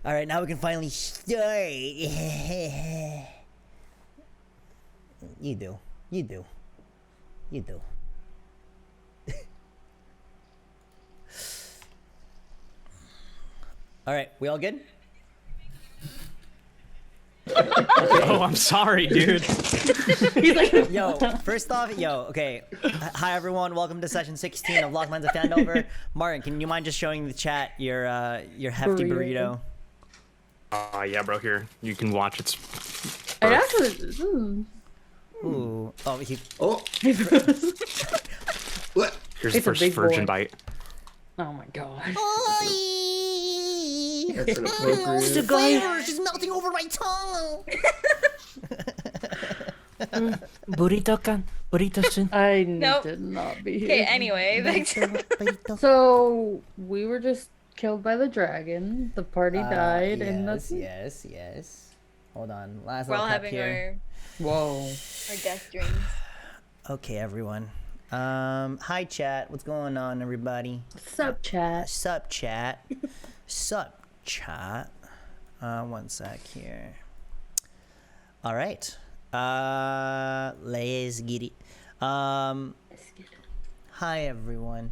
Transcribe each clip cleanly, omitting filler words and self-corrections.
All right, now we can finally start. You do. All right, we all good? Oh, I'm sorry, dude. He's like, Yo, first off, okay. Hi everyone, welcome to session 16 of Lost Minds of Phandelver. Martin, can you mind just showing the chat your hefty burrito? Yeah, bro. Here, you can watch its. I actually. Ooh. Oh, he. Oh. What? Here's It's the a first big virgin boy. bite. Oh my god. That's inappropriate. The flavor is melting over my tongue. Burrito-san. I Nope. did not be here. Okay, anyway, back to... So we were just killed by the dragon. The party died, and that's Yes. Hold on, last We're all little cup having here. whoa. our death dreams. Okay, everyone. Hi chat. What's going on, everybody? Sup, chat? Sup chat. Sup chat. One sec here. All right. Let's get it. Hi everyone.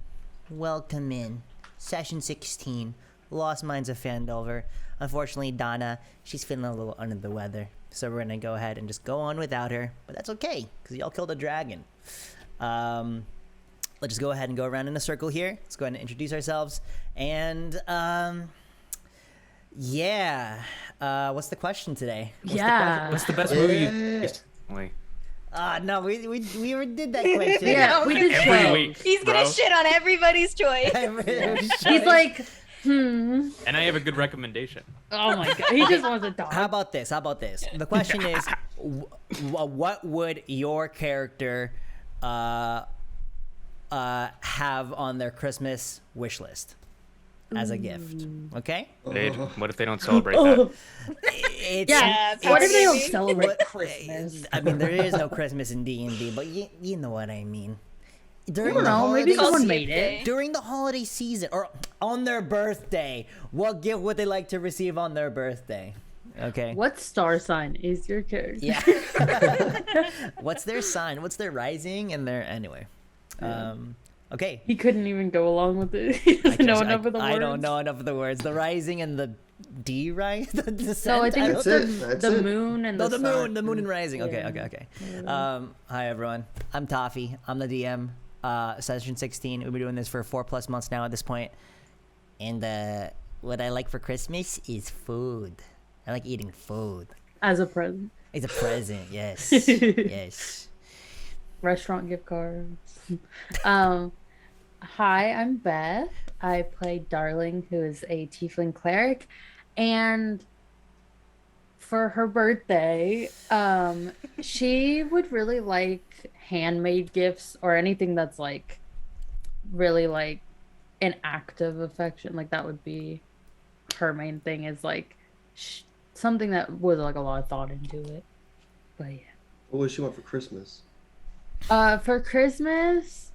Welcome in. Session 16. Lost Minds of Phandelver. Unfortunately, Donna, she's feeling a little under the weather. So we're gonna go ahead and just go on without her. But that's okay, because y'all killed a dragon. Let's just go ahead and go around in a circle here. Let's go ahead and introduce ourselves. And yeah. What's the question today? What's the best movie you've recently? No, we did that question. Yeah, we did Every show. week. He's gonna bro. shit on everybody's choice. He's like, And I have a good recommendation. oh my god. He just wants to talk. How about this? The question is, what would your character have on their Christmas wish list as a gift? Okay. What if they don't celebrate that? Yeah. it's What if they don't crazy. celebrate Christmas? I mean, there is no Christmas in D&D, but you know what I mean. I During don't the know. Maybe holiday someone Skip made day. it. during the holiday season or on their birthday, what gift would they like to receive on their birthday? Okay. What star sign is your character? Yeah. What's their sign? What's their rising and their anyway? Okay. He couldn't even go along with it. He doesn't know enough of the words. I don't know enough of the words. The rising and the D rise. The descent. So I think don't- it's That's the it. moon and No, the the sun. moon and rising. Okay, Yeah. okay. Hi everyone. I'm Toffee. I'm the DM. Session 16. We've been doing this for 4+ months now at this point. And what I like for Christmas is food. I like eating food. As a present. It's a present. Yes. Yes. Restaurant gift cards. Hi, I'm Beth. I play Darling, who is a tiefling cleric, and for her birthday, she would really like handmade gifts or anything that's like really like an act of affection. Like that would be her main thing, is like something that with like a lot of thought into it. But yeah. What would she want for Christmas? For Christmas,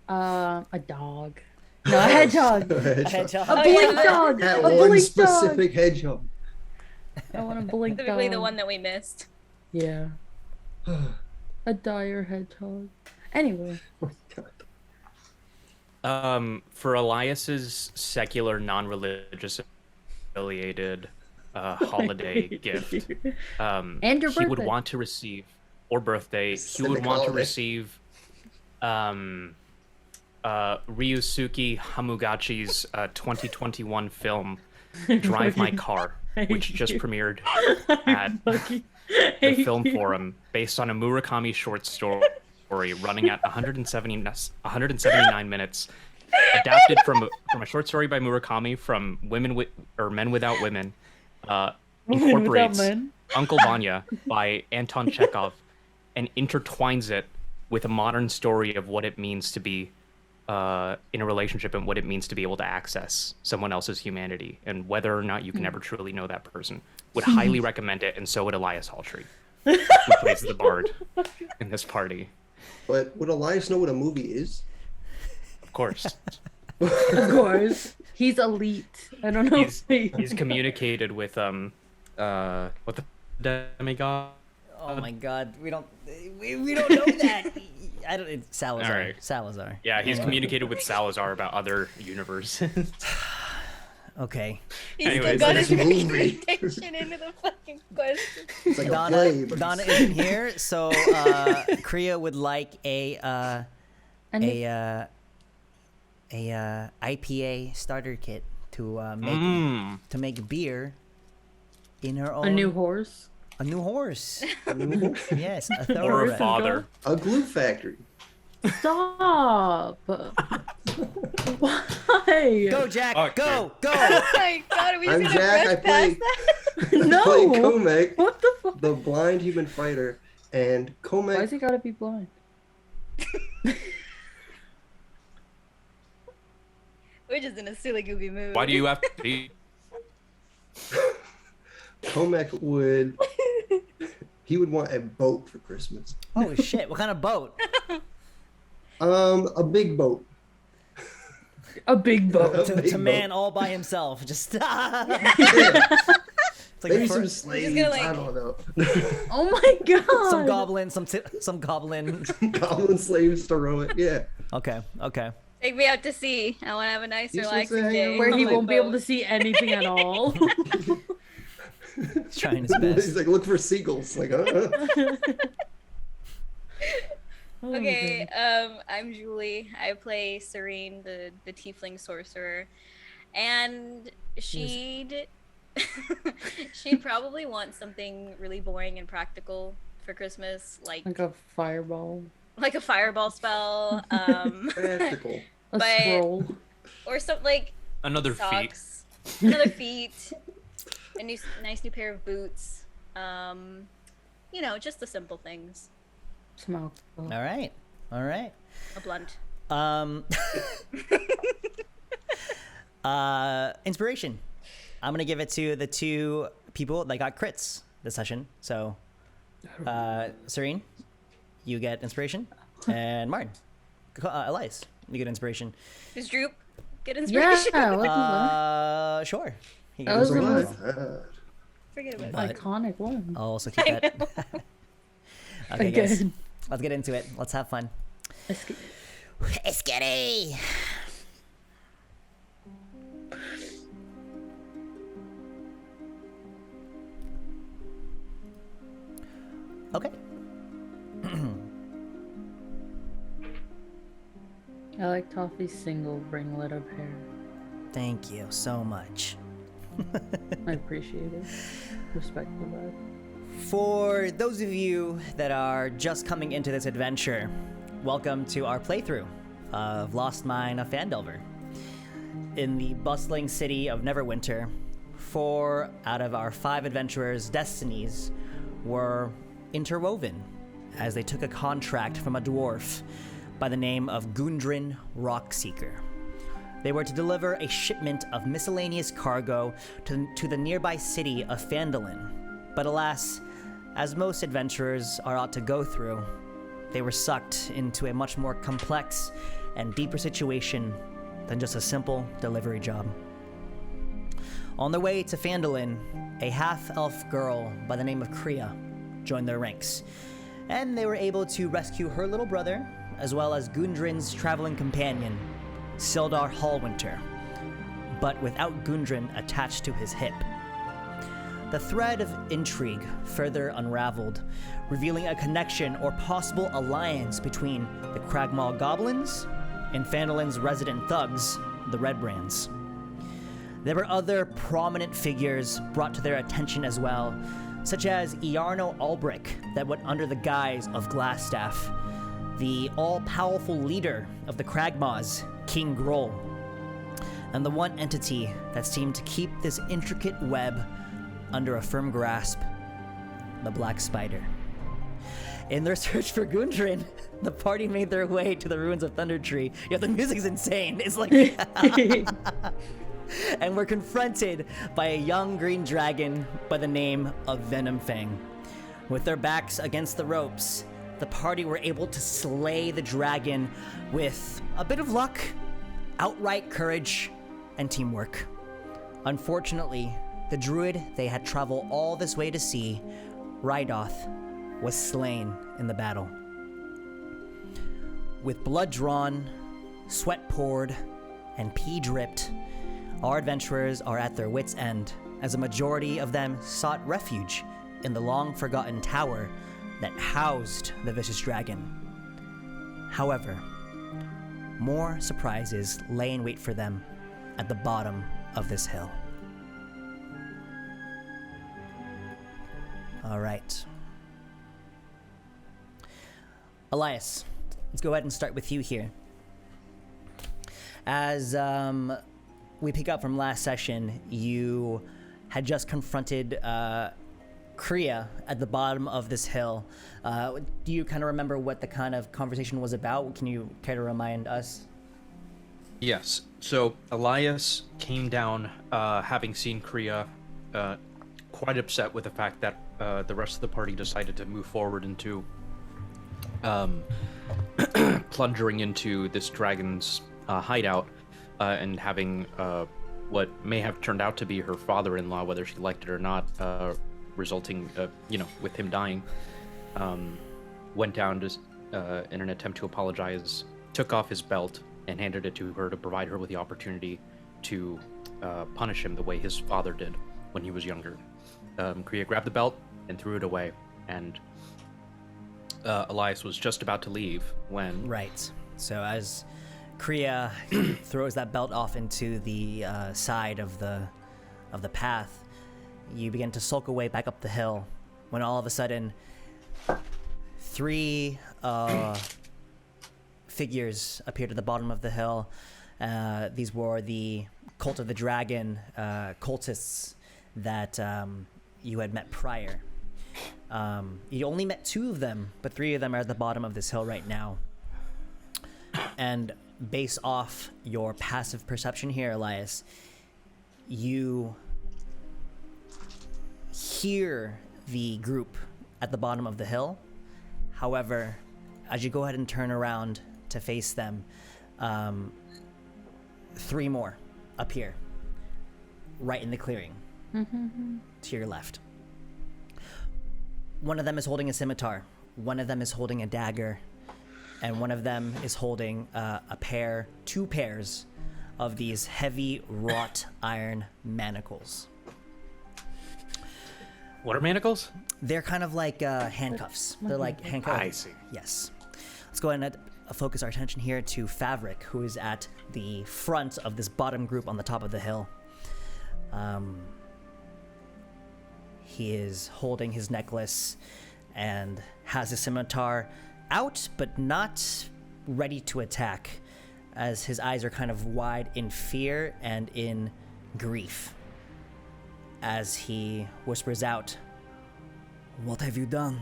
a dog. No, a hedgehog. A A hedgehog. hedgehog. A Oh, blink yeah. dog. That A one blink dog. specific hedgehog. I want a blink dog. Specifically the one that we missed. Yeah. A dire hedgehog. Anyway. Oh my God. For Elias's secular, non-religious affiliated holiday gift, And your he would birthday. want to receive, or birthday, he Civic would want to holiday. receive Ryusuke Hamugachi's 2021 film Drive My Car, which just premiered at the Film Forum, based on a Murakami short story running at 179 minutes, adapted from a short story by Murakami from Men Without Women, incorporates Men. Uncle Vanya by Anton Chekhov and intertwines it with a modern story of what it means to be in a relationship and what it means to be able to access someone else's humanity and whether or not you can ever truly know that person. Would highly recommend it, and so would Elias Halltree, who plays the bard in this party. But would Elias know what a movie is? Of course. Of course. He's elite. I don't know. He's communicated with what the demigod. Oh my god, we don't know that. I don't. It's Salazar. All right. Salazar. Yeah, he's communicated with Salazar about other universes. Okay. He's Anyways, still got it's his like a movie. prediction into the fucking question. It's like a play, but Donna isn't here, so Kriya would like a IPA starter kit to make beer in her own a new horse. a new horse. you Yes, a Or a thoroughbred. father. a glue factory. Stop. Why? Go Jack, Oh, go, go. Oh my god, are we just I'm gonna Jack. I brush past play that? No. play Komek, What the fuck? the blind human fighter, and Why Komek. is he gotta be blind? We're just in a silly goofy mood. Why do you have to be? Komek would. He would want a boat for Christmas. Holy shit! What kind of boat? A big boat. A big boat. A To big man boat. all by himself. Just. Yeah. It's like Maybe the some first- slaves. gonna, like- I don't know. Oh my god. some goblin, some goblin. Goblin slaves to row it. Yeah. Okay, okay. Take me out to sea. I want to have a nice, You should relaxing say day. Where he on my won't be able to boat. see anything at all. He's trying his He's best. like, look for seagulls. Like, Oh my Okay, God. I'm Julie. I play Serene, the tiefling sorcerer, and she'd she'd probably want something really boring and practical for Christmas, like Like a fireball. a fireball spell, practical. A But- scroll. or something like Another feat. socks, another feet, a nice new pair of boots. Just the simple things. Some alcohol. All right, all right. A blunt. Inspiration. I'm gonna give it to the two people that got crits this session. So, Serene, you get inspiration, and Martin, Elias, you get inspiration. Does Droop get Yeah, inspiration? what the Sure. He That gets was Oh really inspiration. my God. Forget about it. But- iconic one. I'll also keep that. Okay, guys, Again. let's get into it. Let's have fun. Skitty. Okay. I like Toffee's single ringlet of hair. Thank you so much. I appreciate it. Respect for that. For those of you that are just coming into this adventure, welcome to our playthrough of Lost Mine of Phandelver. In the bustling city of Neverwinter, 4 out of our 5 adventurers' destinies were interwoven as they took a contract from a dwarf by the name of Gundren Rockseeker. They were to deliver a shipment of miscellaneous cargo to the nearby city of Phandelin. But alas, as most adventurers are ought to go through, they were sucked into a much more complex and deeper situation than just a simple delivery job. On their way to Phandelin, a half-elf girl by the name of Kriya joined their ranks, and they were able to rescue her little brother, as well as Gundren's traveling companion, Sildar Hallwinter, but without Gundren attached to his hip. The thread of intrigue further unraveled, revealing a connection or possible alliance between the Cragmaw goblins and Phandelin's resident thugs, the Redbrands. There were other prominent figures brought to their attention as well, such as Iarno Albric, that went under the guise of Glassstaff, the all-powerful leader of the Cragmaws, King Groll, and the one entity that seemed to keep this intricate web under a firm grasp, the Black Spider. In their search for Gundren, the party made their way to the ruins of Thundertree. Yeah, the music's insane. It's like... and were confronted by a young green dragon by the name of Venomfang. With their backs against the ropes, the party were able to slay the dragon with a bit of luck, outright courage, and teamwork. Unfortunately, the druid they had traveled all this way to see, Rydoth, was slain in the battle. With blood drawn, sweat poured, and pee dripped, our adventurers are at their wits' end, as a majority of them sought refuge in the long-forgotten tower that housed the vicious dragon. However, more surprises lay in wait for them at the bottom of this hill. All right. Elias, let's go ahead and start with you here. As we pick up from last session, you had just confronted Kriya at the bottom of this hill. Do you kind of remember what the kind of conversation was about? Can you care to remind us? Yes. So Elias came down, having seen Kriya, quite upset with the fact that the rest of the party decided to move forward into plunging into this dragon's hideout, and having what may have turned out to be her father-in-law, whether she liked it or not, resulting, with him dying. Went down just in an attempt to apologize, took off his belt and handed it to her to provide her with the opportunity to punish him the way his father did when he was younger. Kriya grabbed the belt and threw it away, and Elias was just about to leave when... Right. So as Kriya throws that belt off into the side of the path, you begin to sulk away back up the hill, when all of a sudden, three figures appeared at the bottom of the hill. These were the Cult of the Dragon cultists that you had met prior. You only met two of them, but three of them are at the bottom of this hill right now. And based off your passive perception here, Elias, you hear the group at the bottom of the hill. However, as you go ahead and turn around to face them, three more appear right in the clearing to your left. One of them is holding a scimitar, one of them is holding a dagger, and one of them is holding two pairs of these heavy wrought iron manacles. What are manacles? They're kind of like handcuffs. They're like handcuffs. I see. Yes. Let's go ahead and focus our attention here to Favrik, who is at the front of this bottom group on the top of the hill. He is holding his necklace and has his scimitar out, but not ready to attack, as his eyes are kind of wide in fear and in grief, as he whispers out, "What have you done?"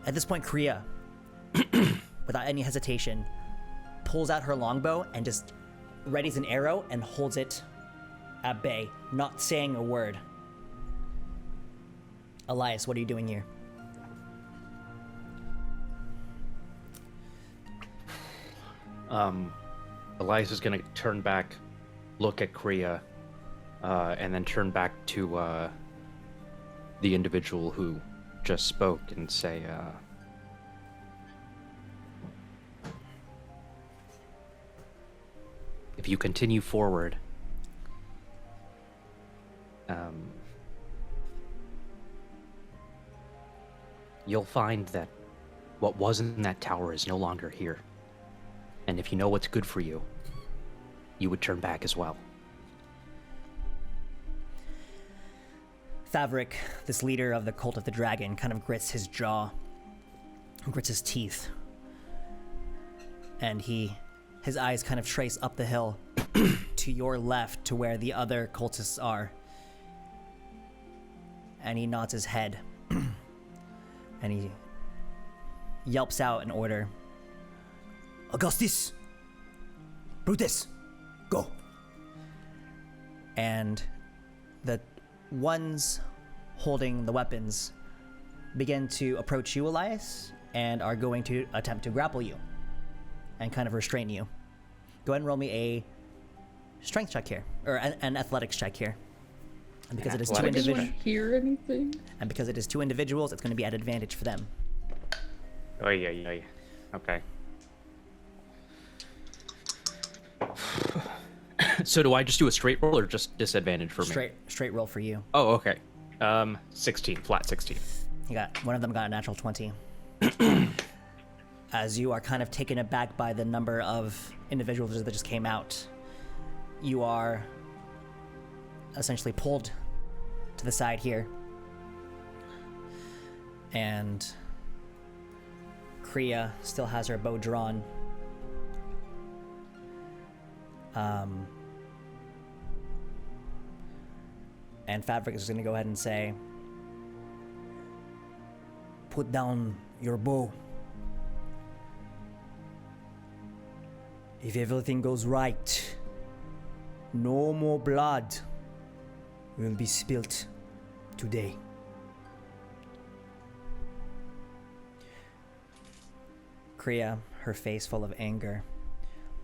At this point, Kriya, without any hesitation, pulls out her longbow and just readies an arrow and holds it at bay, not saying a word. Elias, what are you doing here? Elias is gonna turn back, look at Kriya, and then turn back to the individual who just spoke and say, if you continue forward, you'll find that what was in that tower is no longer here. And if you know what's good for you, you would turn back as well. Favrik, this leader of the Cult of the Dragon, kind of grits his jaw, grits his teeth, and his eyes kind of trace up the hill to your left, to where the other cultists are. And he nods his head, and he yelps out an order. "Augustus! Brutus! Go!" And the ones holding the weapons begin to approach you, Elias, and are going to attempt to grapple you and kind of restrain you. Go ahead and roll me a strength check here, or an athletics check here. And because it is two Athletics check. individuals, Hear anything? and because it is two individuals, it's going to be at advantage for them. Oy, oy, oy. Okay. So do I just do a straight roll or just disadvantage for me? Straight roll for you. Oh, okay. 16, flat 16. You got one of them got a natural 20. As you are kind of taken aback by the number of individuals that just came out, you are essentially pulled to the side here, and Kriya still has her bow drawn. And Fabric is going to go ahead and say, "Put down your bow. If everything goes right, no more blood will be spilt today." Kriya, her face full of anger,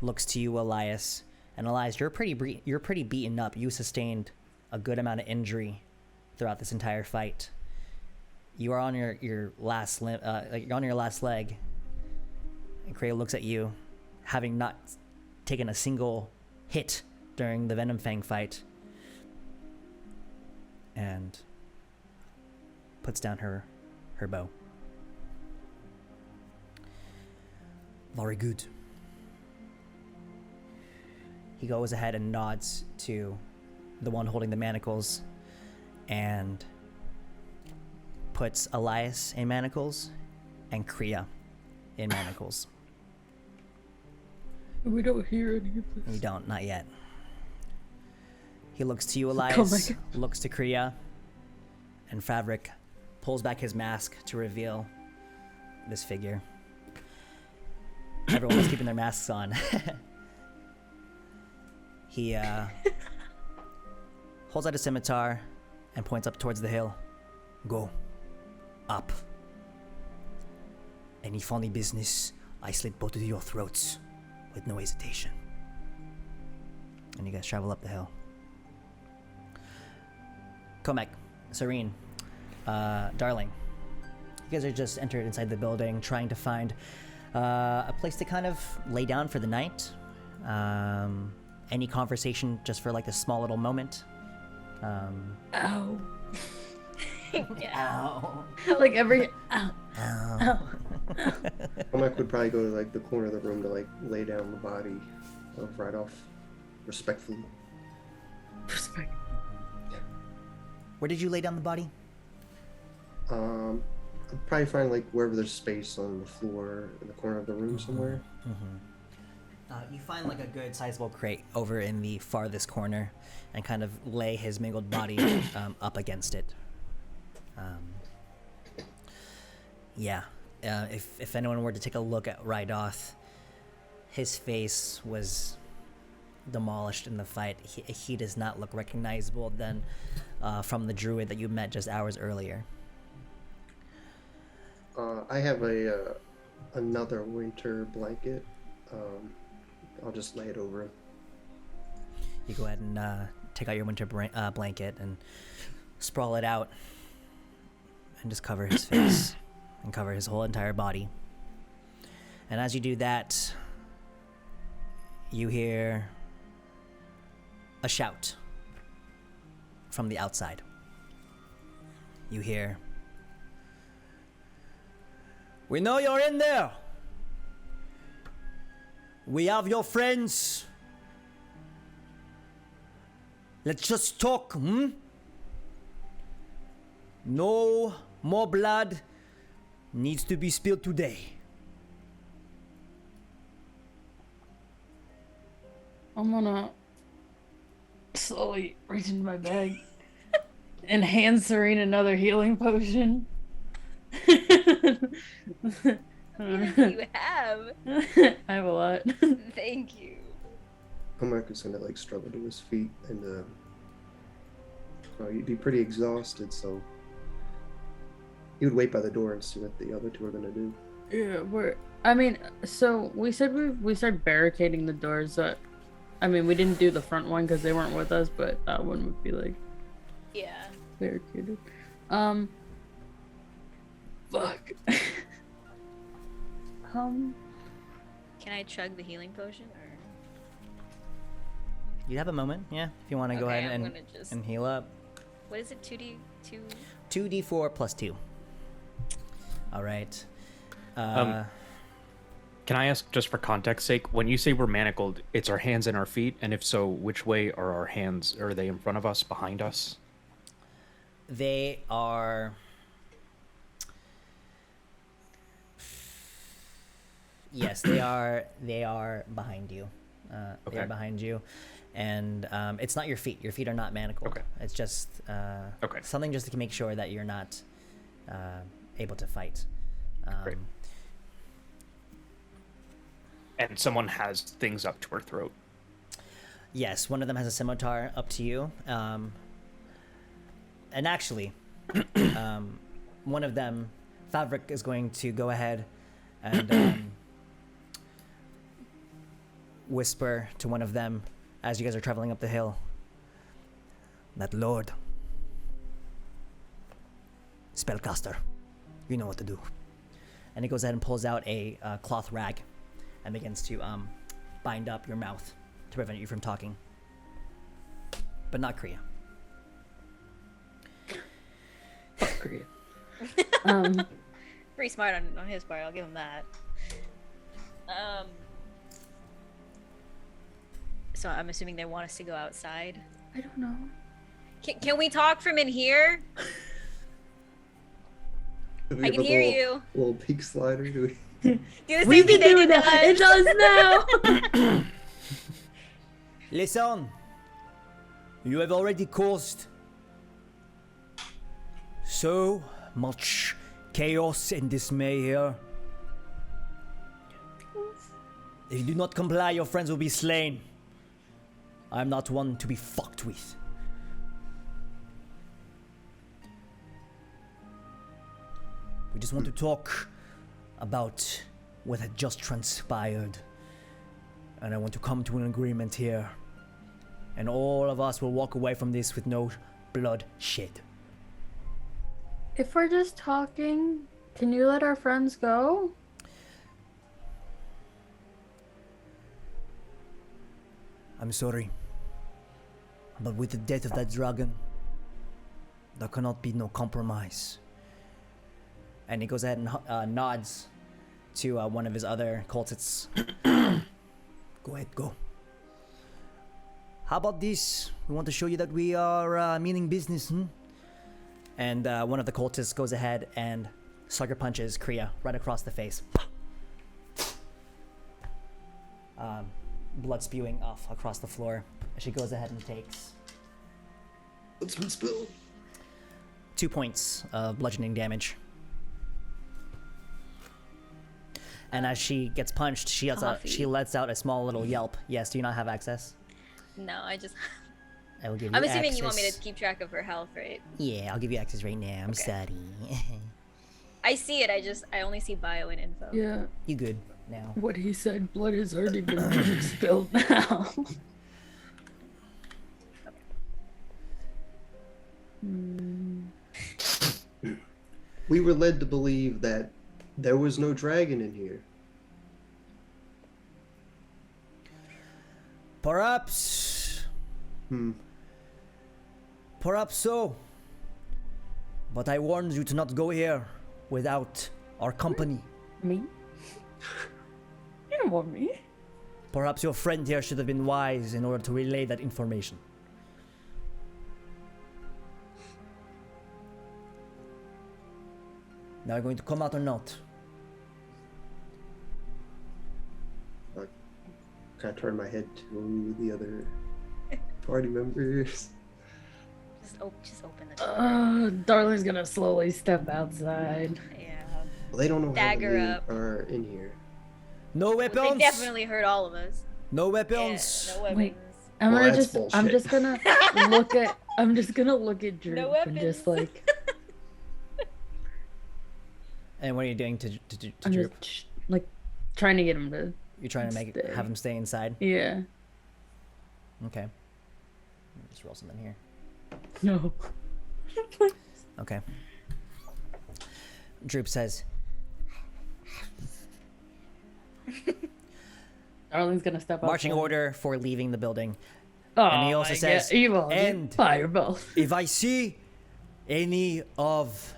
looks to you, Elias. And Elias, you're pretty beaten up. You sustained a good amount of injury throughout this entire fight. You are on your last you're on your last leg. And Kriya looks at you, having not taken a single hit during the Venomfang fight, and puts down her bow. Very good. He goes ahead and nods to the one holding the manacles and puts Elias in manacles and Kriya in manacles. We don't hear any of this. You don't, not yet. He looks to you, Elias, looks to Kriya, and Fabric pulls back his mask to reveal this figure. Everyone's keeping their masks on. He holds out a scimitar and points up towards the hill. "Go. Up. Any funny business, I slit both of your throats with no hesitation." And you guys travel up the hill. Komek, Serene, Darling, you guys are just entered inside the building, trying to find a place to kind of lay down for the night. Any conversation just for like a small little moment. Ow. Ow. Like every ow. Ow. Mike would probably go to like the corner of the room to like lay down the body of right off respectfully. Respect. Where did you lay down the body? I'd probably find like wherever there's space on the floor in the corner of the room somewhere. You find like a good sizable crate over in the farthest corner and kind of lay his mangled body up against it. If anyone were to take a look at Rydoth, his face was demolished in the fight. He does not look recognizable then from the druid that you met just hours earlier. I have another winter blanket. I'll just lay it over him. You go ahead and take out your winter blanket and sprawl it out and just cover his face and cover his whole entire body. And as you do that, you hear a shout from the outside. You hear, "We know you're in there. We have your friends. Let's just talk, No more blood needs to be spilled today." I'm gonna slowly reach into my bag and hand Serene another healing potion. Yes, you have. I have a lot. Thank you. Mike is gonna like struggle to his feet and he'd be pretty exhausted, so he would wait by the door and see what the other two are gonna do. Yeah, so we said we started barricading the doors, but I mean, we didn't do the front one because they weren't with us, but that one would be like Yeah. barricaded. Fuck. Can I chug the healing potion or? You have a moment, yeah, if you want to go Okay, ahead I'm and gonna just- and heal up. What is it? 2d2. 2d4 plus 2. All right. Can I ask, just for context sake, when you say we're manacled, it's our hands and our feet, and if so, which way are our hands? Are they in front of us, behind us? They are. Yes, they are. They are behind you. They Okay. are behind you, and it's not your feet. Your feet are not manacled. Okay. It's just Okay. something just to make sure that you're not able to fight. Great. And someone has things up to her throat. Yes, one of them has a scimitar up to you. And actually, one of them, Fabric, is going to go ahead and whisper to one of them as you guys are traveling up the hill. That Lord, spellcaster, you know what to do. And he goes ahead and pulls out a cloth rag and begins to bind up your mouth to prevent you from talking. But not Kriya. Fuck Korea. Pretty smart on his part. I'll give him that. So I'm assuming they want us to go outside. I don't know. Can we talk from in here? Do we I have can a hear little- you. Little peak slider. Do we? Do the We same can thing they do did to that. It us. does now. Listen, you have already caused so much chaos and dismay here. If you do not comply, your friends will be slain. I am not one to be fucked with. We just want to talk about what had just transpired. And I want to come to an agreement here. And all of us will walk away from this with no blood shed. If we're just talking, can you let our friends go? I'm sorry. But with the death of that dragon, there cannot be no compromise. And he goes ahead and nods to one of his other cultists. Go ahead, go. How about this? We want to show you that we are meaning business, And one of the cultists goes ahead and sucker punches Kriya right across the face. Blood spewing off across the floor. She goes ahead and takes What's been spilled? 2 points of bludgeoning damage. And as she gets punched, she lets out a small little yelp. Yes, do you not have access? No, I just. I will give you I'm assuming you want me access. to keep track of her health, right? Yeah, I'll give you access right now. I'm Okay. sorry. I see it. I only see bio and info. Yeah. You good now? What he said, blood has already been spilled now. We were led to believe that there was no dragon in here. Perhaps. Perhaps so. But I warned you to not go here without our company. Me? You don't want me. Perhaps your friend here should have been wise in order to relay that information. Now you're going to come out or not? Kind of turn my head to the other party members. Just open the door. Darling's gonna slowly step outside. Yeah. Well, they don't know Dagger how up. many are in here. No Well, weapons. they definitely heard all of us. No Yeah, weapons. no weapons. Wait. I'm Well, gonna that's just I'm bullshit. just gonna look at Drew No and just weapons. like And what are you doing to I'm Droop? just like trying to get him to You're trying to stay. have him stay inside. yeah. Okay. Let me just roll something here. No. Okay. Droop says, Darling's gonna step up. marching order for leaving the building. Oh, And he also says, and fireball. If I see any of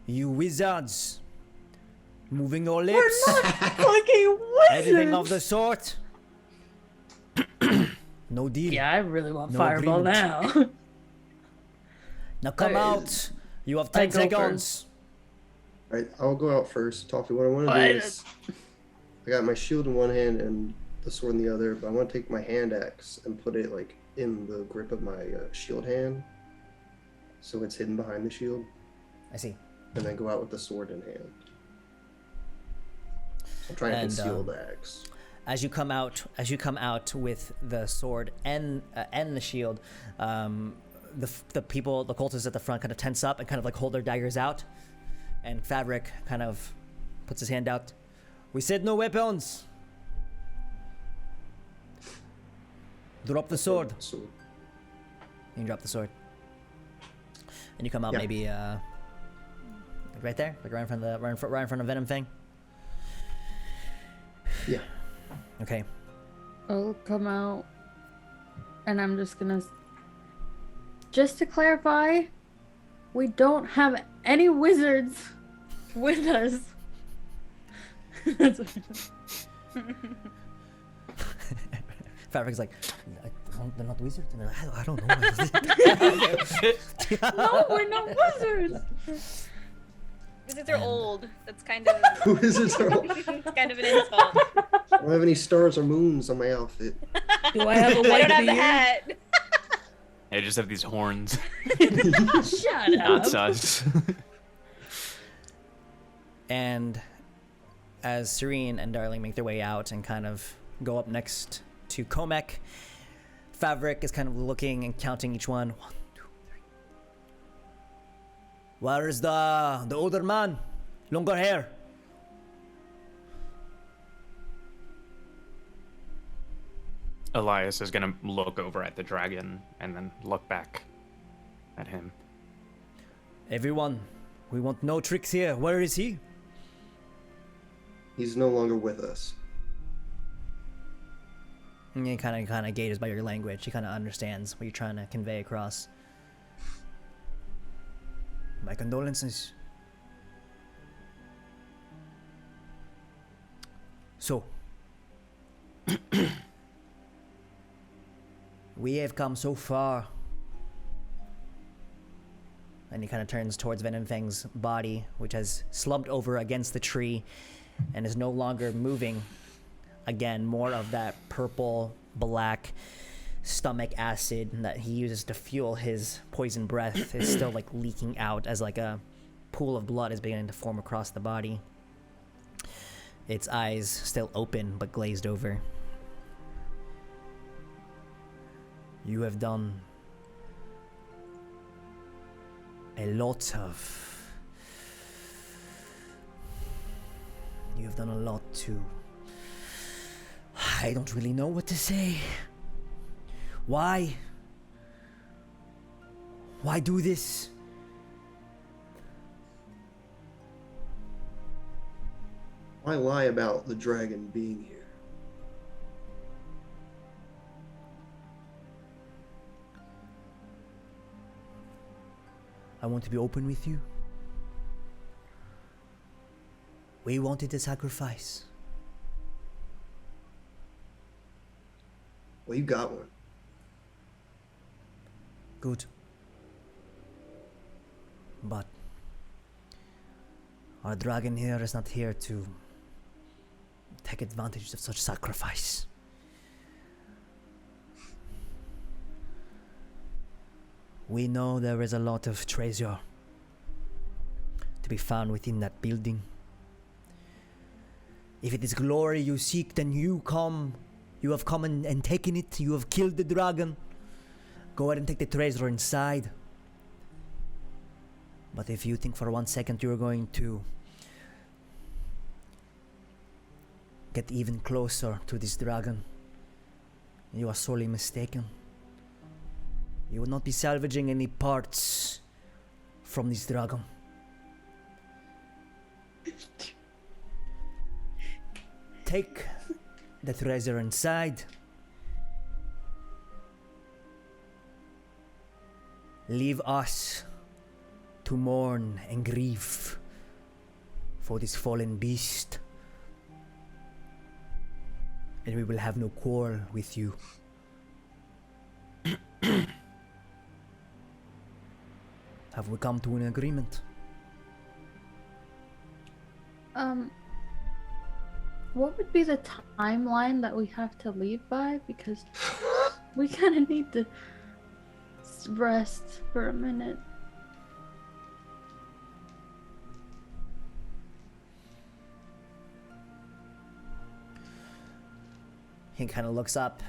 you wizards moving your lips, Fucking anything of wizards. the sort, no deal. Yeah, I really want No fireball agreement. now. Now come Alright. out. You have I 10 go seconds. All right, I'll go out first. Toffee, what I want to What? do is, I got my shield in one hand and the sword in the other, but I want to take my hand axe and put it like in the grip of my shield hand, so it's hidden behind the shield, I see. and then go out with the sword in hand. I'm trying to And, conceal the axe. As you come out with the sword and the shield, the people, the cultists at the front, kind of tense up and kind of like hold their daggers out, and Fabric kind of puts his hand out. We said no weapons. Drop the sword. So, You can drop the sword, and you come out Yeah. maybe right there, like right in front of Venomfang. yeah. Okay. I'll come out, and I'm just gonna. Just to clarify, we don't have any wizards with us. That's what- Fabric's like, they're not wizards. And they're like, I don't know. No, we're not wizards. Wizards are old. That's kind of Wizards are all- it's kind of an insult. I don't have any stars or moons on my outfit. Do I have a I white don't have the beard? hat. I just have these horns. Shut Not up. sus. And as Serene and Darling make their way out and kind of go up next to Komek, Fabric is kind of looking and counting each one. 1, 2, 3. Where is the older man? Longer hair. Elias is gonna look over at the dragon and then look back at him. Everyone, we want no tricks here. Where is he? He's no longer with us. And he kind of gauges by your language. He kind of understands what you're trying to convey across. My condolences. So, we have come so far. And he kind of turns towards Venomfang's body, which has slumped over against the tree and is no longer moving. Again, more of that purple, black stomach acid that he uses to fuel his poison breath is still like leaking out as like a pool of blood is beginning to form across the body. Its eyes still open but glazed over. You have done a lot of... You have done a lot to... I don't really know what to say. Why? Why do this? Why lie about the dragon being here? I want to be open with you. We wanted a sacrifice. Well, you got one. Good. But our dragon here is not here to take advantage of such sacrifice. We know there is a lot of treasure to be found within that building. If it is glory you seek, then you have come and taken it, you have killed the dragon. Go ahead and take the treasure inside. But if you think for 1 second you're going to get even closer to this dragon, you are sorely mistaken. You will not be salvaging any parts from this dragon. Take the treasure inside. Leave us to mourn and grieve for this fallen beast. And we will have no quarrel with you. Have we come to an agreement? What would be the timeline that we have to leave by? Because we kind of need to rest for a minute. He kind of looks up,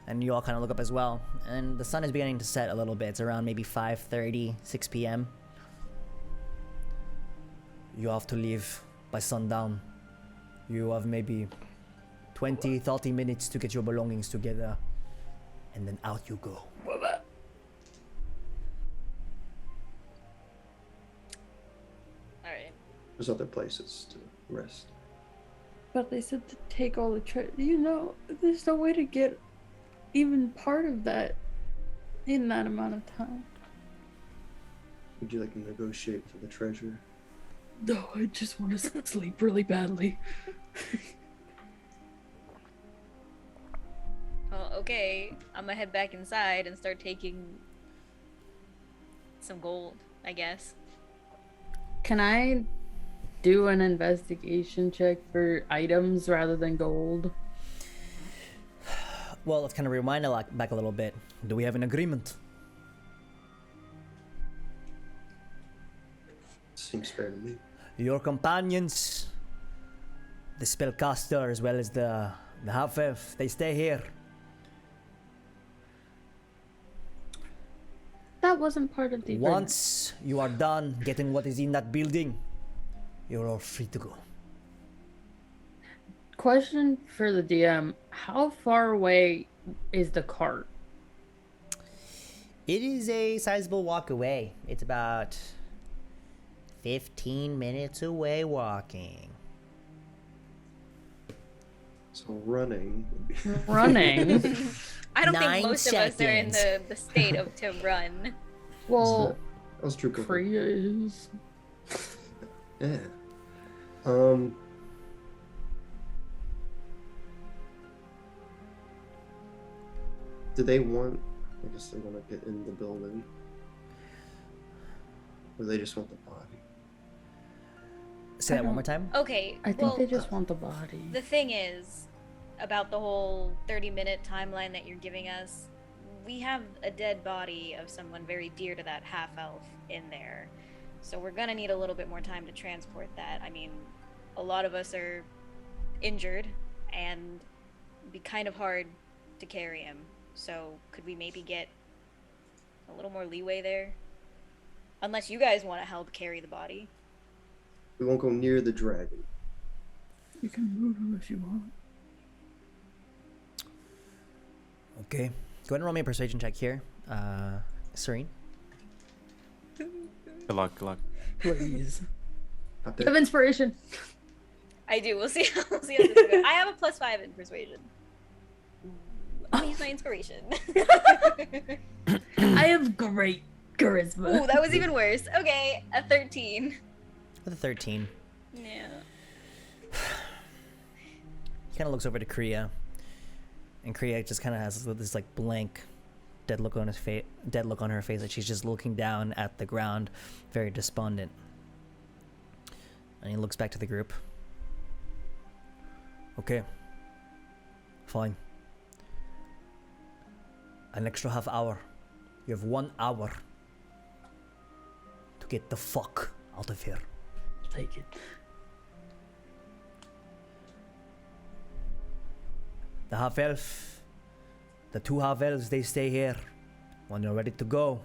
and you all kind of look up as well. And the sun is beginning to set a little bit. It's around maybe 5:30, 6 p.m. You have to leave by sundown. You have maybe 20, 30 minutes to get your belongings together, and then out you go. Alright. There's other places to rest. But they said to take all the treasure. You know, there's no way to get even part of that in that amount of time. Would you like to negotiate for the treasure? No, I just want to sleep really badly. Well, okay. I'm gonna head back inside and start taking some gold, I guess. Can I do an investigation check for items rather than gold? Well, let's kind of rewind back a little bit. Do we have an agreement? Seems fair to me. Your companions, the spellcaster as well as the half-elf, they stay here. That wasn't part of the agreement. Once you are done getting what is in that building, you're all free to go. Question for the DM: how far away is the cart? It is a sizable walk away. It's about 15 minutes away walking. So running would be. Running? I don't 9 think most of us are in seconds. the state of to run. Well, That was true. Priya is. Yeah. Do they want? I guess they want to get in the building, or they just want the body. Say that one more time. Okay, I think well, they just want the body. the thing is, about the whole 30-minute timeline that you're giving us, we have a dead body of someone very dear to that half-elf in there. So we're gonna need a little bit more time to transport that. I mean, a lot of us are injured, and it'd be kind of hard to carry him. So could we maybe get a little more leeway there? Unless you guys want to help carry the body. We won't go near the dragon. You can move him if you want. Okay. Go ahead and roll me a persuasion check here. Serene. Good luck, good luck. Please. Up You there. have inspiration. I do. We'll see. We'll see how this goes. I have a +5 in persuasion. I'll use my inspiration. I have great charisma. Ooh, that was even worse. Okay, a 13. With a 13. Yeah. He kind of looks over to Kriya, and Kriya just kind of has this like blank, dead look on her face, like she's just looking down at the ground, very despondent. And he looks back to the group. Okay. Fine. An extra half hour. You have 1 hour to get the fuck out of here. Take it. The half-elf, the 2 half-elves, they stay here. When you're ready to go,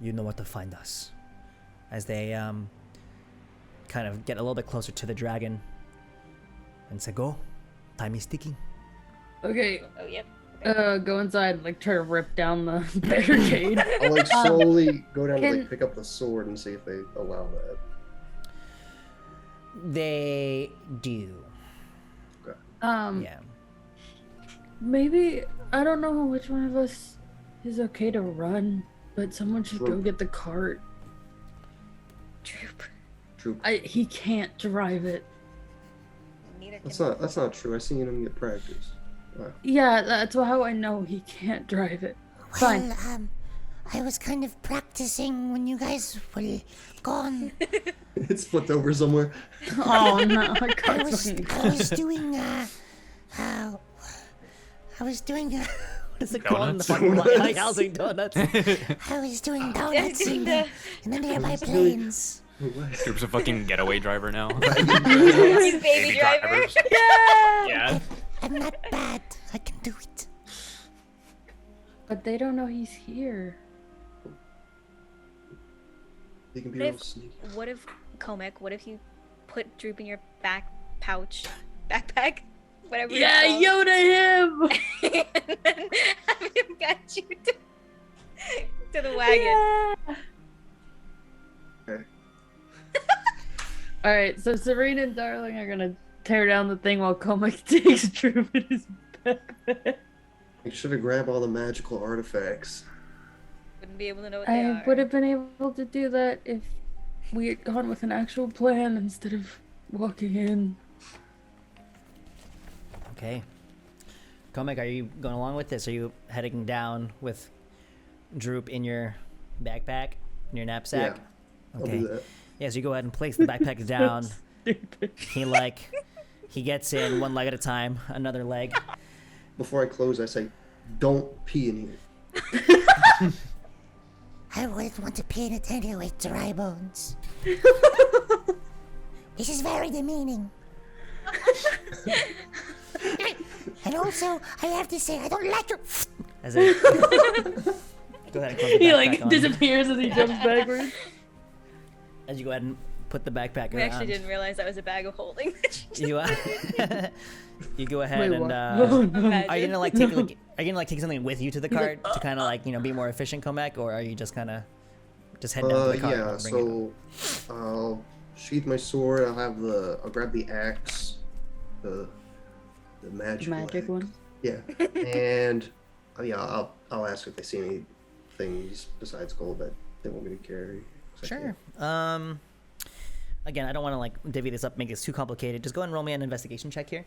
you know where to find us. As they kind of get a little bit closer to the dragon and say, go, time is ticking. Okay. Oh, yep. Go inside and like try to rip down the barricade. I'll like slowly go down to can- like pick up the sword and see if they allow that. They do. Yeah. Maybe I don't know which one of us is okay to run, but someone should go Troop. get the cart. True. He can't drive it. Neither can That's not true. I seen him get practice. Wow. Yeah, that's how I know he can't drive it. Fine. Well, I was kind of practicing when you guys were gone. It's flipped over somewhere. Oh no, I I can't was doing What is it called in the Donuts? fucking Donuts. lighthousing donuts? I was doing donuts doing in the nearby plains. Droop's a fucking getaway driver now. He's baby driver. drivers. Yeah. I'm not bad. I can do it. But they don't know he's here. They can be What real if- sneaky. What if, Comic, what if you put Droop in your backpack, whatever Yeah, it's called, Yoda him! and then have him get you to the wagon. Okay. Alright, so Serene and Darling are gonna tear down the thing while Comic takes Droop in his backpack. You should have grabbed all the magical artifacts. Wouldn't be able to know what they I are. would have been able to do that if we had gone with an actual plan instead of walking in. Okay. Comic, are you going along with this? Are you heading down with Droop in your backpack, in your knapsack? I'll Okay. do that. Yeah, so you go ahead and place the backpack down. Stupid. He gets in one leg at a time, another leg. Before I close, I say, "Don't pee in here." I wouldn't want to pee in it anyway, dry bones. This is very demeaning. And also, I have to say, I don't like your. As it, go ahead and close the He backpack like on. disappears as he jumps backwards. As you go ahead and put the backpack We actually around. didn't realize that was a bag of holding. You, you go ahead Wait, and what? Imagine. are you gonna like take something with you to the cart to kind of like be more efficient, Comac, or are you just kind of just head down to the cart? Yeah. and bring it? So I'll sheath my sword. I'll grab the axe, the magic Magic one. Yeah, and yeah, I'll ask if they see any things besides gold that they want me to carry. 'cause I Sure. can't. Again, I don't want to like divvy this up, make this too complicated. Just go ahead and roll me an investigation check here.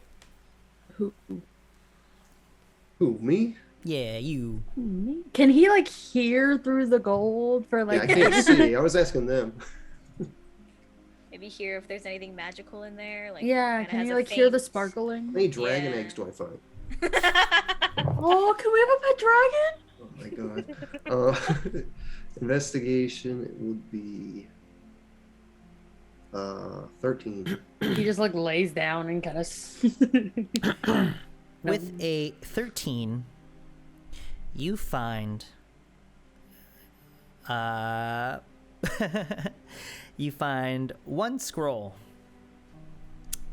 Who? Who, me? Yeah, you. Me? Can he like hear through the gold for Yeah, like? I can't see. I was asking them. Maybe hear if there's anything magical in there. Like Yeah, kinda can has you a like hear the faint- sparkling? How many dragon Yeah. eggs do I find? Oh, can we have a pet dragon? Oh my god. Investigation, it would be 13. He just like lays down and kind of. With a 13, you find you find one scroll.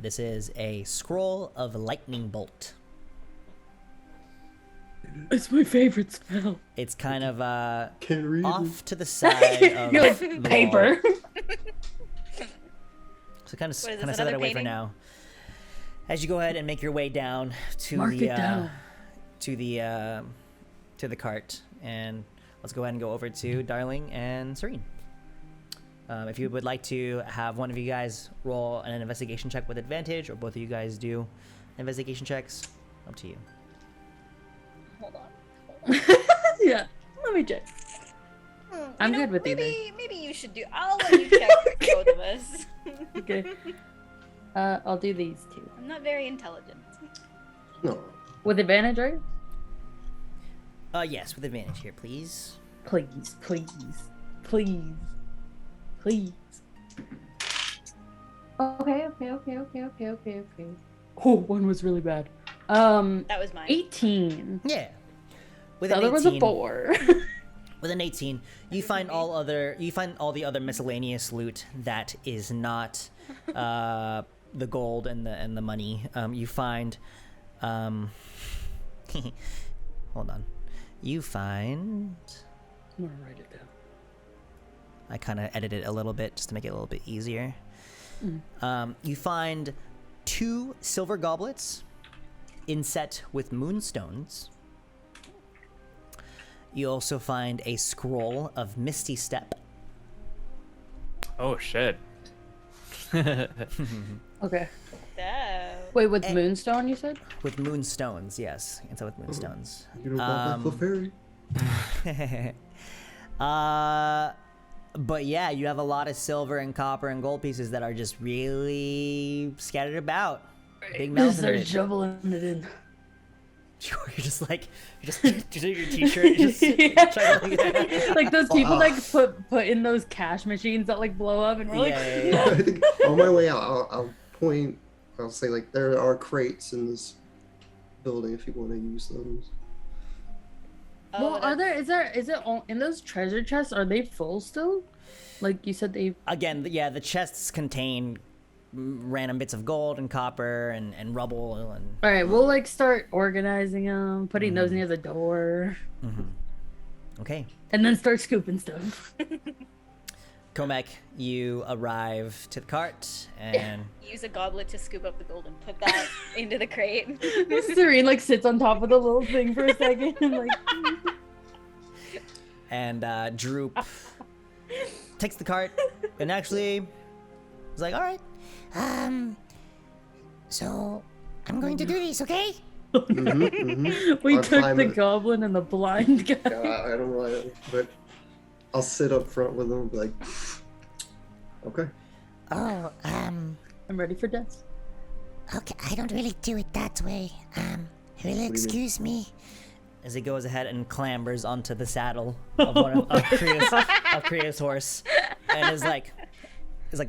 This is a scroll of lightning bolt. It's my favorite spell. It's kind of Can't read it. off to the side of You're like the wall. paper. So kind of What is this, set that another away for painting? now. As you go ahead and make your way down to Mark the it down. to the cart, and let's go ahead and go over to Darling and Serene. If you would like to have one of you guys roll an investigation check with advantage, or both of you guys do investigation checks, up to you. Hold on. Yeah. Let me check. I'm You know, good with either. Maybe you should do. I'll let you check both of us. Okay. I'll do these two I'm not very intelligent. No. with advantage, right? Yes, with advantage here, please. Please, please, please, please. Okay. Oh, one was really bad. That was mine. 18. Yeah. With The an other was a 18 4. With an 18, you find all the other miscellaneous loot that is not the gold and the money. You find hold on. You find. I'm gonna write it down. I kind of edited it a little bit just to make it a little bit easier. You find 2 silver goblets inset with moonstones. You also find a scroll of Misty Step. Oh shit. Okay. Oh. Wait, with Moonstone, you said? With moonstones, yes. Inset with moonstones. You don't want that for fairy. But yeah, you have a lot of silver and copper and gold pieces that are just really scattered about. Big Just mountain. start shoveling it in. You're just like, just your t-shirt. Just Like those people like put in those cash machines that like blow up and we're like, yeah. I think on my way out, I'll say like there are crates in this building if you want to use those. Well, is it all in those treasure chests? Are they full still? Like you said, they. Again, yeah, the chests contain random bits of gold and copper and rubble and. All right, we'll like start organizing them, putting those near the door, Okay. and then start scooping stuff. Komek, you arrive to the cart and Use a goblet to scoop up the gold and put that into the crate. Serene like sits on top of the little thing for a second and like. Droop takes the cart and actually is like, all right. So I'm going to do this, okay? We I'll took climb the it. goblin and the blind guy. I don't know, but I'll sit up front with them and be like, okay. Oh, I'm ready for death. okay. I don't really do it that way. Will you excuse me? As he goes ahead and clambers onto the saddle of Kriya's horse, and is like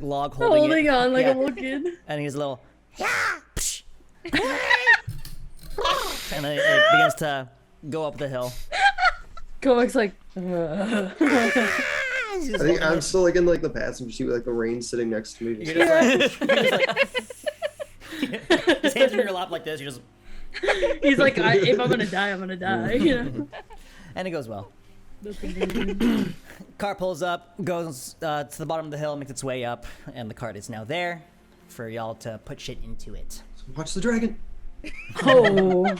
log holding it. On like Yeah. a little kid. And he's a little, Yeah. and then it begins to go up the hill. Komek's like, He's I think I'm still like in like the passenger seat with like the rain sitting next to me. You're just like, his hands in your lap like this. You're just, he's like, if I'm gonna die, I'm gonna die. You know? and it goes well. That's amazing. Car pulls up, goes to the bottom of the hill, makes its way up, and the cart is now there for y'all to put shit into it. Watch the dragon. Oh.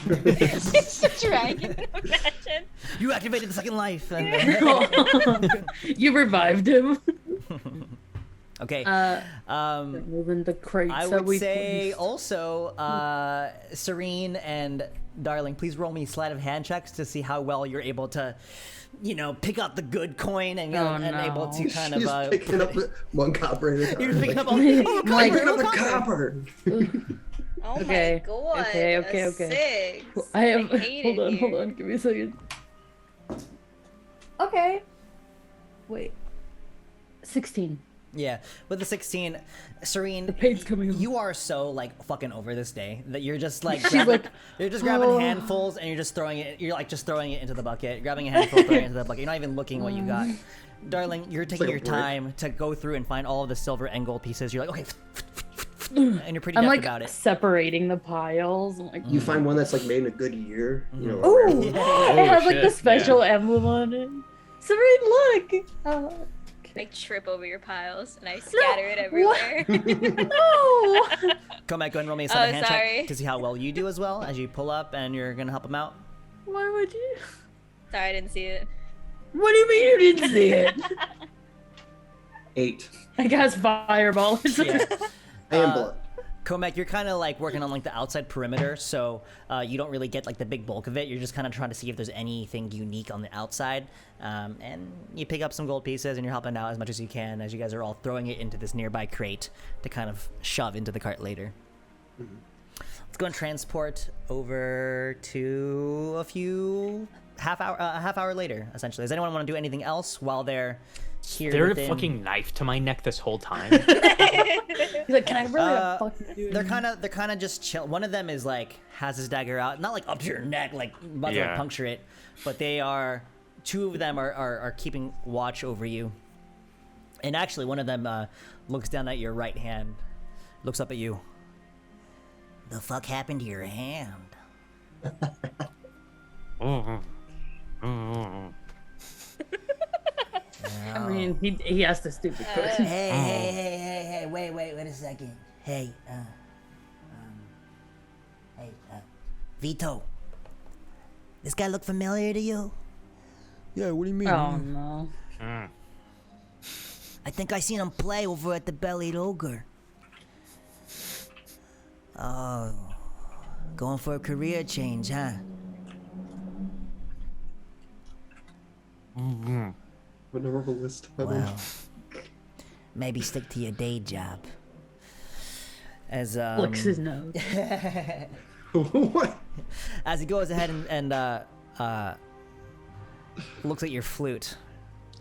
Dragon. Imagine. You activated the second life. And You revived him. okay. Moving the crates I that would we say placed. also, Serene and Darling, please roll me sleight of hand checks to see how well you're able to, pick up the good coin and, able to kind She's of. picking up one copper. You're picking like, up all Like- picking up a copper. Oh Okay. my god. Okay. A 6. I have. hate it Hold here. on. Give me a second. Okay. Wait. 16. Yeah, with the 16, Serene, paint's coming off. you are so fucking over this day that you're just like, She's grabbing, like, you're just grabbing "Oh." handfuls and you're just throwing it. You're just throwing it into the bucket. You're grabbing a handful, throwing it into the bucket. You're not even looking what you got, darling. You're taking like a your break. time to go through and find all of the silver and gold pieces. You're like, okay, and you're pretty I'm deft like about it. separating the piles. I'm like, You find one that's like made in a good year. You know. ooh, around- it has like the shit, special emblem on it. Serene, look. I trip over your piles and I scatter it everywhere. No. Come back, go and roll me a sleight of hand sorry. check to see how well you do as well as you pull up and you're gonna help him out. Why would you? Sorry, I didn't see it. What do you mean you didn't see it? 8. I guess fireball. Yeah. And blood. Komek, you're kind of working on the outside perimeter, so you don't really get the big bulk of it. You're just kind of trying to see if there's anything unique on the outside, and you pick up some gold pieces and you're helping out as much as you can as you guys are all throwing it into this nearby crate to kind of shove into the cart later. Let's go and transport over to a half hour later. Essentially, does anyone want to do anything else while they're here? There a within- fucking knife to my neck this whole time. He's like, can I really fucking do They're kind of just chill. One of them is has his dagger out, not up to your neck, about to Yeah. puncture it, but they are. Two of them are keeping watch over you, and actually one of them looks down at your right hand, looks up at you. The fuck happened to your hand? I mean, he asked a stupid question. Hey, wait a second. Hey, Vito. This guy look familiar to you? Yeah, what do you mean? Oh no. I think I seen him play over at the Bellied Ogre. Oh, going for a career change, huh? What a horrible list. Well, maybe stick to your day job. As Flicks his nose. What? as he goes ahead and looks at your flute,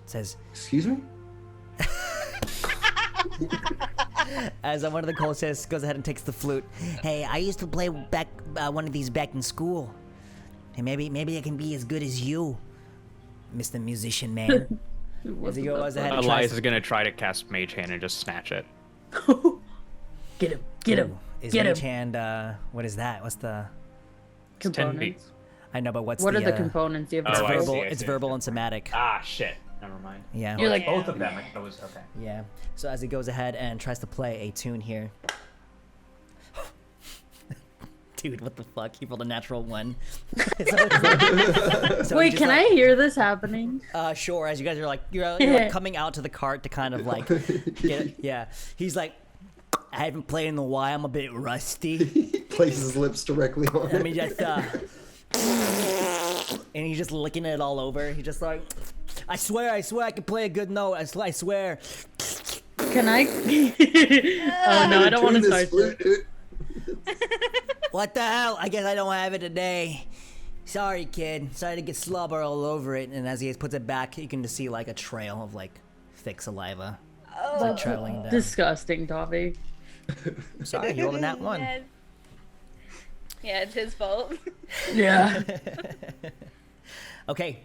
says, Excuse me? as one of the cultists goes ahead and takes the flute. Hey, I used to play back one of these back in school. Hey, maybe I can be as good as you, Mr. Musician Man. As he goes ahead and Elias is gonna try to cast Mage Hand and just snatch it. Get him. Is Get Mage him. Hand, what is that? What's the... It's 10 feet. Components. I know, but what's What the... are the components you have? It's Oh, I verbal, see, I it's see. verbal and somatic. Ah, shit. Never mind. Yeah. You're like, Both of them. It was okay. Yeah. So as he goes ahead and tries to play a tune here. Dude, what the fuck? He rolled a natural 1. So wait, just can I hear this happening? Sure. As you guys are like, you're like coming out to the cart to kind of like, yeah. He's like, I haven't played in a while. I'm a bit rusty. He places his lips directly on Let it. me just, and he's just licking it all over. He's just like, I swear I can play a good note. I swear. Can I? Oh no, I don't want to Tune this start flute, this. dude. What the hell? I guess I don't have it today. Sorry, kid. Sorry to get slobber all over it. And as he puts it back, you can just see like a trail of like thick saliva. It's like traveling down. Disgusting, Toffee. Sorry, you rolled a nat 1. Yeah, it's his fault. Yeah. Okay.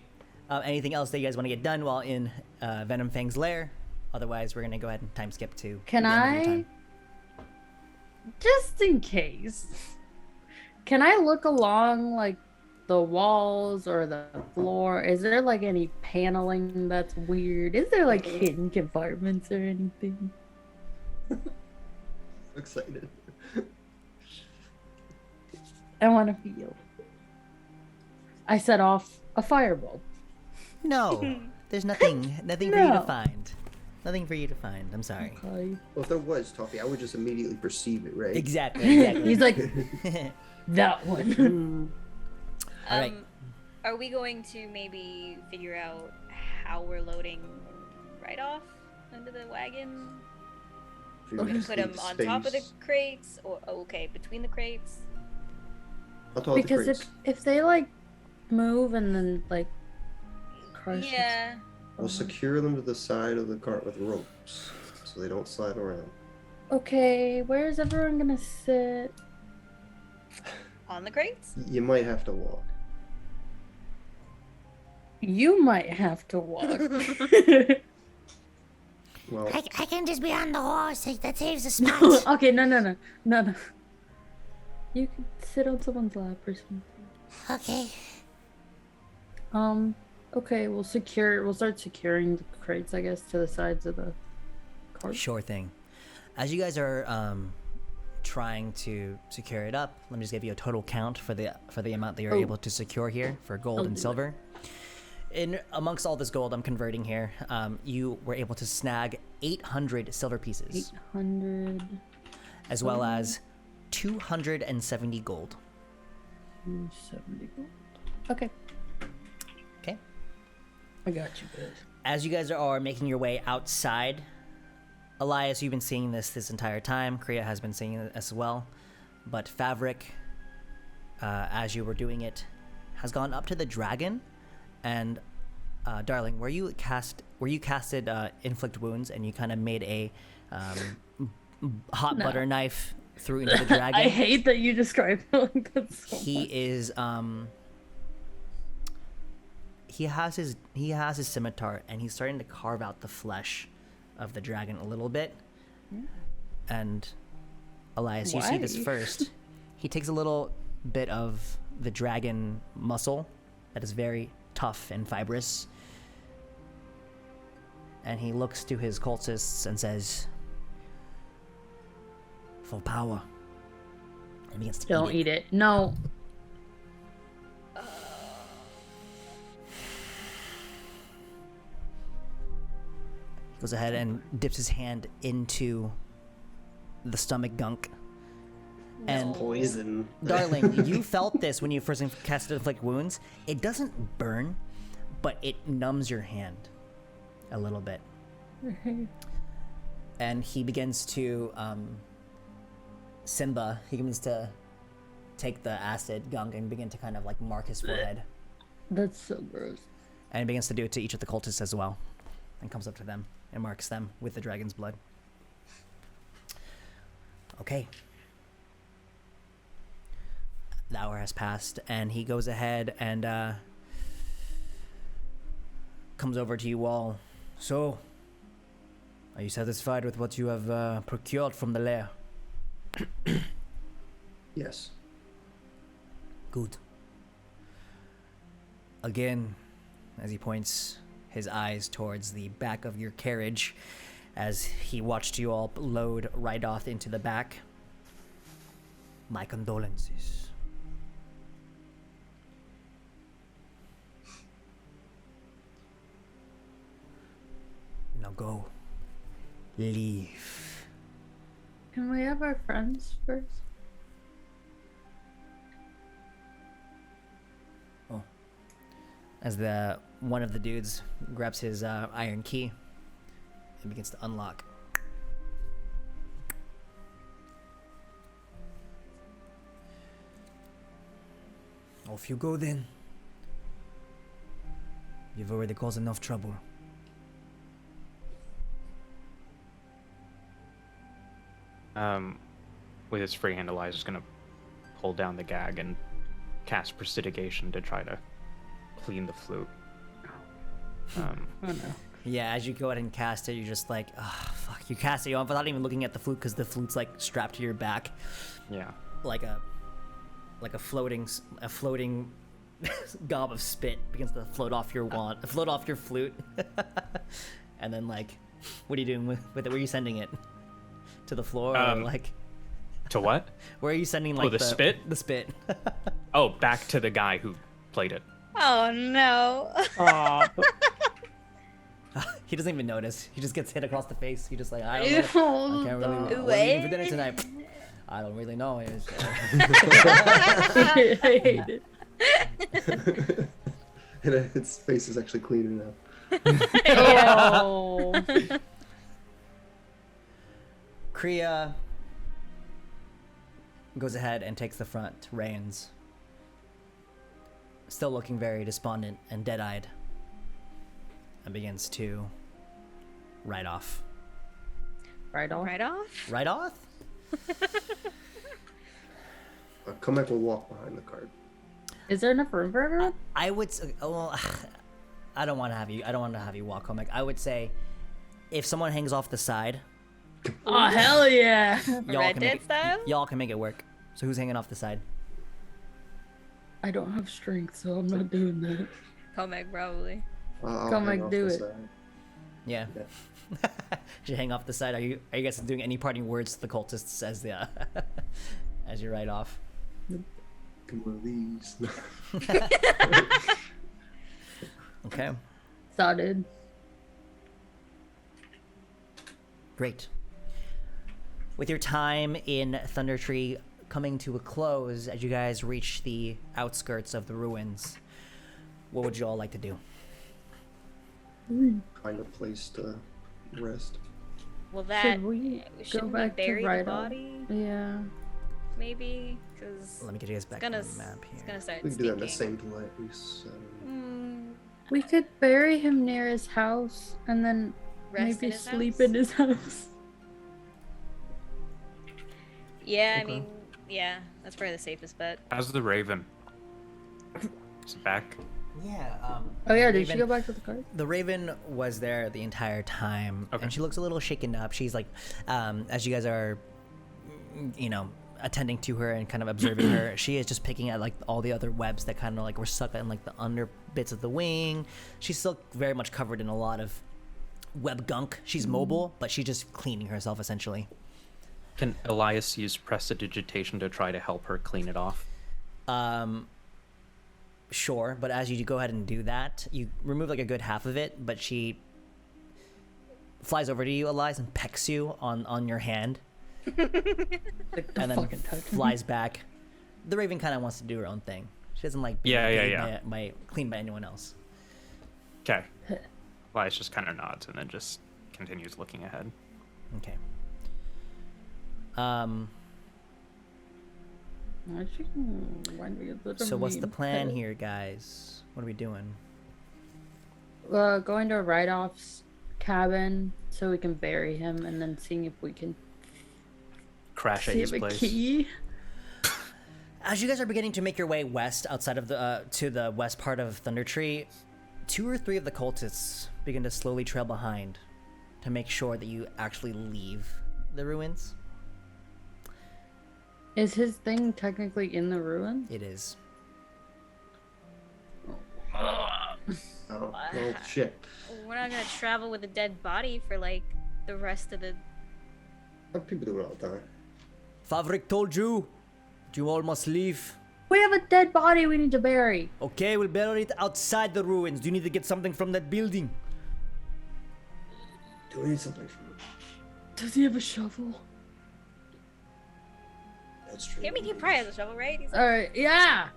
Anything else that you guys want to get done while in Venomfang's lair? Otherwise, we're gonna go ahead and time skip to. Can the end of your I? time. Just in case. Can I look along like the walls or the floor? Is there like any paneling that's weird? Is there like hidden compartments or anything? Excited. I want to feel. I set off a fireball. No, there's nothing for you to No. find. Nothing for you to find. I'm sorry. Okay. Well, if there was, Toffee, I would just immediately perceive it, right? Exactly. He's like, that one. All right. Are we going to maybe figure out how we're loading right off into the wagon? If you We're gonna just put them leave on top of the space. crates, or okay, between the crates. I'll tell the Because crates. if they like move and then like crush. Yeah. We'll secure them to the side of the cart with ropes, so they don't slide around. Okay, where is everyone gonna sit? On the crates? You might have to walk. You might have to walk. Well, I can just be on the horse. Like, that saves the spot. Okay, no. You can sit on someone's lap or something. Okay. Okay, we'll start securing the crates, I guess, to the sides of the cart. Sure thing. As you guys are trying to secure it up, let me just give you a total count for the amount that you're able to secure here for gold I'll and do it. silver. In amongst all this gold I'm converting here, you were able to snag 800 silver pieces, 800. as well as 270 gold. 270 gold. Okay, Okay. I got you guys. As you guys are making your way outside, Elias, you've been seeing this entire time. Kriya has been seeing it as well. But Fabric, as you were doing it, has gone up to the dragon. And, darling, were you casted inflict wounds and you kind of made a hot No. butter knife through into the dragon? I hate that you described it like that so He much. is he has his scimitar and he's starting to carve out the flesh of the dragon a little bit. And Elias, you see this Why? first. He takes a little bit of the dragon muscle that is very tough and fibrous. And he looks to his cultists and says, "For power." And begins to Don't eat it. No. Goes ahead and dips his hand into the stomach gunk. And Poison. darling, you felt this when you first casted Inflict Wounds. It doesn't burn, but it numbs your hand a little bit. And he begins to, Simba, he begins to take the acid gunk and begin to kind of like mark his forehead. That's so gross. And he begins to do it to each of the cultists as well. And comes up to them and marks them with the dragon's blood. Okay. The hour has passed, and he goes ahead and comes over to you all. So, are you satisfied with what you have procured from the lair? Yes. Good. Again, as he points his eyes towards the back of your carriage, as he watched you all load right off into the back. My condolences. Now go. Leave. Can we have our friends first? As one of the dudes grabs his iron key and begins to unlock. Off you go then. You've already caused enough trouble. With his free hand, Elijah's gonna pull down the gag and cast Prestidigitation to try to clean the flute. Oh no. Yeah, as you go ahead and cast it, you're just like, oh, fuck. You cast it without even looking at the flute because the flute's like strapped to your back. Yeah. Like a floating gob of spit begins to float off your flute. And then like, what are you doing with it? Where are you sending it? To the floor or like? To what? Where are you sending like the spit? The spit. Oh, back to the guy who played it. Oh no. He doesn't even notice. He just gets hit across the face. He just like, I don't know. I can't really. What are you eating for dinner tonight? I don't really know. I hate it. And its face is actually clean enough. Oh. Kriya goes ahead and takes the front reins, still looking very despondent and dead-eyed, and begins to ride off. Right on. Right off? Ride off? Comac will walk behind the cart. Is there enough room for everyone? I would. Well, I don't want to have you. I don't want to have you walk home. Like, I would say, if someone hangs off the side, Oh hell yeah! Red Dead style? y'all can make it work. So who's hanging off the side? I don't have strength, so I'm not doing that. Comac probably. I'll Come hang on, off do the it. side. Yeah. Yeah. Should hang off the side. Are you guys doing any parting words to the cultists as the as you ride off? Come on, these. Okay. Started. Great. With your time in Thunder Tree coming to a close as you guys reach the outskirts of the ruins, what would you all like to do? Find a place to rest. Well, that Should we shouldn't go back we bury to the Rydell? body? Yeah. Maybe because Let me get you guys back gonna on the map it's here. gonna start. We can do that in the stinking. same place. We could bury him near his house and then Rest maybe in his sleep house? in his house. Yeah, I Okay. mean, yeah, that's probably the safest bet. How's the Raven? Is it back? Yeah. Oh yeah, did she Raven- go back to the cart? The Raven was there the entire time, Okay. and she looks a little shaken up. She's like, as you guys are, attending to her and kind of observing her. She is just picking at like all the other webs that kind of like were stuck in like the under bits of the wing. She's still very much covered in a lot of web gunk. She's mobile, but she's just cleaning herself essentially. Can Elias use prestidigitation to try to help her clean it off? Sure, but as you go ahead and do that, you remove like a good half of it, but she flies over to you, Elias, and pecks you on your hand. Like, And then fucking touch me. flies back. The raven kind of wants to do her own thing. She doesn't like being cleaned by anyone else. Okay. Elias just kind of nods and then just continues looking ahead. Okay. Actually, remind me of the So what's the meme. plan here, guys? What are we doing? Going to a write-off's cabin so we can bury him, and then seeing if we can Crash at his save a place. key. As you guys are beginning to make your way west outside of the to the west part of Thunder Tree, 2 or 3 of the cultists begin to slowly trail behind to make sure that you actually leave the ruins. Is his thing technically in the ruin? It is. Oh, shit. We're not gonna travel with a dead body for like the rest of the. People do it all the time. Favrik told you. You all must leave. We have a dead body we need to bury. Okay, we'll bury it outside the ruins. You need to get something from that building. Do we need something from him? Does he have a shovel? That's true. I mean, he probably has a shovel, right? He's like, Alright, yeah.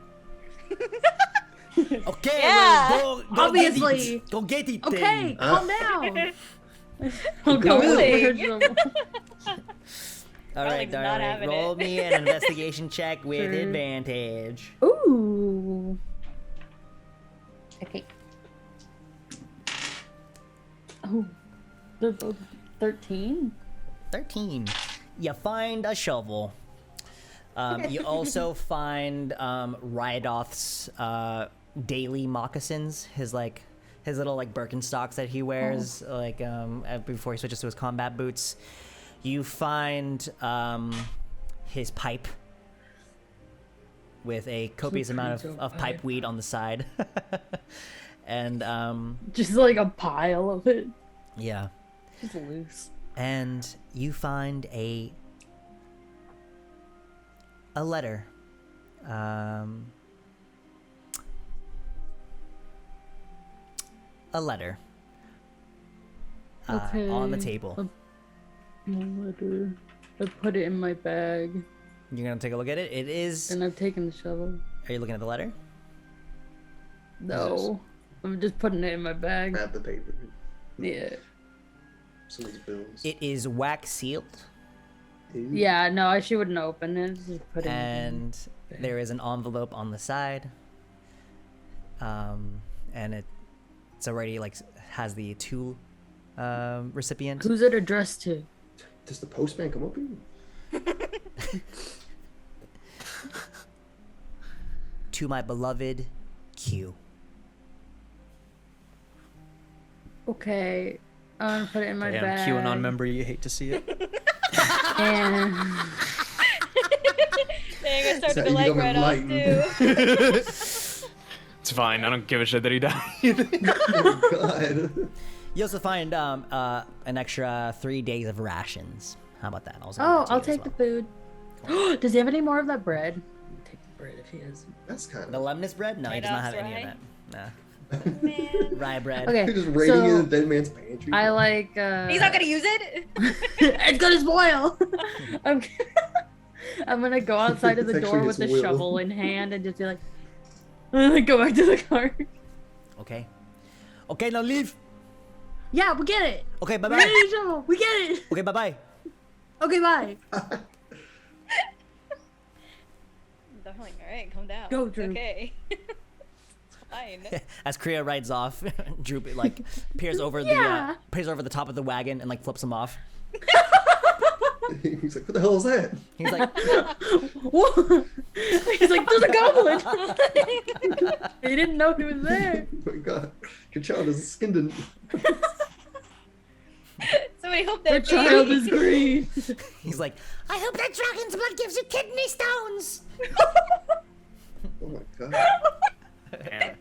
Okay, Yeah. well, go Obviously. get it. Go get it Okay, then. calm down. I'll go Going. for a shovel. All right, Darling's not darling. having Roll it. me an investigation check with Sure. advantage. Ooh. Okay. Oh, they're both 13. 13. You find a shovel. You also find Ryadoth's daily moccasins. His little like Birkenstocks that he wears before he switches to his combat boots. You find his pipe with a copious amount of pipe weed on the side. And Just like a pile of it. yeah. Just loose. And you find a letter. A letter. Okay. On the table. A letter. I put it in my bag, You're gonna take a look at it. It is. and I've taken the shovel. Are you looking at the letter? No, I'm just putting it in my bag. Grab the paper. Yeah. Some of these bills. It is wax sealed, Ew. Yeah, no, she wouldn't open it. Just put it and there is an envelope on the side. And it's already has the to recipient. Who's it addressed to? Does the postman come up here? To my beloved Q. Okay, I'm gonna put it in my Damn, bag. QAnon member, you hate to see it. And dang, I started how to you like become right off enlightened. too. It's fine. I don't give a shit that he died. Oh, God. You also find an extra 3 days of rations. How about that? I'll take the food. Does he have any more of that bread? Take the bread if he has. That's kind The of... lemnis bread? No, he does not have any of Rye? that. Nah. Man. Rye bread. Okay, You're just raiding so in the dead man's pantry. I like. He's not gonna use it. It's gonna spoil. I'm, I'm gonna go outside of the It's door actually with the his will. shovel in hand and just be like, go back to the car. Okay. Okay, now leave. Yeah, we get it. Okay, bye We bye. get the shovel. We get it. Okay, bye bye. Okay, bye. Darling, all right, calm down. Go, It's Drew. okay. It's fine. As Kriya rides off, Droop peers over Yeah. peers over the top of the wagon and flips him off. He's like, what the hell is that? He's like, What? He's like, there's a goblin. He didn't know he was there. Oh my God. Your child is skinned. So really hope The that child baby- is green. He's like, I hope that dragon's blood gives you kidney stones. Oh my god. Man,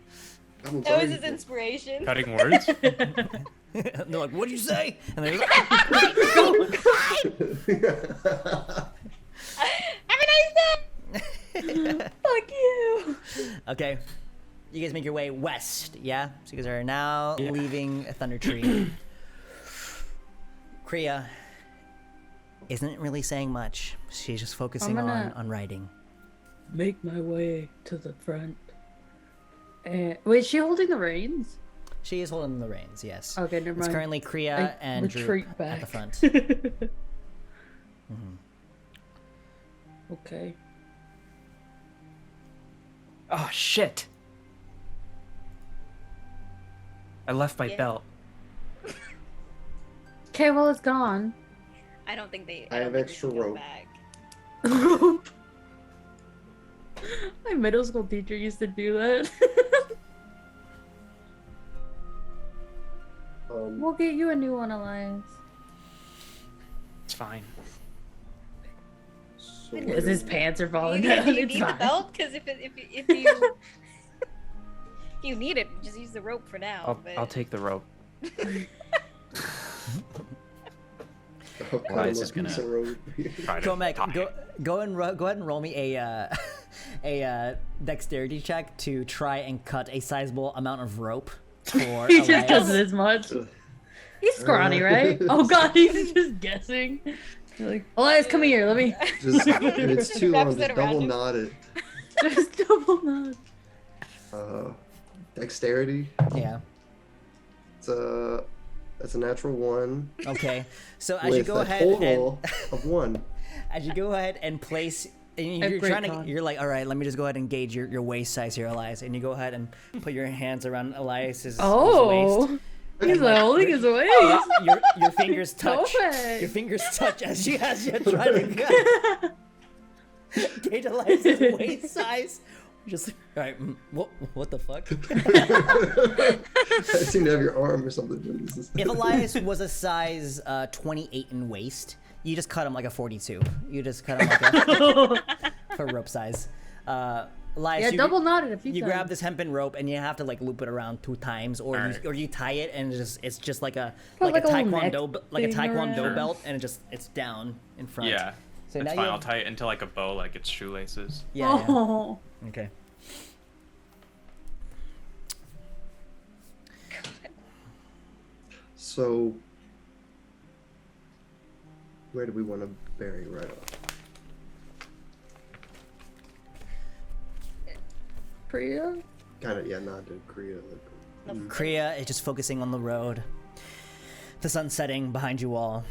I'm That was sorry. his inspiration. cutting words. they're like, what'd you say? And they're like, Have a nice day. Fuck you. okay. You guys make your way west, yeah? So you guys are now leaving Thunder Tree. Kriya isn't really saying much. She's just focusing on writing. Make my way to the front. Wait, is she holding the reins? She is holding the reins, yes. Okay, never It's mind. currently Kriya I and Drew retreat back. at the front. Okay. Oh shit! I left my Yeah. belt. Okay, well it's gone. I don't think they. I have don't think extra they can go rope. back. My middle school teacher used to do that. We'll get you a new one, Elias. It's fine. So Because his pants are falling Do down. you It's need the fine. belt? Because if you if you need it, just use the rope for now. I'll take the rope. Elias is gonna- Try to Go, tie it. go ahead and roll me a dexterity check to try and cut a sizable amount of rope for He just does Elias. it as much. He's scrawny, right? Oh god, he's just guessing. You're like, Elias, come here. Let me Just, if it's too long, Wraps it just around double him. knot it. just double nod. Dexterity. Yeah. That's a natural 1. Okay. So as you With go a ahead total of 1. as you go ahead and place, and A you're great trying to, con. you're like, all right, let me just go ahead and gauge your waist size here, Elias, and you go ahead and put your hands around Elias's his waist. Oh, he's like holding his waist. Your fingers touch. Tophe. Your fingers touch as you try to gauge Elias's waist size. Just all right. What the fuck? I seem to have your arm or something. This is- If Elias was a size 28 in waist, you just cut him like a 42. You just cut him like a for rope size. Elias, Yeah, you, double knotted a few you times. grab this hempen rope and you have to like loop it around 2 times, or Alright. you tie it and it's just like a Put like a like a little neck taekwondo thing around. belt, and it's down in front. Yeah. So That's now fine. you I'll have- tie it into like a bow, like it's shoelaces. Yeah. Oh. Yeah. Okay. So, where do we want to bury right off? Priya? Kind of, yeah, not to Korea. Like, Kriya is just focusing on the road. The sun setting behind you all.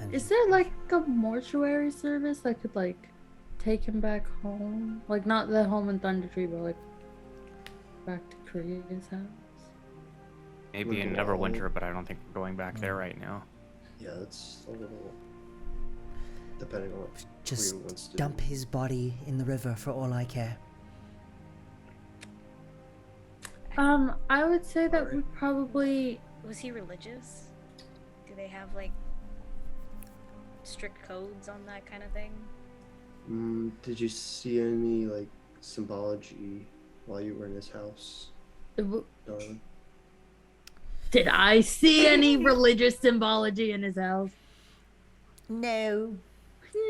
And Is there like a mortuary service that could like take him back home? Like not the home in Thunder Tree, but like back to Korea's house? Maybe in Neverwinter, but I don't think we're going back there right now. yeah, it's a little depending on what just Korea wants to dump do. his body in the river for all I care. I would say that Alright. we probably Was he religious? Do they have like strict codes on that kind of thing? Did you see any like symbology while you were in his house, darling? Did I see any religious symbology in his house? No.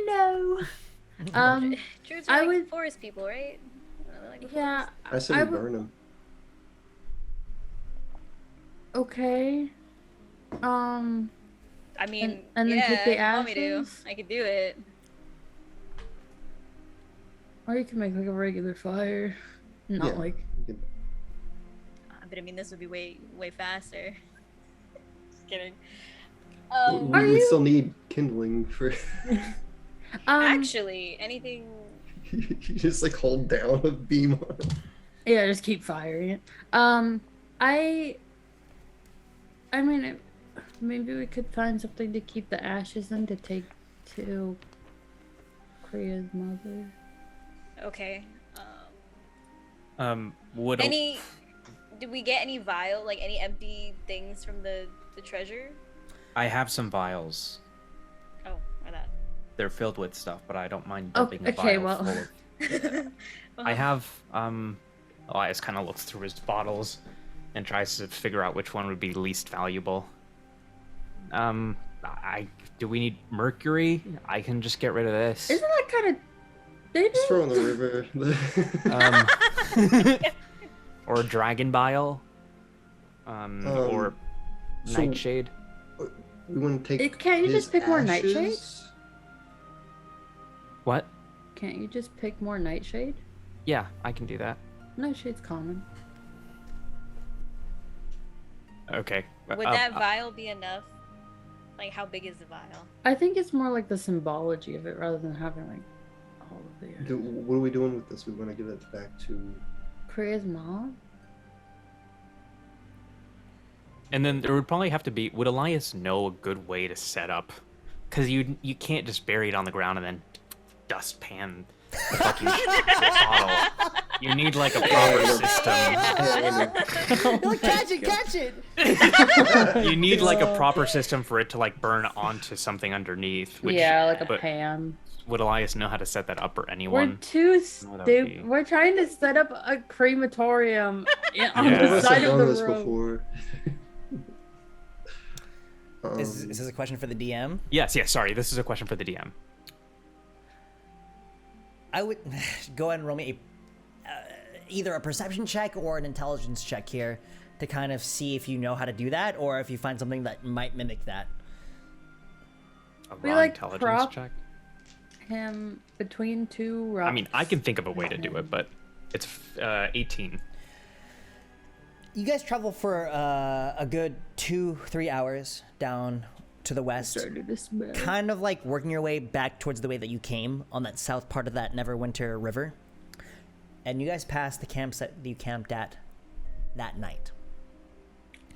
No. Druids I are like would- forest people, right? Like the Yeah. I said I we would- burn him. Okay. I mean, and then yeah, take the if you want me to, ashes? I could do it. Or you can make like a regular fire. Not Yeah. like We can- But I mean, this would be way faster. Just kidding. we would still need kindling for. Actually, anything. You just like hold down a beam on it. yeah, just keep firing it. I mean, maybe we could find something to keep the ashes in to take to Kriya's mother. Okay. Would Did we get any vial, like any empty things from the treasure? I have some vials. Oh, or that. They're filled with stuff, but I don't mind Oh, dumping a okay, vial well. full of... I have, Elias kind of looks through his bottles and tries to figure out which one would be least valuable. Do we need mercury? I can just get rid of this. Isn't that kind of... Just throw in the river. Or dragon bile. Or so- nightshade. We want to take. Can't you his just pick more ashes? nightshade? What? Can't you just pick more nightshade? Yeah, I can do that. Nightshade's common. Okay. Would that vial be enough? Like, how big is the vial? I think it's more like the symbology of it rather than having like all of the... What are we doing with this? We want to give it back to. Kriya's mom? And then there would probably have to be... Would Elias know a good way to set up? Because you can't just bury it on the ground and then dustpan the fucking bottle. You need like a proper system. Like, catch it! You need like a proper system for it to like burn onto something underneath. Which, Yeah, like a but pan. Would Elias know how to set that up, or We're anyone? too No, that would be- stupid. We're trying to set up a crematorium on Yeah. the I've side of done the this road. before. Is this a question for the DM? Yes, sorry. This is a question for the DM. I would go ahead and roll me either a perception check or an intelligence check here to kind of see if you know how to do that or if you find something that might mimic that. A We, raw like, intelligence prop- check. Him between two rocks. I mean, I can think of a way to do it, but it's 18. You guys travel for a good 2-3 hours down to the west, Started to smell. kind of like working your way back towards the way that you came on that south part of that Neverwinter River. And you guys pass the campsite that you camped at that night.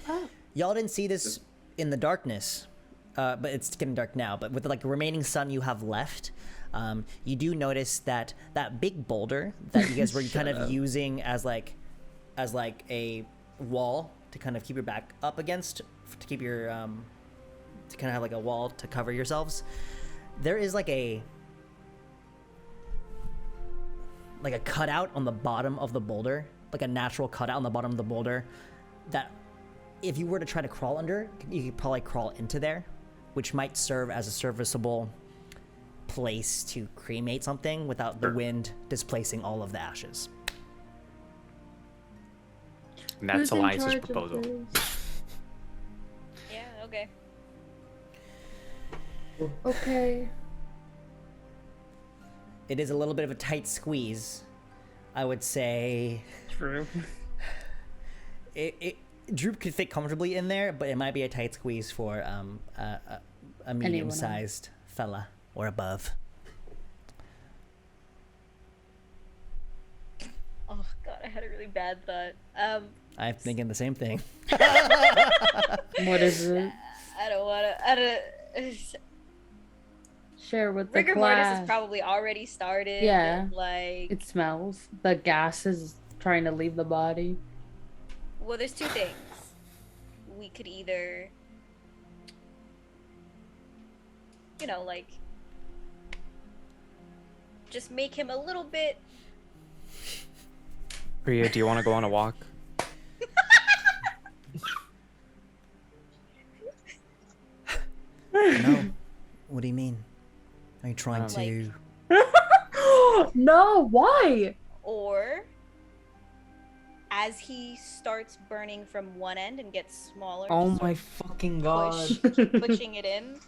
Oh. Y'all didn't see this in the darkness, but it's getting dark now. But with the like remaining sun you have left, you do notice that that big boulder that you guys were kind of using as like a wall to kind of keep your back up against, to keep your to kind of have like a wall to cover yourselves. There is like a cutout on the bottom of the boulder, like a natural cutout on the bottom of the boulder that if you were to try to crawl under, you could probably crawl into there, which might serve as a serviceable place to cremate something without the wind displacing all of the ashes. And that's Who's in Elias's charge of proposal. this? Yeah, okay. Okay. It is a little bit of a tight squeeze, I would say. True. Droop could fit comfortably in there, but it might be a tight squeeze for a medium-sized fella or above. Oh god, I had a really bad thought. I'm thinking the same thing. What is it? I don't wanna. Share with the Rigor mortis class. has probably already started. Yeah. Like, It smells. The gas is trying to leave the body. well, there's two things. We could either, like, just make him a little bit. Priya, do you want to go on a walk? No. What do you mean? Are you trying to... No, why? Or as he starts burning from one end and gets smaller, Oh just my sort fucking of god. pushing it in.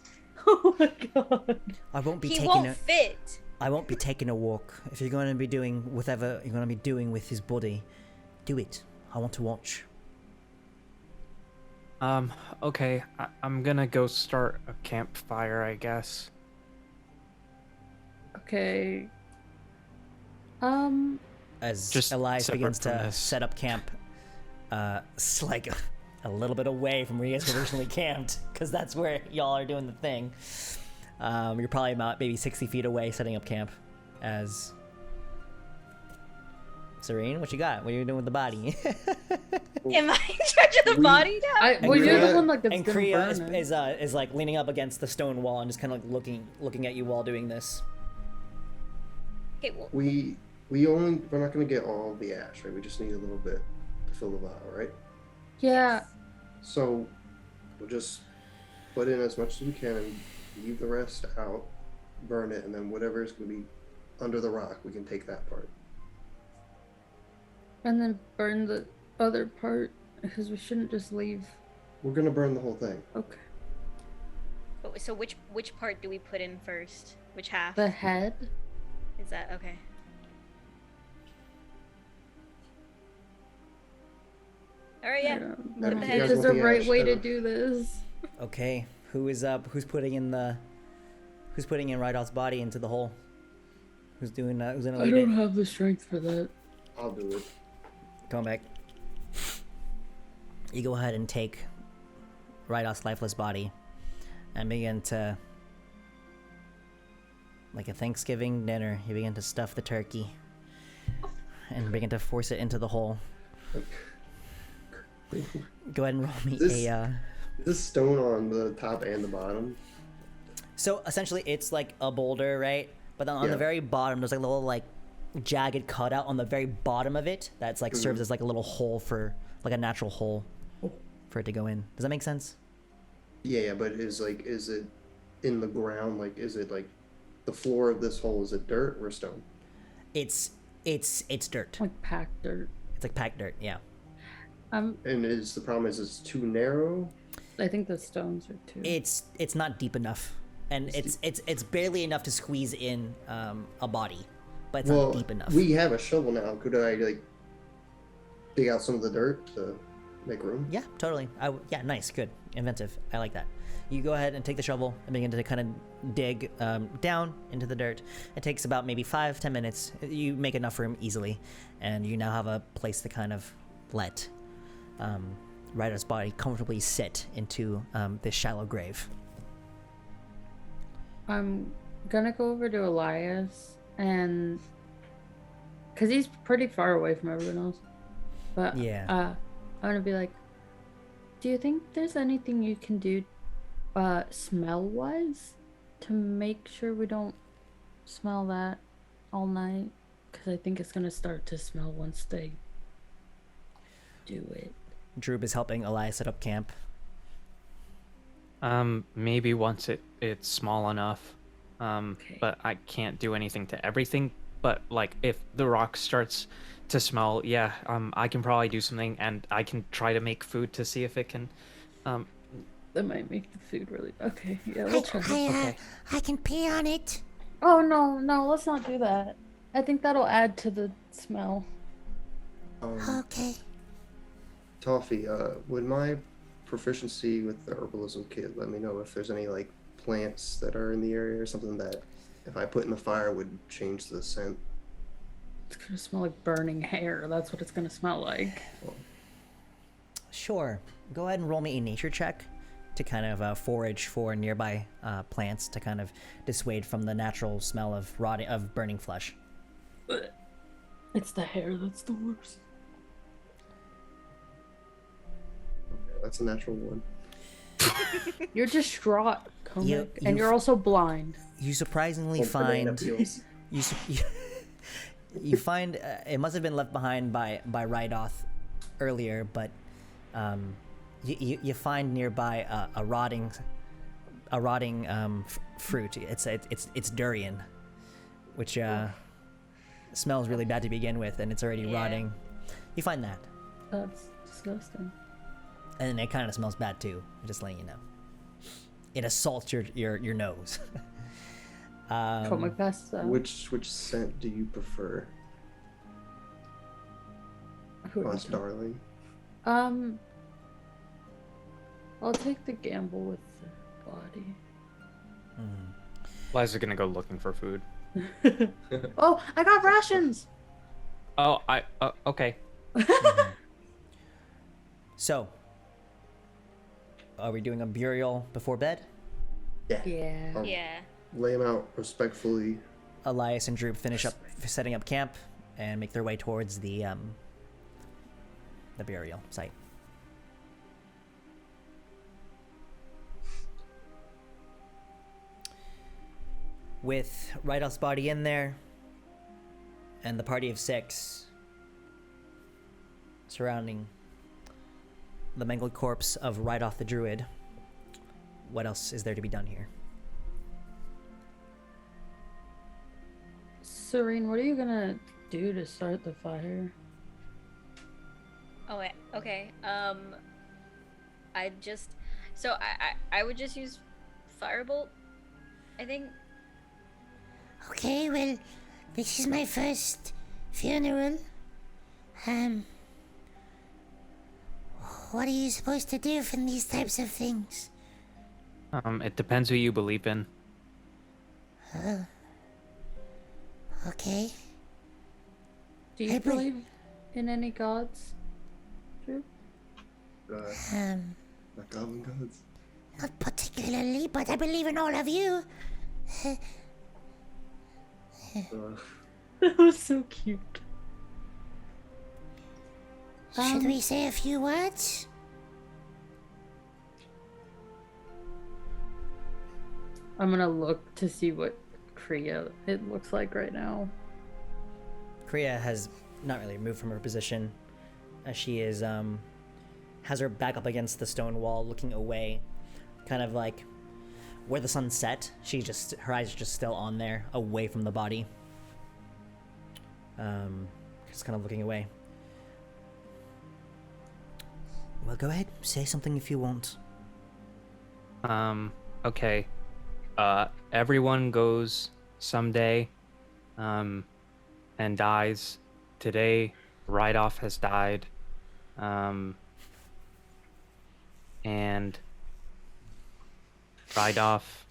Oh my god. I won't be He taking won't a... fit. I won't be taking a walk. If you're going to be doing whatever you're going to be doing with his body, do it. I want to watch. Okay. I'm gonna go start a campfire, I guess. Okay. As Just Elias separate begins from to this. set up camp, like a little bit away from where you guys originally camped, because that's where y'all are doing the thing. You're probably about maybe 60 feet away setting up camp as Serene, what you got? What are you doing with the body? Am I in charge of the body now? Well, you're the Kriya- one that's And gonna Kriya burn it. is like leaning up against the stone wall and just kind of like looking at you while doing this. Okay, well, we're not gonna get all the ash, right? We just need a little bit to fill the vial, right? Yeah. So we'll just put in as much as we can and leave the rest out, burn it, and then whatever is gonna be under the rock, we can take that part. And then burn the other part because we shouldn't just leave. We're gonna burn the whole thing. Okay. so which part do we put in first? Which half? The head. Is that okay? All right, yeah. That the might head. is the want the right ash, way to then. do this. Okay, who is up? Who's putting in Rydolph's body into the hole? Who's doing that? Who's gonna I lead don't it? have the strength for that. I'll do it. Come back. You go ahead and take Rydolph's lifeless body and begin to, like a Thanksgiving dinner, you begin to stuff the turkey and begin to force it into the hole. Go ahead and roll me This- a. Is this stone on the top and the bottom? So essentially, it's like a boulder, right? But then on the Yeah. very bottom, there's like a little like jagged cutout on the very bottom of it that's like serves as like a little hole for like a natural hole for it to go in. Does that make sense? Yeah, but is it in the ground? Like, is it like the floor of this hole? Is it dirt or stone? It's dirt. Like packed dirt. It's like packed dirt. Yeah. And is the problem is it's too narrow? I think the stones are too. It's not deep enough, and it's barely enough to squeeze in a body, but it's Well, not deep enough. we have a shovel now. Could I like dig out some of the dirt to make room? Yeah, totally. Yeah, nice, good, inventive. I like that. You go ahead and take the shovel and begin to kind of dig down into the dirt. It takes about maybe 5-10 minutes. You make enough room easily, and you now have a place to kind of let Ryder's body comfortably sit into this shallow grave. I'm gonna go over to Elias and because he's pretty far away from everyone else. But Yeah. I'm gonna be like, do you think there's anything you can do smell wise to make sure we don't smell that all night? Because I think it's gonna start to smell once they do it. Droop is helping Elias set up camp. Maybe once it's small enough. Okay. But I can't do anything to everything. But like if the rock starts to smell, yeah, I can probably do something, and I can try to make food to see if it can. That might make the food really okay. Yeah, we'll try. Okay. I can pee on it. Oh no, let's not do that. I think that'll add to the smell. Okay. Toffee, would my proficiency with the herbalism kit let me know if there's any like plants that are in the area or something that if I put in the fire would change the scent? It's gonna smell like burning hair. That's what it's gonna smell like. Sure. Go ahead and roll me a nature check to kind of forage for nearby plants to kind of dissuade from the natural smell of burning flesh. It's the hair that's the worst. That's a natural one. You're distraught, Comic, You- and you- you're also blind. You surprisingly Or banana find peels. you find it must have been left behind by Rydoth earlier, but you find nearby a rotting fruit. It's durian, which smells really bad to begin with, and it's already Yeah. rotting. You find that, That's disgusting. and then it kind of smells bad too. Just letting you know. It assaults your nose. Comic passes out. Which scent do you prefer? Who are you Lost talking- darling. I'll take the gamble with the body. Liza's gonna go looking for food. Oh, I got rations. Oh, okay. So, are we doing a burial before bed? Yeah. I'll Yeah. lay them out respectfully. Elias and Droop finish up setting up camp. and make their way towards the burial site. With Rydell's body in there, and the party of 6 surrounding the mangled corpse of Rydoth the Druid, what else is there to be done here? Serene, what are you gonna do to start the fire? Oh, okay. I would just use firebolt, I think. Okay, well, this is my first funeral. What are you supposed to do from these types of things? It depends who you believe in. Okay. Do you believe in any gods? Drew? Not goblin gods. Not particularly, but I believe in all of you. That was so cute. Should we say a few words? I'm gonna look to see what Kriya it looks like right now. Kriya has not really moved from her position, as she is has her back up against the stone wall, looking away, kind of like where the sun set. Her eyes are just still on there, away from the body. Just kind of looking away. Well, go ahead, say something if you want. Okay. Everyone goes someday, and dies. Today, Rydoth has died. And Rydoth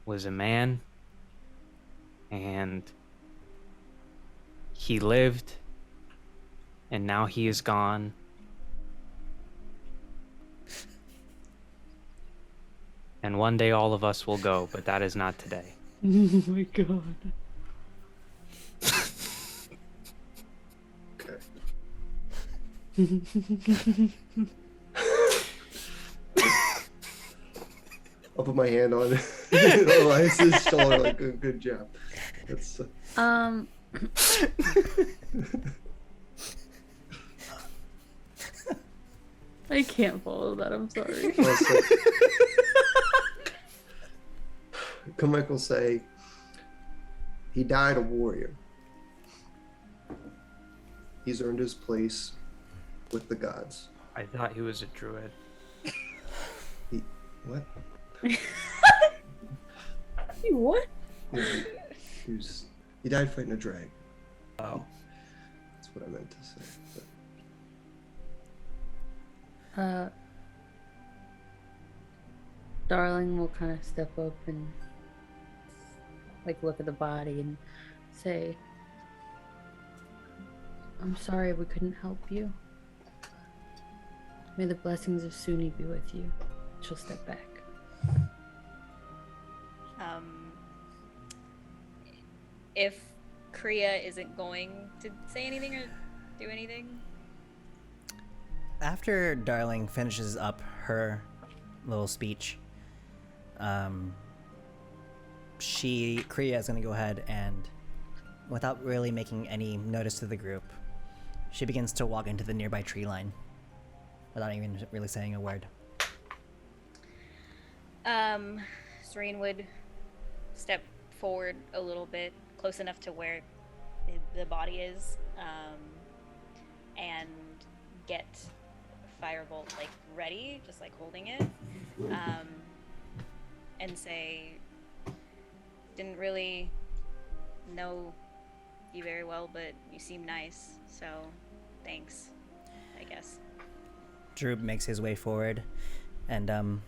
was a man, and he lived, and now he is gone. And one day all of us will go, but that is not today. Oh my god. I'll put my hand on Elias's shoulder, like, good job. That's I can't follow that, I'm sorry. Kamek will say, he died a warrior. He's earned his place with the gods. I thought he was a druid. What? What? Yeah, he died fighting a dragon. Oh. That's what I meant to say. Darling will kind of step up and like look at the body and say, I'm sorry we couldn't help you. May the blessings of Suni be with you. She'll step back. If Kriya isn't going to say anything or do anything. After Darling finishes up her little speech, Kriya is going to go ahead and, without really making any notice to the group, she begins to walk into the nearby tree line without even really saying a word. Serene would step forward a little bit, close enough to where the body is, and get Firebolt like ready, just like holding it, and say, didn't really know you very well, but you seem nice, so thanks, I guess. Droop makes his way forward, and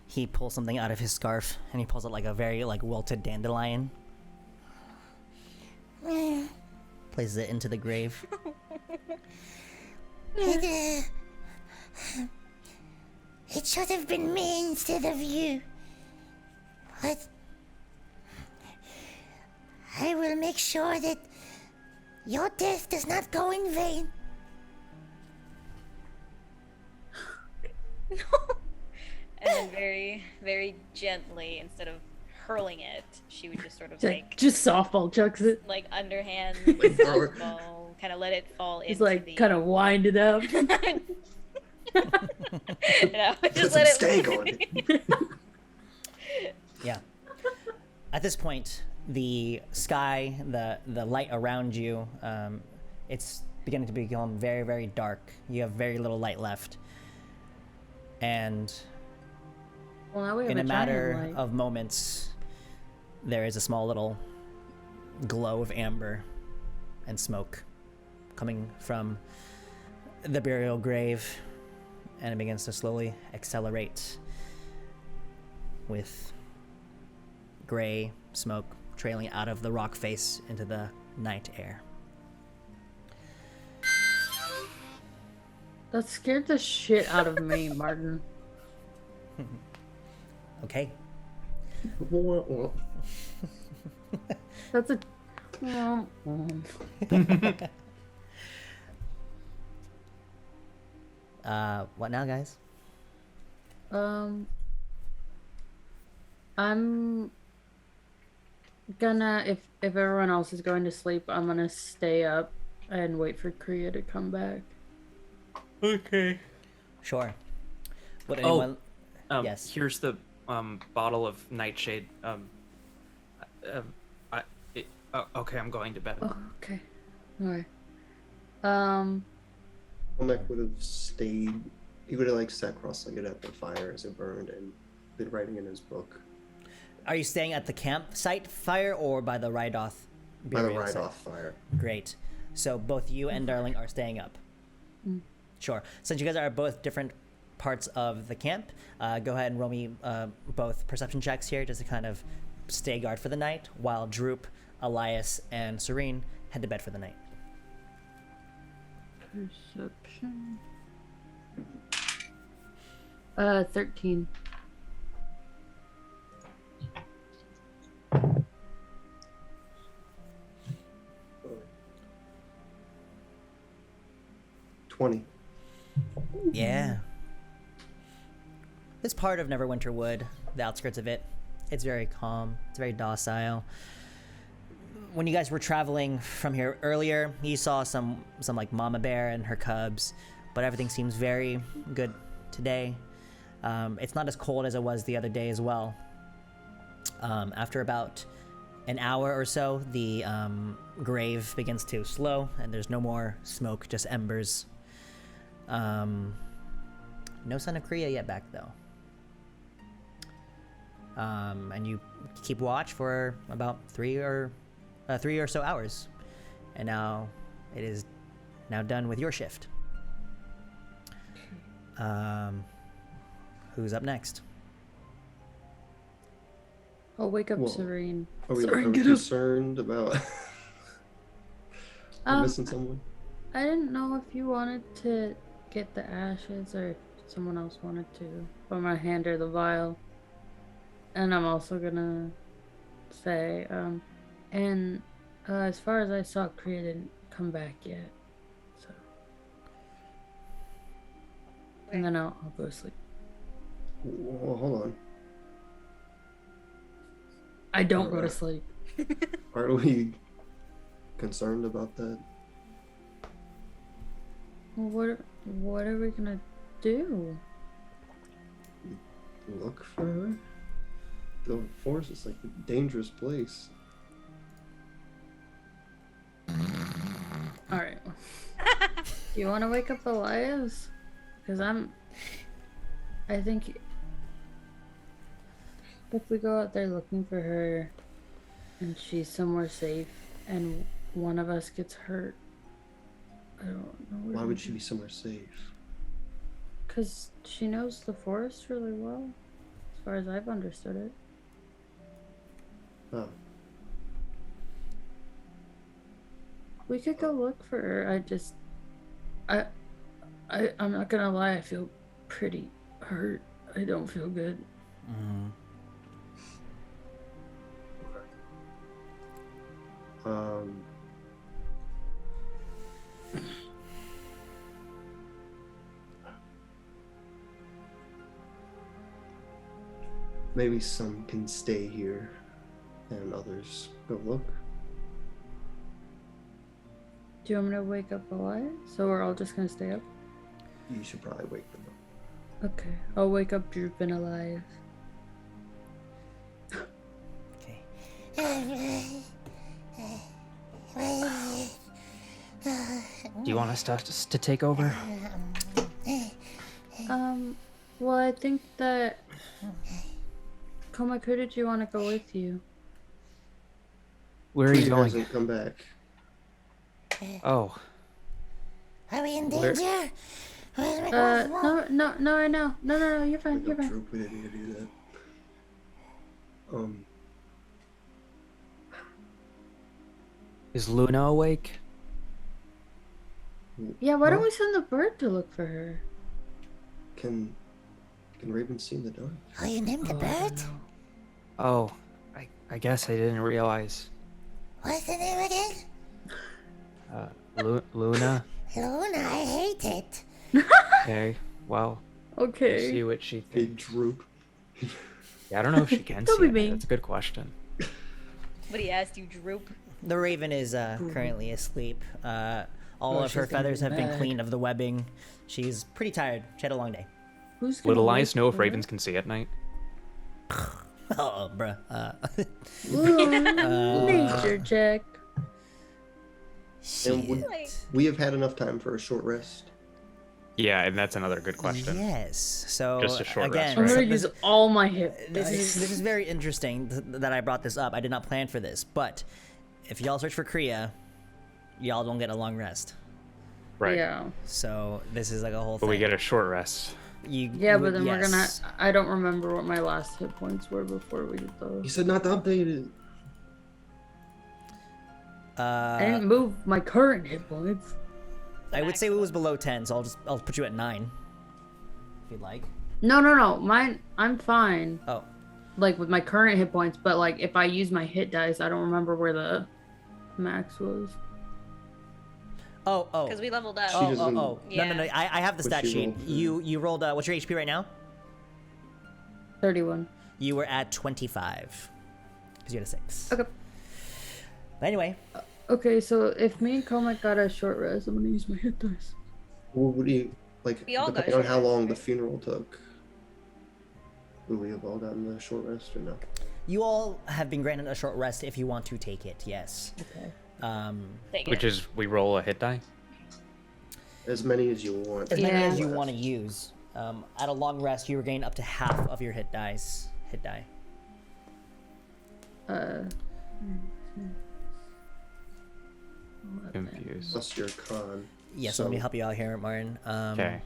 he pulls something out of his scarf, and he pulls out like a very like wilted dandelion. Places it into the grave. It should have been me instead of you. But I will make sure that Your death does not go in vain. And then very, very gently, instead of hurling it, she would just sort of Just softball chucks it. like underhand Like throw it. softball, kind of let it fall Just into like the. kind of wind it up. Put Just some let it. stag on it. Yeah. At this point, the sky, the light around you, it's beginning to become very, very dark. You have very little light left. And Well, now we have in a giant matter light. of moments, there is a small little glow of amber and smoke coming from the burial grave, and it begins to slowly accelerate with gray smoke trailing out of the rock face into the night air. That scared the shit out of me, Martin. Okay. That's a. What now, guys? I'm gonna if everyone else is going to sleep, I'm gonna stay up and wait for Kriya to come back. Okay. Sure. Would Oh, anyone... Yes. Here's the bottle of nightshade. Okay, I'm going to bed. Oh, okay. Alright. Olmec would have stayed. He would have like sat cross-legged at the fire as it burned and been writing in his book. Are you staying at the campsite fire or by the Rydoth By the burial site? ride-off fire. Great. So both you and Darling are staying up. Sure. Since you guys are at both different parts of the camp, go ahead and roll me both perception checks here just to kind of stay guard for the night, while Droop, Elias, and Serene head to bed for the night. Perception. 13. $20. Yeah. This part of Neverwinter Wood, the outskirts of it, it's very calm. It's very docile. When you guys were traveling from here earlier, you saw some like mama bear and her cubs, but everything seems very good today. It's not as cold as it was the other day as well. After about an hour or so, the grave begins to slow, and there's no more smoke, just embers. No sign of Kriya yet back though. And you keep watch for about three or so hours, and now it is now done with your shift. Who's up next? I'll wake up Whoa. Serene. Are we Serene, get up. concerned about we're missing someone? I didn't know if you wanted to get the ashes or if someone else wanted to. But I'm gonna hand her the vial. And I'm also gonna say, as far as I saw, Kriya didn't come back yet. So. And then I'll go to sleep. Well, hold on. I don't go to sleep. Are we concerned about that? Well, what are we gonna do? Look for her? The forest is like a dangerous place. Alright. Do you want to wake up Elias? Because I think if we go out there looking for her and she's somewhere safe and one of us gets hurt, I don't know. Why would she be somewhere safe? Because she knows the forest really well, as far as I've understood it. Oh. We could go look for her. I'm not gonna lie, I feel pretty hurt. I don't feel good. maybe some can stay here and others go look. Do you want me to wake up alive? So we're all just gonna stay up? You should probably wake them up. Okay. I'll wake up Droop and alive. Okay. Do you want us to take over? Well, I think that... Comac, who did you want to go with you? Where are you He going? hasn't come back. Oh, Are we in Where- danger? No, right now. No, you're fine, you're fine. Droop, we didn't need to do that. is Luna awake? Yeah, why don't Huh? we send the bird to look for her? Can Raven see in the dark? Oh, you named the bird? Oh, I guess I didn't realize. What's the name again? Luna? Luna, I hate it. Okay, well, Okay. see what she Hey, thinks. Droop. Yeah, I don't know if she can Don't see be it. mean. That's a good question. But he asked you, Droop. The raven is currently asleep. All Oh, of her she's gonna be feathers have been mad. cleaned of the webbing. She's pretty tired. She had a long day. Who's Would gonna Elias wake know if her ravens can see at night? Oh, bruh. up? Ooh, nature check. And we, Shit. we have had enough time for a short rest. Yeah, and that's another good question. Yes. So Just a short rest, again, I'm right? gonna this, use all my hit this dice. is very interesting that I brought this up. I did not plan for this, but if y'all search for Kriya, y'all don't get a long rest. Right. Yeah. So this is like a whole But thing. we get a short rest. Yeah, but then we're gonna. yes. I don't remember what my last hit points were before we did He those. said not to update it. I didn't move my current hit points. I would say it was below 10, so I'll put you at 9. If you'd like. No. Mine. I'm fine. Oh. Like with my current hit points, but like if I use my hit dice, I don't remember where the max was. Oh. Because we leveled up. She Oh. doesn't- No. Yeah. I have the What stat you sheet. rolled for- You rolled. What's your HP right now? 31. You were at 25. Because you had a 6. Okay. But anyway, Okay, so if me and Comac got a short rest, I'm gonna use my hit dice. Well, what do you like? We all got Depending on short how long the rest, right? funeral took, would we have all gotten the short rest or no? you all have been granted a short rest if you want to take it. Yes. Okay. Take Which it. is we roll a hit die. As many as you want. As many Yeah. as you want to use. At a long rest, you regain up to half of your hit die. Confused. Plus your con. Yes. So let me help you out here, Martin. Okay.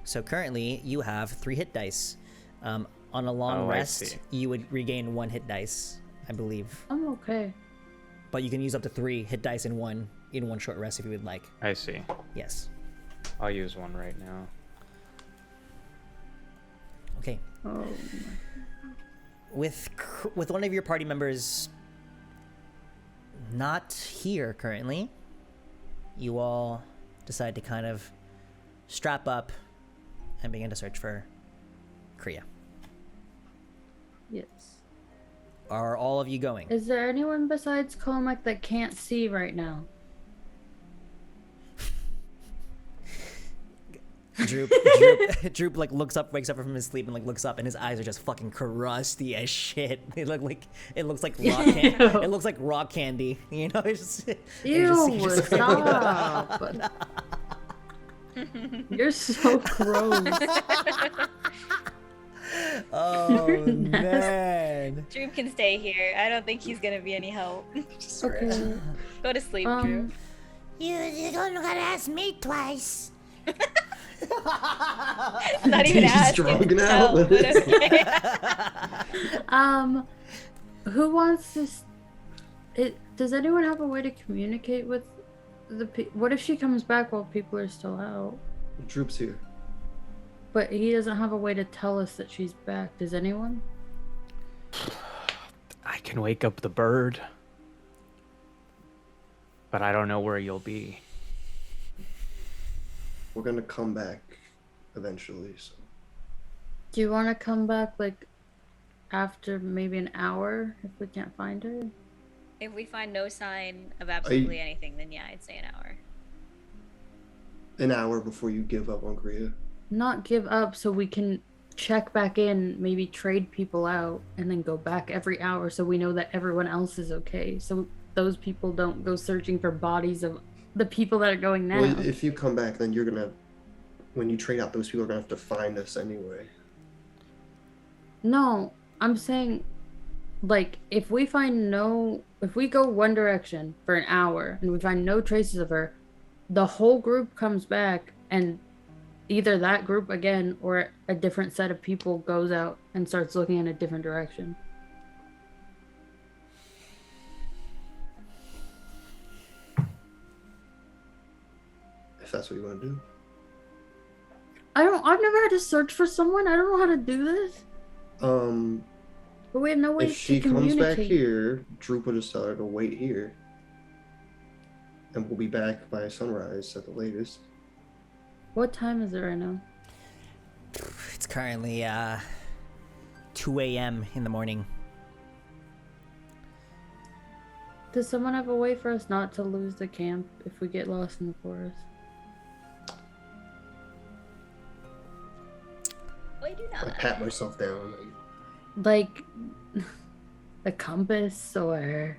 So currently, you have 3 hit dice. On a long Oh, I rest, see. you would regain 1 hit dice, I believe. I'm okay. But you can use up to 3 hit dice in one short rest if you would like. I see. Yes. I'll use one right now. Okay. Oh. With one of your party members not here currently, you all decide to kind of strap up and begin to search for Kriya. Yes. Are all of you going? Is there anyone besides Comac that can't see right now? Droop like wakes up from his sleep and like looks up and his eyes are just fucking crusty as shit. It looks like rock candy. It looks like rock candy. You know, it's just, Ew, stop. You're so gross. Oh You're nasty. man. Droop can stay here. I don't think he's gonna be any help. Okay. Go to sleep, Droop. You don't gotta ask me twice. Not even He's asking. strong to now. tell, but okay. Who wants to? Does anyone have a way to communicate with the? What if she comes back while people are still out? Droop's here. But he doesn't have a way to tell us that she's back. Does anyone? I can wake up the bird. But I don't know where you'll be. We're gonna come back eventually. So Do you want to come back like after maybe an hour if we can't find her. If we find no sign of absolutely anything, then yeah, I'd say an hour. An hour before you give up on Korea. Not give up so we can check back in, maybe trade people out, and then go back every hour so we know that everyone else is okay. So those people don't go searching for bodies of the people that are going now. Well, if you come back, then you're gonna, when you trade out, those people are gonna have to find us anyway. No, I'm saying, like, if we go one direction for an hour and we find no traces of her, the whole group comes back and either that group again or a different set of people goes out and starts looking in a different direction. If that's what you want to do. I've never had to search for someone. I don't know how to do this. But we have no way If she to comes communicate. back here, Droop will just tell her to wait here. And we'll be back by sunrise at the latest. What time is it right now? It's currently 2 a.m. in the morning. Does someone have a way for us not to lose the camp if we get lost in the forest? I do I not. pat myself down. Like a compass or...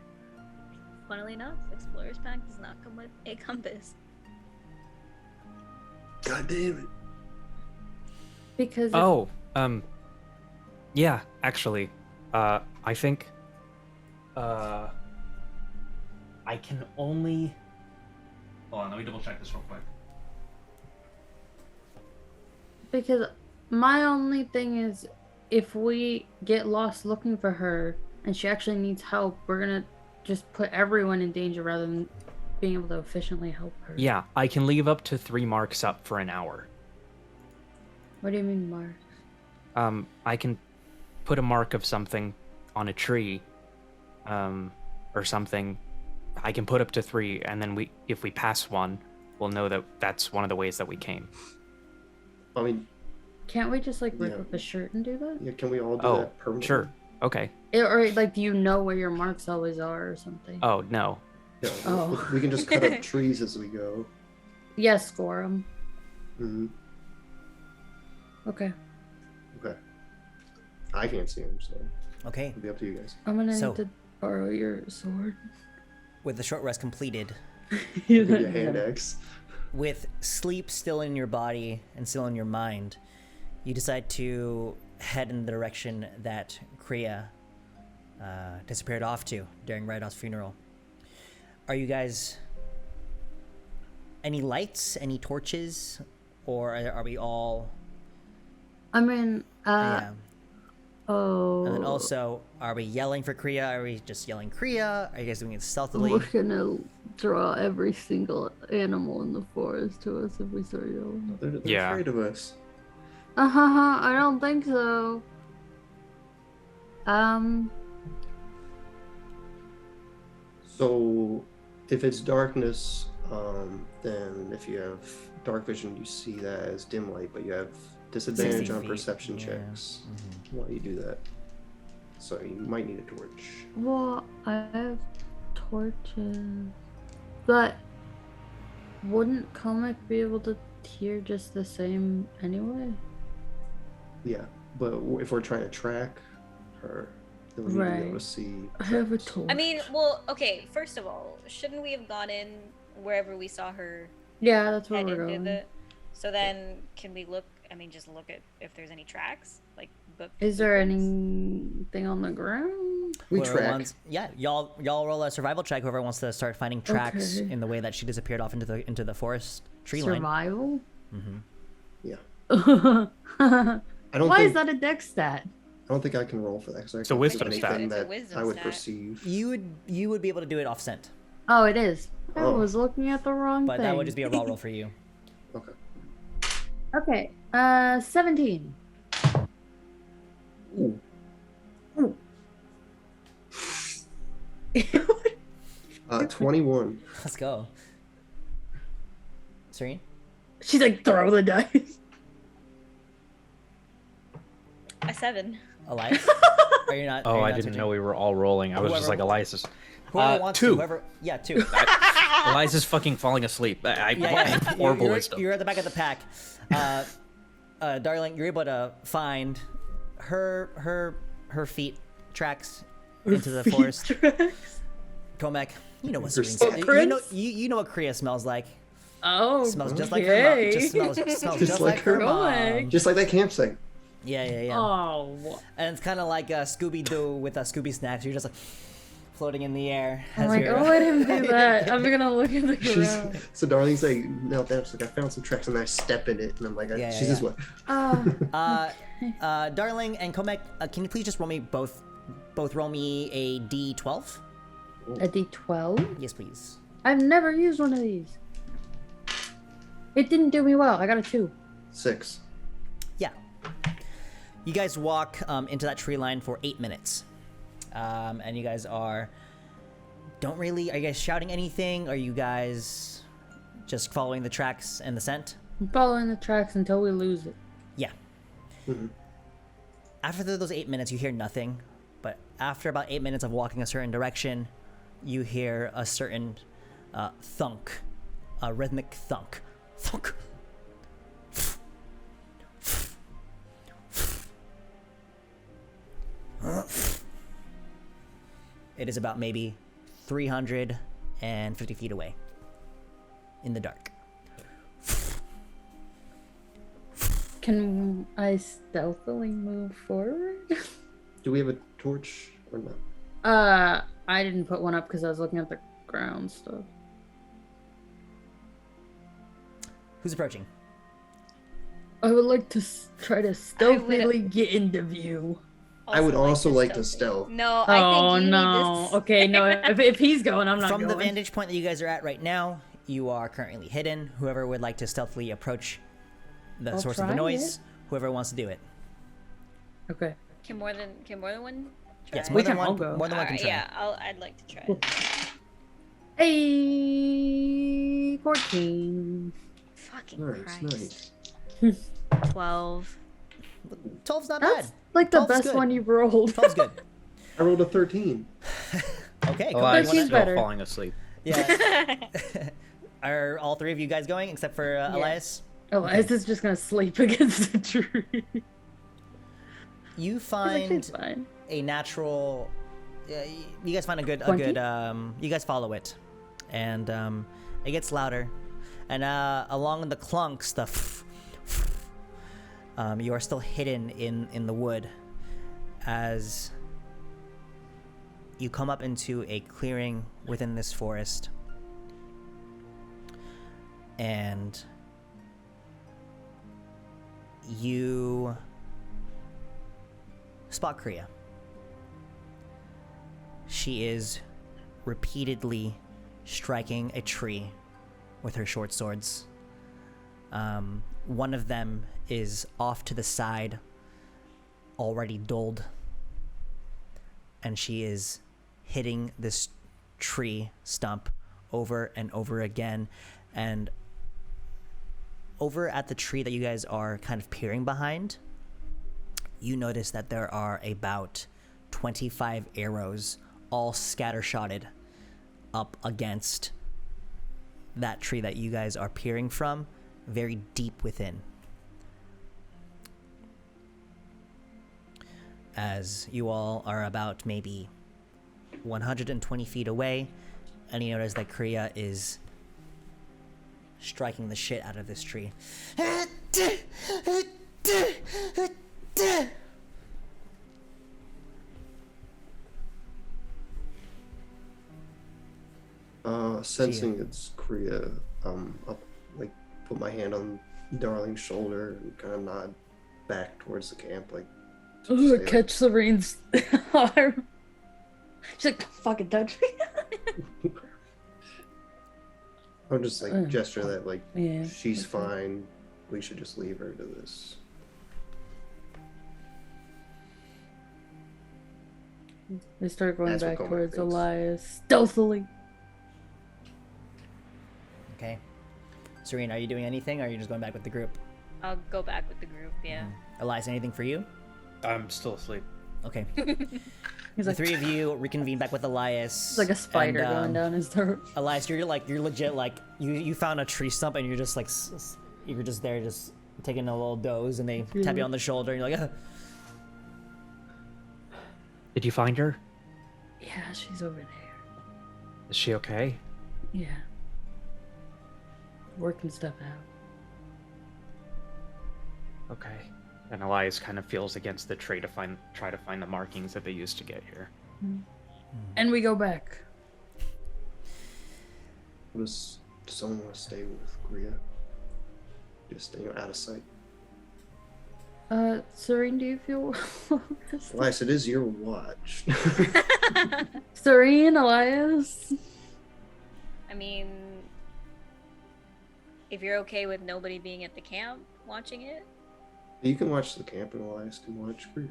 Funnily enough, Explorer's Pack does not come with a compass. God damn it. Because yeah, actually, I think, I can only... Hold on, let me double check this real quick. Because my only thing is, if we get lost looking for her and she actually needs help, we're gonna just put everyone in danger rather than being able to efficiently help her. Yeah, I can leave up to 3 marks up for an hour. What do you mean, Mars? I can put a mark of something on a tree, or something. I can put up to 3, and then if we pass one, we'll know that that's one of the ways that we came. I mean, Can't we just like rip Yeah. up a shirt and do that? yeah, can we all do Oh, that permanently? sure. Okay. Or like, do you know where your marks always are or something? Oh, no. Yeah, Oh. we can just cut up trees as we go. Yes, score them. Hmm. Okay. Okay. I can't see them, so Okay. it'll be up to you guys. I'm gonna So- need to borrow your sword. With the short rest completed, I'll give you a hand axe. with sleep still in your body and still in your mind, you decide to head in the direction that Kriya disappeared off to during Rydolph's funeral. Are you guys... any lights, any torches, or are we all... I mean, yeah. oh. And then also, are we yelling for Kriya? Are we just yelling Kriya? Are you guys doing it stealthily? We're gonna draw every single animal in the forest to us if we start yelling. They're Yeah. afraid of us. I don't think so. So, if it's darkness, then if you have dark vision, you see that as dim light, but you have disadvantage 60 on feet, perception yeah. checks while you do that. So you might need a torch. Well, I have torches, but wouldn't Comic be able to hear just the same anyway? Yeah, but if we're trying to track her, then we need to be able Right. to see. I have a tracks. torch. I mean, well, okay, first of all, shouldn't we have gone in wherever we saw her yeah, that's where head we're into going. the... So then, can we look, I mean, just look at if there's any tracks? Like, book... Is there blueprints? anything on the ground? We Whoever track. wants- yeah, y'all roll a survival check. Whoever wants to start finding tracks Okay. in the way that she disappeared off into the forest tree line. Survival? Yeah. Why I don't is think that a deck stat? I don't think I can roll for that. 'Cause I It's a can't wisdom think of stat. anything It's a that wisdom I would stat. perceive. You would be able to do it off scent, Oh, it is. I Oh. was looking at the wrong but thing. that would just be a roll for you. Okay. Okay. 17. Ooh. 21. Let's go. Serene? She's like, throw the dice. A 7. Elias? Are you not? Oh, are you I not didn't switching? know we were all rolling. I was just Whoever- like, Elias is... Whoever wants two. to. Whoever. Yeah, 2. Elias is fucking falling asleep. I Yeah. have horrible you're, wisdom. you're at the back of the pack. Darling, you're able to find her feet tracks into the forest. Komek, you know what Serene you know what Kriya smells like. Oh, Smells just like her mom. Just smells just like her Komek. mom. Just like that campsite. Yeah. Oh. And it's kind of like Scooby Doo with Scooby snacks. You're just like floating in the air. I'm as like, you're- oh, let him do that. I'm gonna look at the ground. So Darling's like, no, that's like I found some tracks and I step in it and I'm like, she's this way. Oh. Darling and Komek, can you please just roll me both roll me a D12? A D12? Yes, please. I've never used one of these. It didn't do me well. I got a 2. 6. Yeah. You guys walk into that tree line for 8 minutes. And you guys are you guys shouting anything? Are you guys just following the tracks and the scent? I'm following the tracks until we lose it. Yeah. Mm-hmm. After those 8 minutes, you hear nothing. But after about 8 minutes of walking a certain direction, you hear a certain thunk, a rhythmic thunk. Thunk. It is about maybe 350 feet away in the dark. Can I stealthily move forward? Do we have a torch or not? I didn't put one up because I was looking at the ground stuff. Who's approaching? I would like to try to stealthily get into view. I would also like to stealth. No, I think Oh you no. need to... Okay, no. If he's going, I'm not From going. the vantage point that you guys are at right now, you are currently hidden. Whoever would like to stealthily approach the I'll source of the try noise, whoever wants to do it. Okay. Can more than one try? Yes, We more than can all one. go. More than one can try. Yeah, I'd like to try. Cool. Hey, 14. Fucking Nice, Christ. nice. 12. 12's not That's bad. like the 12's best good. one you've rolled. 12's good. I rolled a 13. Okay, cool. Elias She's is still better. falling asleep. Yeah. Are all 3 of you guys going except for Elias? Elias is just gonna sleep against the tree. You He's like, find "She's fine." a natural. You guys find a 20? good. You guys follow it, and it gets louder, and along the clunks, you are still hidden in the wood, as you come up into a clearing within this forest, and you spot Kriya. She is repeatedly striking a tree with her short swords. One of them is off to the side, already dulled, and she is hitting this tree stump over and over again. And over at the tree that you guys are kind of peering behind, you notice that there are about 25 arrows all scattershotted up against that tree that you guys are peering from, very deep within. As you all are about maybe 120 feet away, and you notice that Kriya is striking the shit out of this tree. Sensing it's Kriya, I'll like put my hand on Darling's shoulder and kind of nod back towards the camp, like. to Ooh, stay, catch Serene's arm. She's like, fucking touch me. I'm just like gesture that like Yeah, she's okay. fine. We should just leave her to this. They start going That's what back Coleman towards thinks. Elias stealthily. Okay. Serene, are you doing anything, or are you just going back with the group? I'll go back with the group, yeah. Elias, anything for you? I'm still asleep. Okay. He's The like, three of you reconvene back with Elias. it's like a spider and, going down his throat. Elias, you're legit like you found a tree stump and you're just like you're just there just taking a little doze and they tap you on the shoulder and you're like. Did you find her? Yeah, she's over there. Is she okay? Yeah. Working stuff out. Okay. And Elias kind of feels against the tree to try to find the markings that they used to get here. And we go back. Does someone want to stay with Korea? Just out of sight. Serene, do you feel Elias, it is your watch. Serene, Elias? I mean, if you're okay with nobody being at the camp watching it. You can watch the camp and Elias can watch Korea.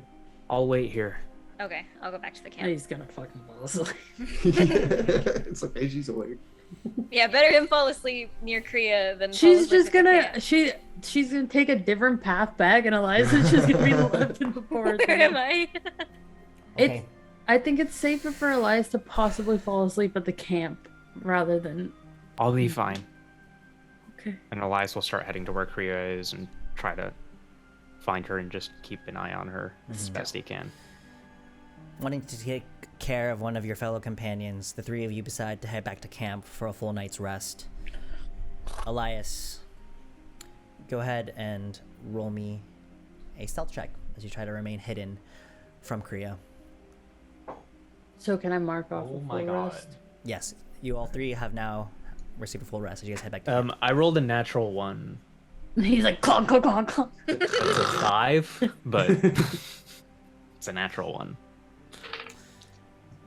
I'll wait here. Okay, I'll go back to the camp. He's gonna fucking fall asleep. It's okay, she's awake. Yeah, better him fall asleep near Kriya than fall She's asleep just at the gonna camp. she's gonna take a different path back, and Elias is just gonna be left in the forest. Where am I? Okay. I think it's safer for Elias to possibly fall asleep at the camp rather than. I'll be fine. Okay. And Elias will start heading to where Kriya is and try to find her and just keep an eye on her as best he can. Wanting to take care of one of your fellow companions, the three of you decide to head back to camp for a full night's rest. Elias, go ahead and roll me a stealth check as you try to remain hidden from Kriya. So can I mark off Oh a my full god. rest? Yes, you all three have now received a full rest as you guys head back to camp. I rolled a natural 1. He's like clonk clonk clonk clonk. It's a 5, but it's a natural 1.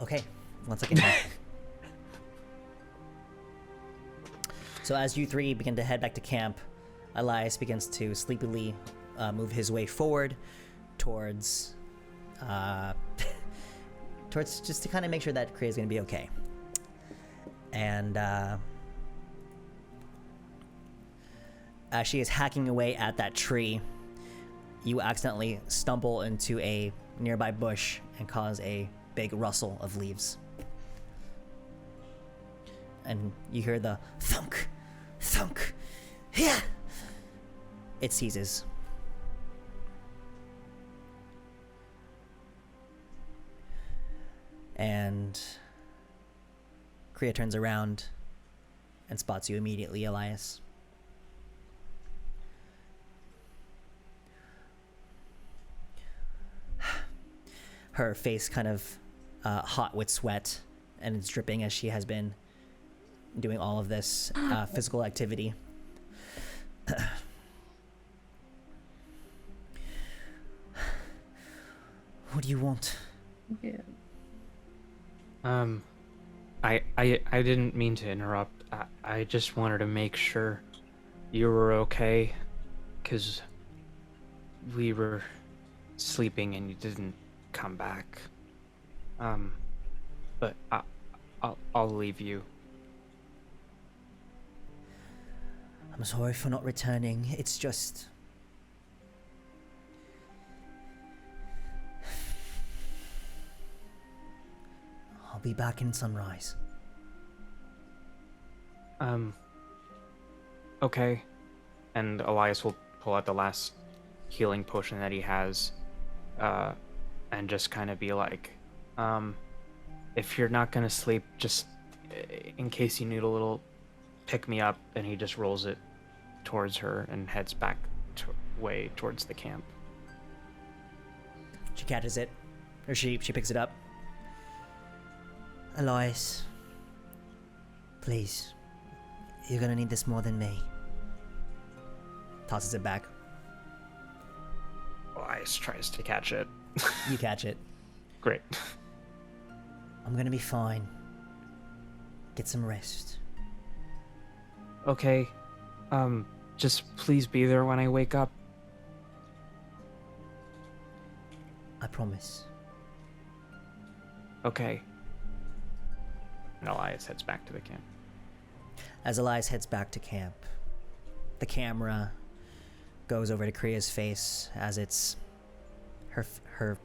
Okay, one second. So as you three begin to head back to camp, Elias begins to sleepily move his way forward towards towards just to kind of make sure that Kriya is going to be okay. And as she is hacking away at that tree, you accidentally stumble into a nearby bush and cause a big rustle of leaves. And you hear the thunk, thunk, yeah! It ceases. And Kriya turns around and spots you immediately, Elias. Her face kind of hot with sweat, and it's dripping as she has been doing all of this physical activity. What do you want? Yeah. I didn't mean to interrupt. I just wanted to make sure you were okay, because we were sleeping and you didn't come back. But I'll leave you. I'm sorry for not returning. It's just... I'll be back in sunrise. Okay. And Elias will pull out the last healing potion that he has, and just kind of be like, if you're not gonna sleep, just in case you need a little pick me up, and he just rolls it towards her and heads back way towards the camp. She catches it, or she picks it up. Elias, please, you're gonna need this more than me. Tosses it back. Elias tries to catch it. You catch it. Great. I'm gonna be fine. Get some rest. Okay. Just please be there when I wake up. I promise. Okay. And Elias heads back to the camp. As Elias heads back to camp, the camera goes over to Kriya's face as it's her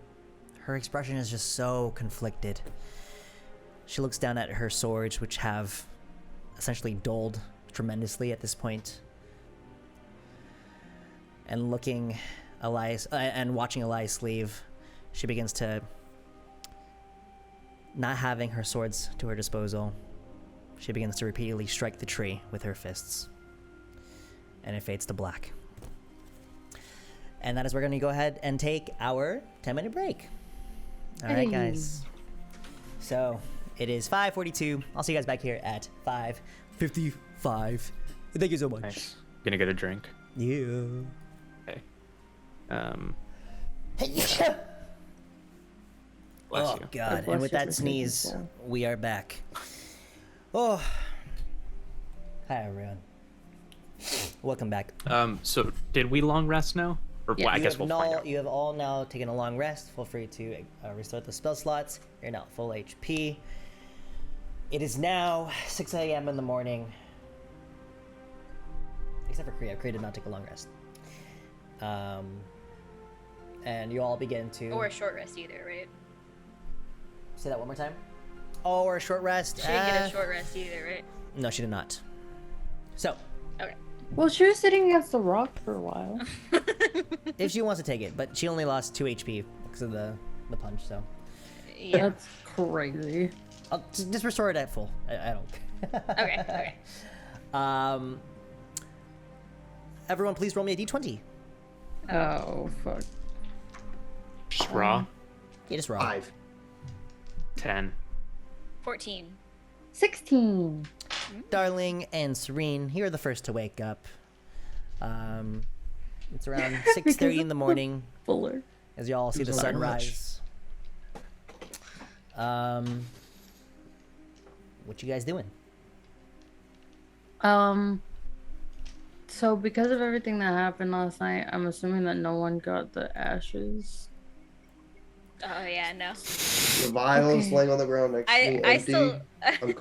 her expression is just so conflicted. She looks down at her swords, which have essentially dulled tremendously at this point. And looking Elias and watching Elias leave, she begins to, not having her swords to her disposal, she begins to repeatedly strike the tree with her fists. And it fades to black. And that is where we're going to go ahead and take our 10-minute break. All right, guys. So it is 5:42. I'll see you guys back here at 5:55. Thank you so much. Nice. Gonna get a drink. Yeah. Okay. Bless Oh, you. God. Bless And with you that for sneeze, taking we are back. Oh. Hi, everyone. Welcome back. So did we long rest now? Or Yeah. well, I You guess have we'll find out. You have all now taken a long rest. Feel free to restart the spell slots. You're now full HP. It is now 6 a.m. in the morning. Except for Kriya. Kriya did not take a long rest. And you all begin to... Or a short rest either, right? Say that one more time. Oh, or a short rest. She didn't get a short rest either, right? No, she did not. So, Okay. Well, she was sitting against the rock for a while. if she wants to take it, but she only lost 2 HP because of the punch, so... Yeah. That's crazy. I'll just restore it at full. I don't... Okay. Everyone, please roll me a d20. Oh, fuck. Just raw. Yeah, just roll. 5. 10. 14. 16. Darling and Serene, you're the first to wake up. It's around 6:30 in the morning Fuller. as you all see the Thank you very sunrise. What you guys doing? So because of everything that happened last night, I'm assuming that no one got the ashes. Oh yeah, no. The vial's Okay. laying on the ground next to me, I empty. still.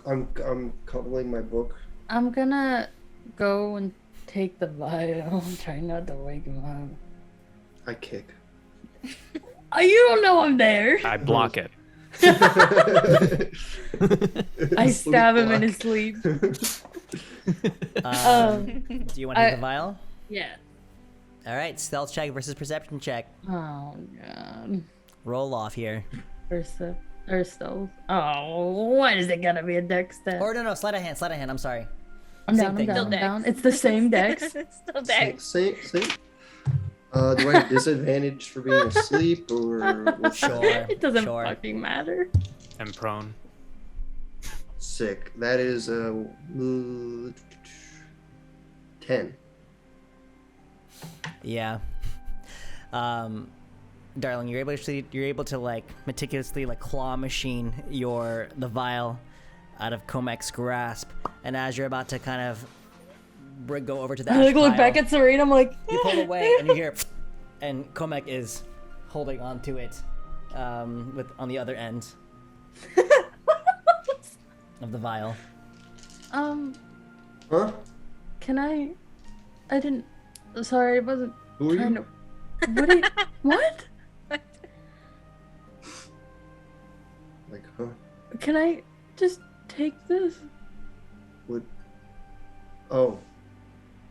I'm cuddling my book. I'm gonna go and take the vial. I'm trying not to wake him up. I kick. Oh, you don't know I'm there. I block it. I stab him in his sleep. Do you want to do the vial? Yeah. All right, stealth check versus perception check. Oh god. Roll off here. Or stealth. Oh, what is it gonna be a dex stat? Or no, sleight of hand. I'm sorry. I'm same down. thing. I'm Still down. I'm dex. down. It's the same dex. It's still there. Same. Do I have disadvantage for being asleep or what's Sure. It doesn't Sure. fucking matter. And prone. sick? That is 10. Yeah. Darling, you're able to like meticulously like claw machine the vial out of Comac's grasp, and as you're about to kind of go over to the I ash like look pile, back at Serene. I'm like, you pull away and you hear, and Comac is holding on to it, with on the other end of the vial. Huh? Can I didn't. Sorry, I wasn't Who are trying you? to. What? Like, huh? Can I just take this? What? Oh.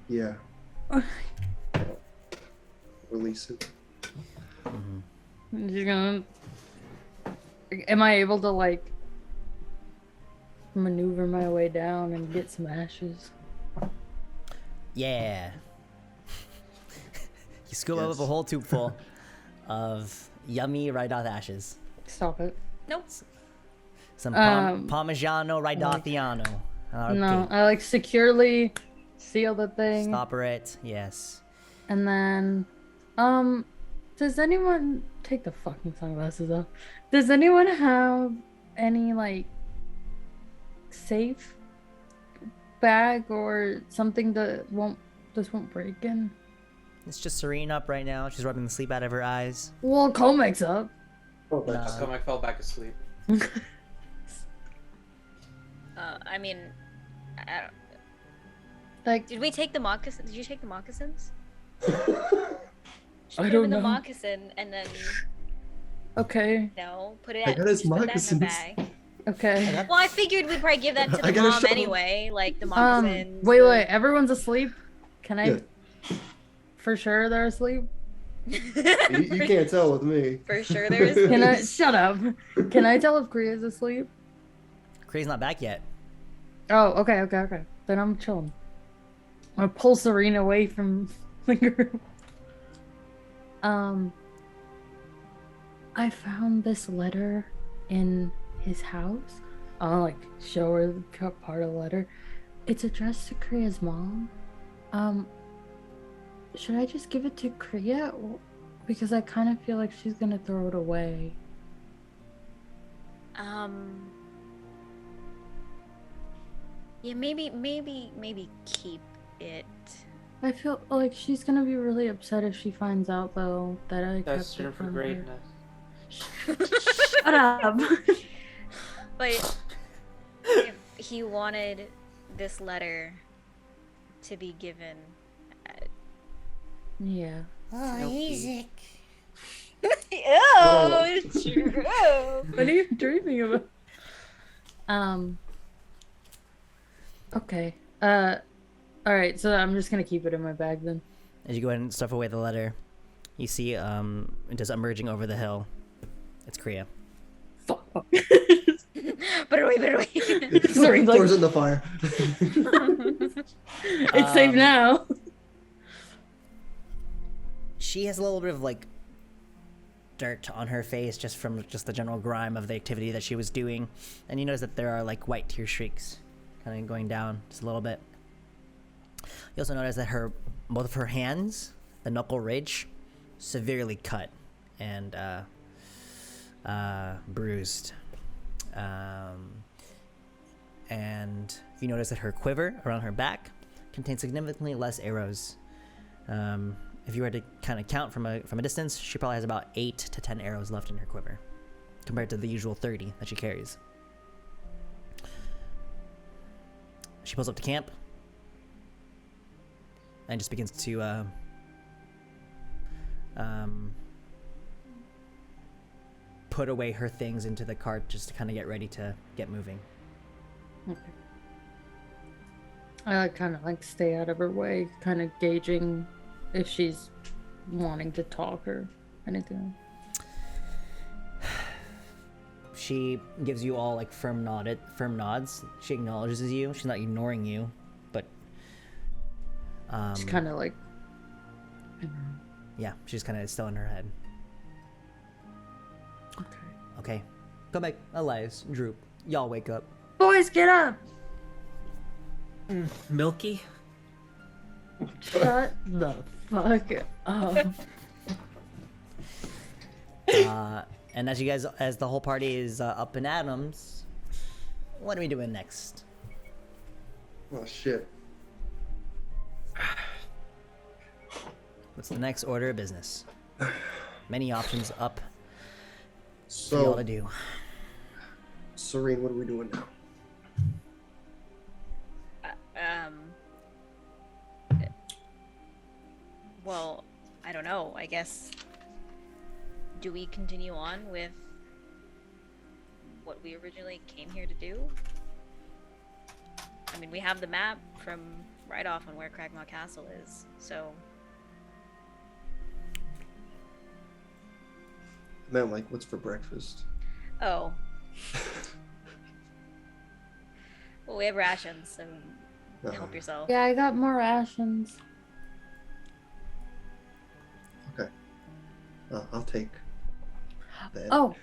Yeah. Release it. I'm just gonna. Am I able to like maneuver my way down and get some ashes? Yeah. You scoop up Yes. a whole tube full of yummy Raidoth ashes. Stop it. Nope. Some Um, Parmigiano Raidothiano. No, I like securely seal the thing. Stopper it. Yes. And then, does anyone take the fucking sunglasses off? Does anyone have any like safe bag or something that this won't break in? It's just Serene up right now. She's rubbing the sleep out of her eyes. Well, Comac's up. Oh, Nah. that's I fell back asleep. I mean, I don't, Like, did we take the moccasin? Did you take the moccasins? I Put 'em don't in the know. moccasin and then. Okay. No, put it. I got his just put that in moccasins. the bag. Okay. Well, I figured we'd probably give that to I the got a mom shovel. anyway, like the moccasins. Wait. Everyone's asleep. Can I? Yeah. For sure, they're asleep. You can't tell with me. For sure there is. Can I? Shut up. Can I tell if Kriya's asleep? Kray's not back yet. Oh, okay. Then I'm chilling. I'm gonna pull Serena away from the group. I found this letter in his house. I'll like show her the part of the letter. It's addressed to Kriya's mom. Should I just give it to Kriya? Because I kind of feel like she's gonna throw it away. Yeah, maybe keep it. I feel like she's gonna be really upset if she finds out though that I That's kept it for from her. greatness. Shut up. But if he wanted this letter to be given, Yeah. Oh, Isaac. oh, it's true. What are you dreaming about? Okay. All right. So I'm just gonna keep it in my bag then. As you go ahead and stuff away the letter, you see just emerging over the hill. It's Kriya. Fuck. But wait. Sorry, like- Throws it in the fire. It's safe now. She has a little bit of like dirt on her face just from just the general grime of the activity that she was doing, and you notice that there are like white tear streaks kind of going down just a little bit. You also notice that both of her hands, the knuckle ridge, severely cut and bruised. And you notice that her quiver around her back contains significantly less arrows. If you were to kind of count from a distance, she probably has about 8 to 10 arrows left in her quiver, compared to the usual 30 that she carries. She pulls up to camp and just begins to put away her things into the cart just to kind of get ready to get moving. Okay. I kind of like stay out of her way, kind of gauging if she's wanting to talk or anything. She gives you all like firm nods. She acknowledges you. She's not ignoring you, but She's kind of like. yeah, she's kind of still in her head. Okay, go back. Elias, Droop, y'all wake up. Boys, get up! Milky? Shut the fuck up. And as the whole party is up in atoms, what are we doing next? Oh shit. What's the next order of business? Many options up for y'all to So, do. Serene, what are we doing now? Well, I don't know. I guess. Do we continue on with what we originally came here to do? I mean, we have the map from right off on where Cragmaw Castle is, so. I meant like, what's for breakfast? Oh. Well, we have rations, so help yourself. Yeah, I got more rations. Okay. I'll take that. Oh,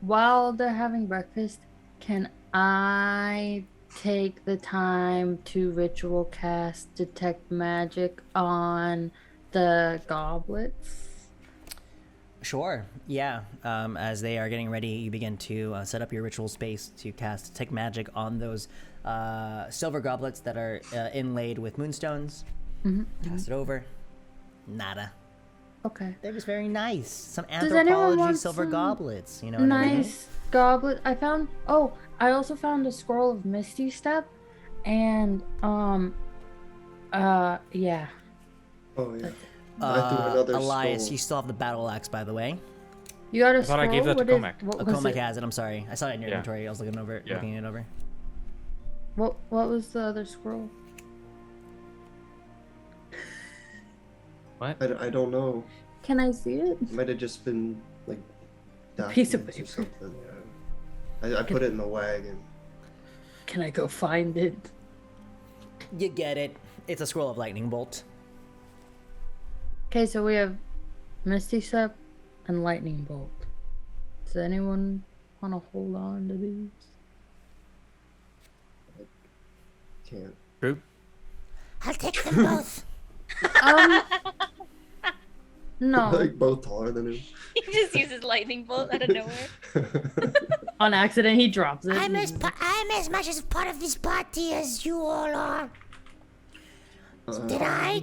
while they're having breakfast, can I take the time to ritual cast detect magic on the goblets? Sure, yeah. As they are getting ready, you begin to set up your ritual space to cast Detect Magic on those silver goblets that are inlaid with moonstones. Cast it over. Nada. Okay. They're just very nice. Some Does anyone anthropology want silver some goblets, you know what I mean? Nice goblet. I also found a scroll of Misty Step, and yeah. Oh yeah. I threw another Elias, skull. you still have the battle axe, by the way. You got a I thought I gave that to What is- Comac. what Oh, was Comac it? has it. I'm sorry. I saw it in your Yeah. inventory. I was looking over, Yeah. looking it over. What was the other scroll? What? I don't know. Can I see it? It might have just been like Piece of documents paper. or something. Yeah. I put it in the wagon. Can I go find it? You get it. It's a scroll of lightning bolt. Okay, so we have Misty Step and Lightning Bolt. Does anyone want to hold on to these? Can't. Group? I'll take them both. No. Like both taller than him. He just uses lightning bolt out of nowhere. On accident, he drops it. I'm as much as part of this party as you all are. Did I?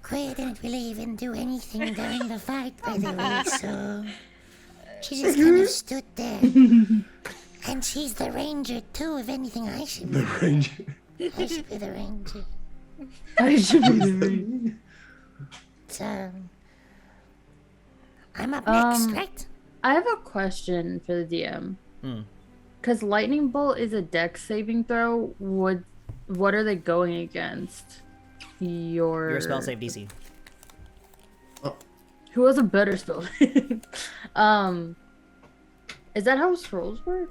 Quay didn't really even do anything during the fight, by the way, so she just kind of stood there. And she's the ranger too. If anything, I should be. Ranger. I should be the ranger. I should be the ranger. So I'm up next, right? I have a question for the DM. Hmm. Because Lightning Bolt is a dex saving throw. What are they going against? Your spell save DC. Who has a better spell? Is that how scrolls work?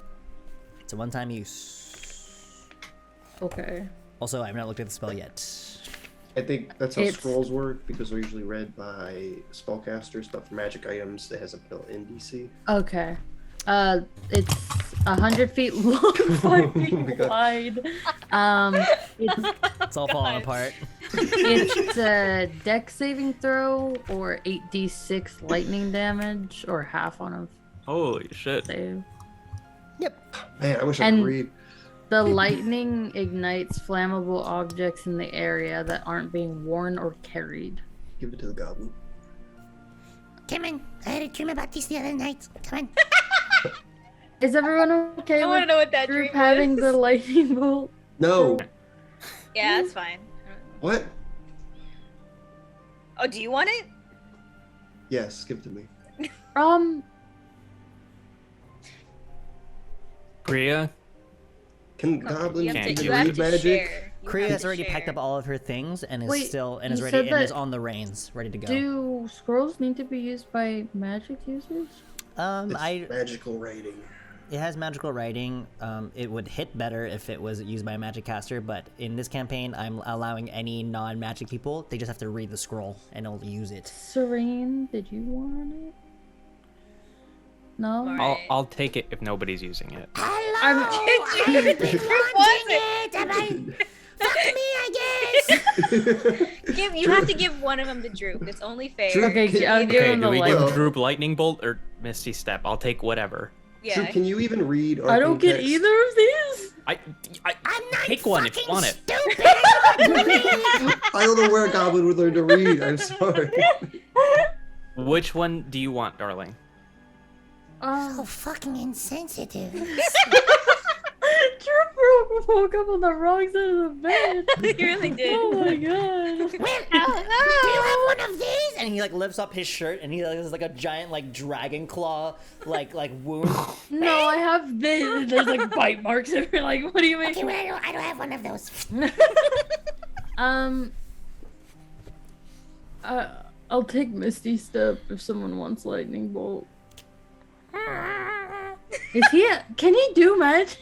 It's a one-time use. Okay. Also, I've not looked at the spell yet. I think that's how It's- scrolls work because they're usually read by spellcasters, but for magic items that has a built-in DC. Okay. It's 100 feet long, 5 feet my God. wide. It's all falling apart. It's a dex saving throw or 8d6 lightning damage or half on a Holy shit. save. Man, I wish I And- could read. The lightning ignites flammable objects in the area that aren't being worn or carried. Give it to the goblin. Come on. I had a dream about this the other night. Come on. Is everyone okay I want to with know what that group dream having was. the lightning bolt? No. Yeah, that's fine. What? Oh, do you want it? Yes, give it to me. Priya? Can goblins You have to, even you have read to magic? share. You Kriya have has to already share. packed up all of her things and is Wait, still and is you ready said and is that- on the reins, ready to go. Do scrolls need to be used by magic users? It's magical writing. It has magical writing. It would hit better if it was used by a magic caster, but in this campaign, I'm allowing any non-magic people. They just have to read the scroll and they'll use it. Serene, did you want it? No? Alright. I'll take it if nobody's using it. Hello. Did I've been you? wanting it. Am I? Fuck me, I guess. You have to give one of them to Droop. It's only fair. Droop, Okay, I'll give Okay, him do the we light. give Droop Lightning Bolt or Misty Step? I'll take whatever. Yeah. Drew, can you even read? I don't arcane get text? either of these? I'm not Take one if you fucking want it. stupid. I know what to read. I don't know where a goblin would learn to read. I'm sorry. Which one do you want, darling? So fucking insensitive. Drew woke up on the wrong side of the bed. You really did. Oh my god. Well, do you have one of these? And he like lifts up his shirt and he has like a giant like dragon claw like wound. No, I have this. There's like bite marks everywhere. Like, what do you mean? Okay, well, I don't have one of those. I'll take Misty Step if someone wants Lightning Bolt. Can he do magic?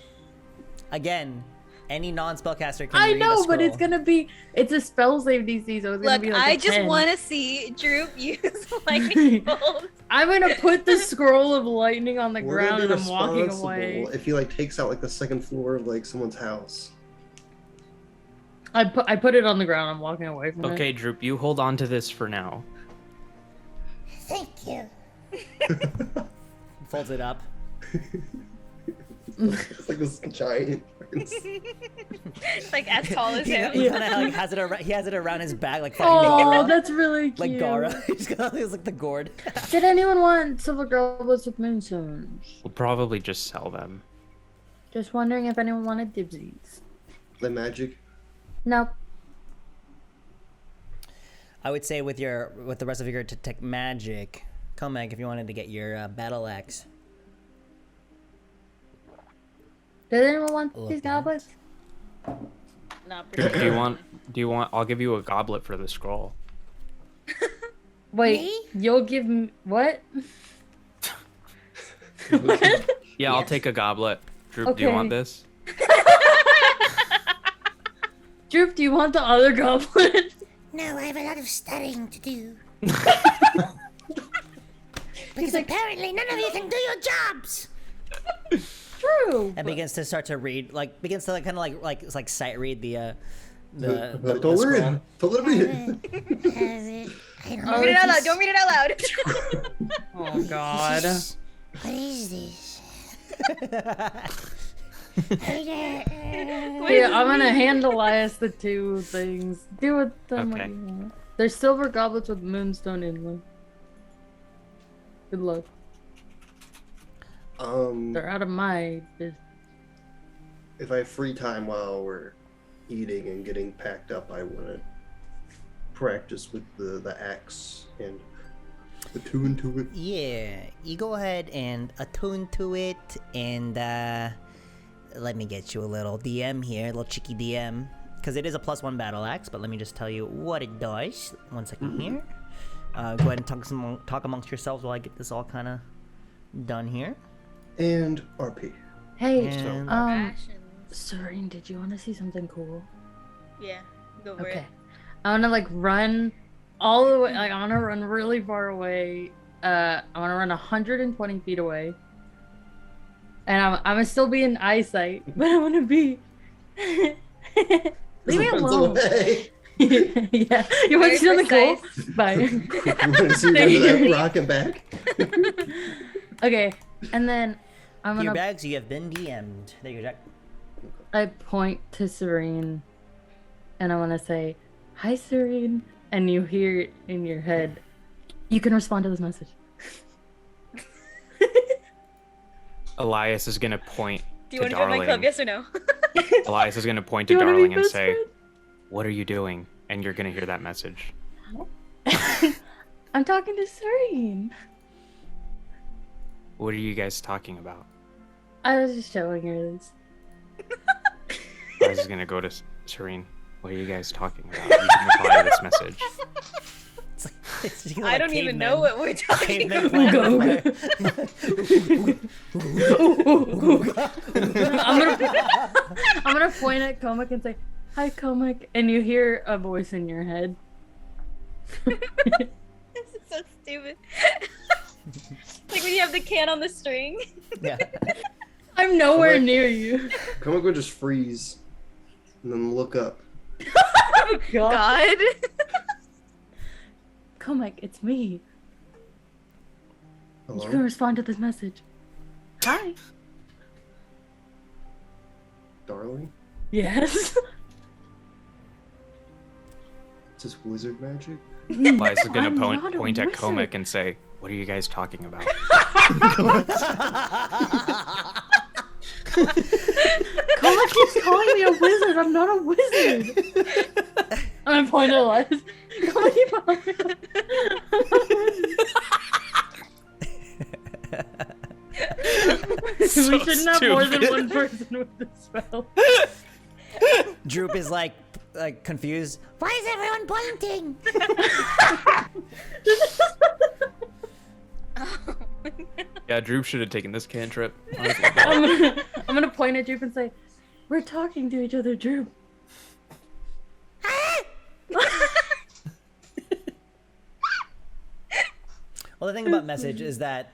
Again, any non-spellcaster can I read a know, but it's scroll. gonna be, it's a spell save DC, so it's gonna Look, be like I a just 10. want to see Droop use lightning bolt. I'm gonna put the scroll of lightning on the Would it ground be and I'm walking responsible away. if he like takes out like the second floor of like someone's house? I put it on the ground. I'm walking away from it. Okay, Droop, you hold on to this for now. Thank you. Folds it up. It's like this giant. It's like as tall as him. He kind of like has it around. He has it around his back like fucking Oh, Gara. that's really cute. Like Gara. He's got it's like the gourd. Did anyone want silver goblets with moonstones? We'll probably just sell them. Just wondering if anyone wanted dibsies. The magic. Nope. I would say with the rest of your detect magic, Comac, if you wanted to get your battle axe. Does anyone want Look these at goblets? Not Do you want? Do you want? I'll give you a goblet for the scroll. Wait, Me? you'll give me what? Yeah, I'll Yes. take a goblet. Droop, do you want Okay. this? Droop, do you want the other goblet? No, I have a lot of studying to do. Because apparently none of you can do your jobs. True. And begins to start to read, like begins to kind of like it's like sight read the Don't scroll. worry. Don't let me. I don't Oh, Don't know. read it out loud. Don't read it out loud. Oh God. What is this? Hey there. Yeah, I'm gonna hand Elias the two things. Do with them what Okay. you want. They're silver goblets with moonstone in them. Good luck. They're out of my business. If I have free time while we're eating and getting packed up, I want to practice with the axe and attune to it. Yeah, you go ahead and attune to it, and let me get you a little DM here, a little cheeky DM, because it is a +1 battle axe. But let me just tell you what it does. 1 second here. Go ahead and talk amongst yourselves while I get this all kind of done here. And RP. Hey, And Rations. Serene, did you want to see something cool? Yeah, go for Okay. it. I want to like run all the way. Like I want to run really far away. I want to run 120 feet away. And I'm gonna still be in eyesight, but I want to be. Leave me Runs alone. away. Yeah, you want to Very see something cool? precise. Bye. You want to see that rocking back? Okay, and then I'm your gonna. bags, you have been DM'd. There you go, Jack. I point to Serene, and I want to say, "Hi, Serene," and you hear it in your head. You can respond to this message. Elias is gonna point Do you to want to join my club? Darling. Yes or no? Elias is gonna point Do to you wanna be Darling and best say, friends? "What are you doing?" And you're gonna hear that message. I'm talking to Serene. What are you guys talking about? I was just showing her this. Elias is gonna go to Serene. What are you guys talking about? You can reply to this message. It's I don't even know what we're talking cavemen about. playing I'm gonna point at Comic and say, "Hi, Comic," and you hear a voice in your head. This is so stupid. Like when you have the can on the string. Yeah. I'm nowhere Comic. near you. Come on, go just freeze. And then look up. Oh, God. God. Comic, it's me. You can Hello? respond to this message. Hi. Darling? Yes. Is this wizard magic? Elias is gonna I'm not a point at wizard. Comic and say, "What are you guys talking about?" Comic keeps calling me a wizard. I'm not a wizard. I'm gonna point at Elias. Comic keeps calling me we So shouldn't have more than stupid. one person with the spell. Droop is like confused. Why is everyone pointing? Yeah, Droop should have taken this cantrip. I'm gonna point at Droop and say, "We're talking to each other, Droop." Well, the thing about message is that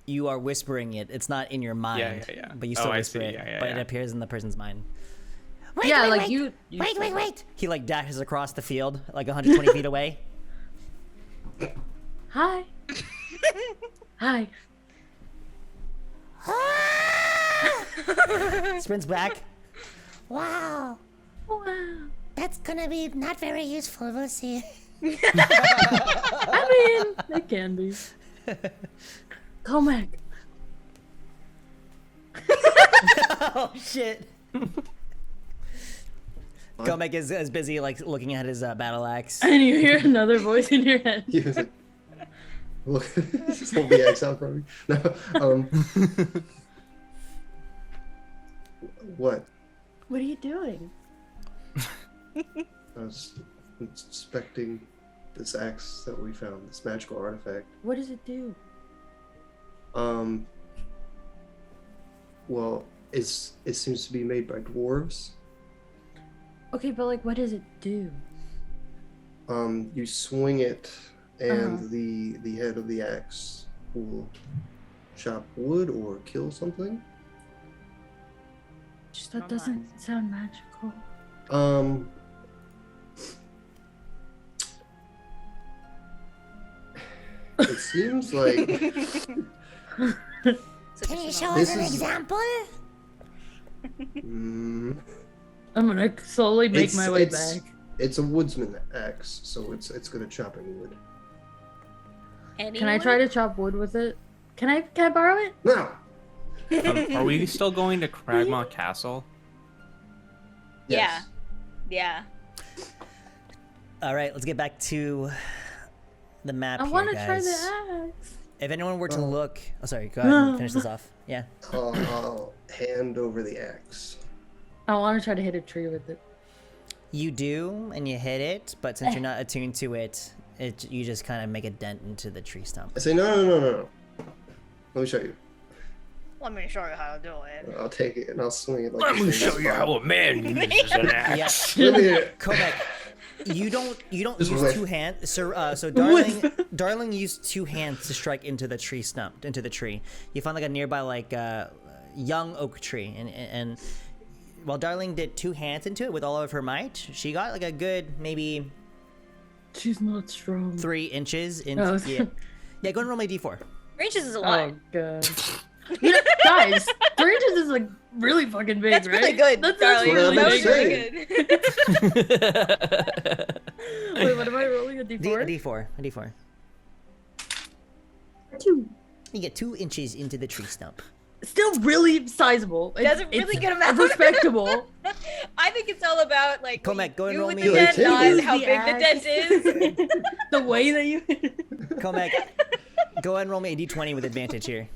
you are whispering it. It's not in your mind. yeah. But you Oh, still I whisper see. it. Yeah, but it yeah. appears in the person's mind. Wait, Yeah, wait, like wait. you. Wait. He like dashes across the field, like 120 feet away. Hi. Hi. Sprints back. Wow. Wow. That's gonna be not very useful. We'll see. I mean, it can be. Comac. Oh shit. Comic is busy like looking at his battle axe. And you hear another voice in your head. He was like, Just hold the axe out from me. No. What? What are you doing? I was inspecting this axe that we found, this magical artifact. What does it do? Well, it seems to be made by dwarves. Okay, but like, what does it do? You swing it, and the head of the axe will chop wood or kill something. Just that doesn't sound magical. It seems like Can you show us an example? I'm gonna slowly make my way back. It's a woodsman axe, so it's good at chopping wood. Any Can I try to chop wood with it? Can I borrow it? No. Are we still going to Cragmaw Castle? Yeah. Yes. Yeah. All right, let's get back to the map I here, want to guys. try the axe. If anyone were to look, oh sorry, go ahead and finish this off. Yeah. I'll hand over the axe. I want to try to hit a tree with it. You do, and you hit it, but since you're not attuned to it, you just kind of make a dent into the tree stump. I say no. Let me show you. Let me show you how to do it. I'll take it and I'll swing it like. Let me show you how a man uses an axe. Yeah. Let me hit it. Komek, you don't This use way. two hands. So Darling used two hands to strike into the tree stump, into the tree. You found like a nearby young oak tree, and while Darling did two hands into it with all of her might, she got like a good maybe She's not strong. 3 inches into. Oh. Yeah, go and roll my d4. Ranges is a lot. Oh god. You know, guys, 3 inches is like really fucking big, That's right? really good, That's darling. what really I'm That was saying. really good. Wait, what am I rolling? A D4? A d4. 2. You get 2 inches into the tree stump. Still really sizable. That's a really good amount. Respectable. I think it's all about like what Komek, you go and do roll with me the a dent, d10. not Use how the big the dent is. The way that you. Komek, go ahead and roll me a d20 with advantage here.